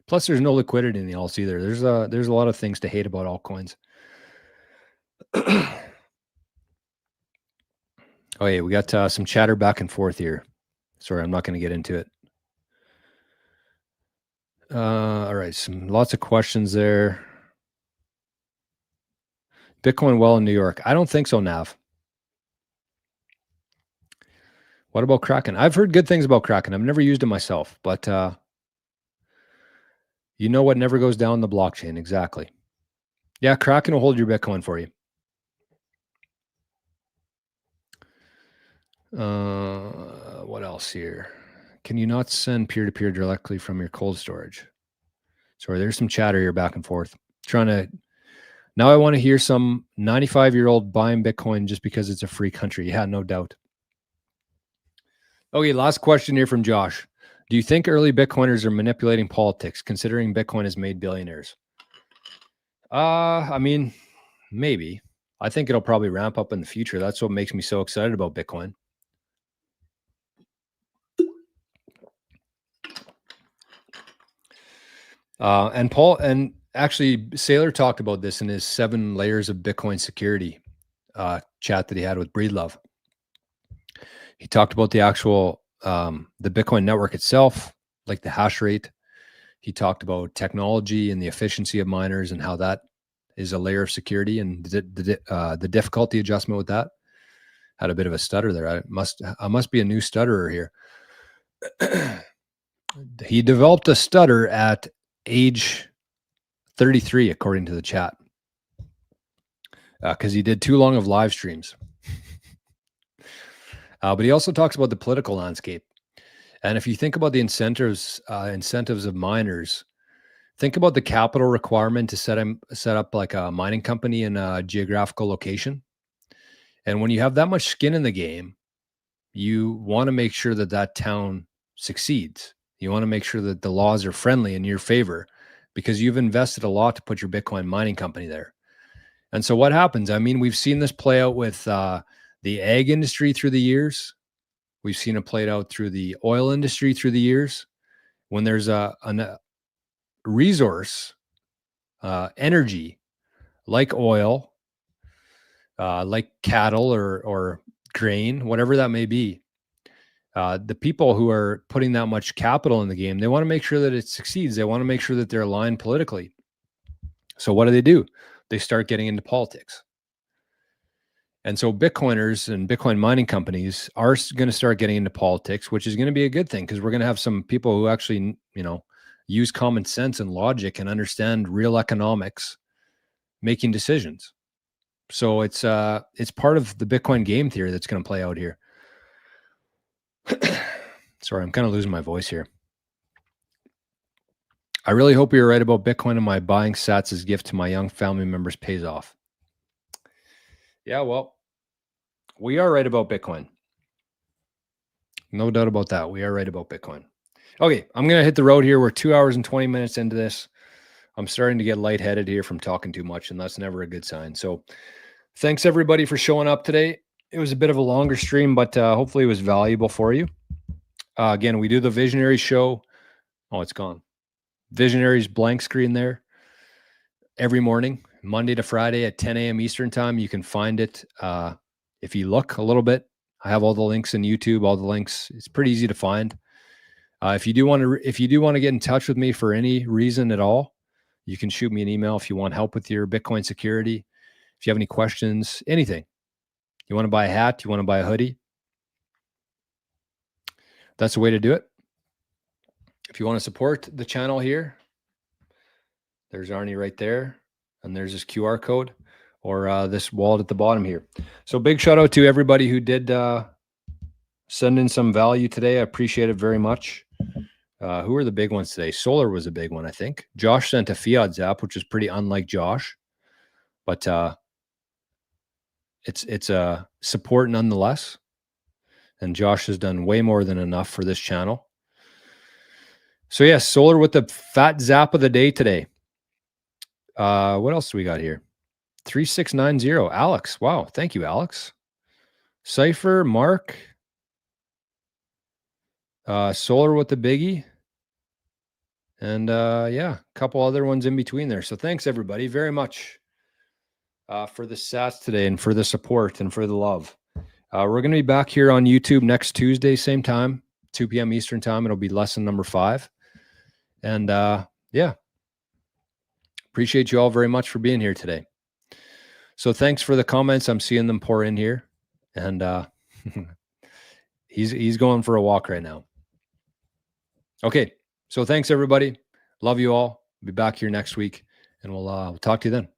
Plus, there's no liquidity in the alts either. There's a lot of things to hate about altcoins. Oh yeah, we got some chatter back and forth here. Sorry, I'm not going to get into it. All right, lots of questions there. Bitcoin well in New York? I don't think so, Nav. What about Kraken? I've heard good things about Kraken. I've never used it myself, but you know what never goes down the blockchain? Exactly. Yeah, Kraken will hold your Bitcoin for you. What else here? Can you not send peer-to-peer directly from your cold storage? Sorry, there's some chatter here back and forth. Now I want to hear some 95-year-old buying Bitcoin just because it's a free country. Yeah, no doubt. Okay, last question here from Josh. Do you think early Bitcoiners are manipulating politics, considering Bitcoin has made billionaires? I mean, maybe. I think it'll probably ramp up in the future. That's what makes me so excited about Bitcoin. And actually, Saylor talked about this in his 7 layers of Bitcoin security chat that he had with Breedlove. He talked about the actual the Bitcoin network itself, like the hash rate. He talked about technology and the efficiency of miners and how that is a layer of security, and the difficulty adjustment with that. Had a bit of a stutter there. I must be a new stutterer here. He developed a stutter at age 33, according to the chat, because he did too long of live streams. But he also talks about the political landscape. And if you think about the incentives of miners, think about the capital requirement to set up like a mining company in a geographical location. And when you have that much skin in the game, you want to make sure that that town succeeds. You want to make sure that the laws are friendly in your favor because you've invested a lot to put your Bitcoin mining company there. And so what happens? I mean, we've seen this play out with the ag industry through the years. We've seen it played out through the oil industry through the years. When there's a resource, energy, like oil, like cattle or grain, whatever that may be, the people who are putting that much capital in the game, they want to make sure that it succeeds. They want to make sure that they're aligned politically. So what do? They start getting into politics. And so Bitcoiners and Bitcoin mining companies are going to start getting into politics, which is going to be a good thing because we're going to have some people who actually, use common sense and logic and understand real economics making decisions. So it's part of the Bitcoin game theory that's going to play out here. Sorry, I'm kind of losing my voice here. I really hope you're right about Bitcoin and my buying sats as gift to my young family members pays off. Yeah, well, we are right about Bitcoin. No doubt about that. We are right about Bitcoin. Okay, I'm going to hit the road here. We're 2 hours and 20 minutes into this. I'm starting to get lightheaded here from talking too much, and that's never a good sign. So thanks, everybody, for showing up today. It was a bit of a longer stream, but hopefully it was valuable for you. Again, we do the Visionary show. Oh, it's gone. Visionaries blank screen there every morning, Monday to Friday at 10 a.m. Eastern time. You can find it if you look a little bit. I have all the links in YouTube, all the links. It's pretty easy to find. If you do want to get in touch with me for any reason at all, you can shoot me an email if you want help with your Bitcoin security. If you have any questions, anything. You want to buy a hat, you want to buy a hoodie, that's the way to do it. If you want to support the channel here, there's Arnie right there, and there's this QR code or this wallet at the bottom here. So big shout out to everybody who did send in some value today. I appreciate it very much. Who are the big ones today? Solar was a big one, I think. Josh sent a fiat zap, which is pretty unlike Josh, but it's a support nonetheless. And Josh has done way more than enough for this channel. So yes, Solar with the fat zap of the day today. What else do we got here? 3690, Alex. Wow, thank you, Alex. Cypher, Mark. Solar with the biggie. And yeah, a couple other ones in between there. So thanks, everybody, very much for the sats today and for the support and for the love. We're going to be back here on YouTube next Tuesday, same time, 2 p.m. Eastern time. It'll be lesson number 5. And yeah, appreciate you all very much for being here today. So thanks for the comments. I'm seeing them pour in here. And he's going for a walk right now. Okay. So thanks, everybody. Love you all. Be back here next week, and we'll talk to you then.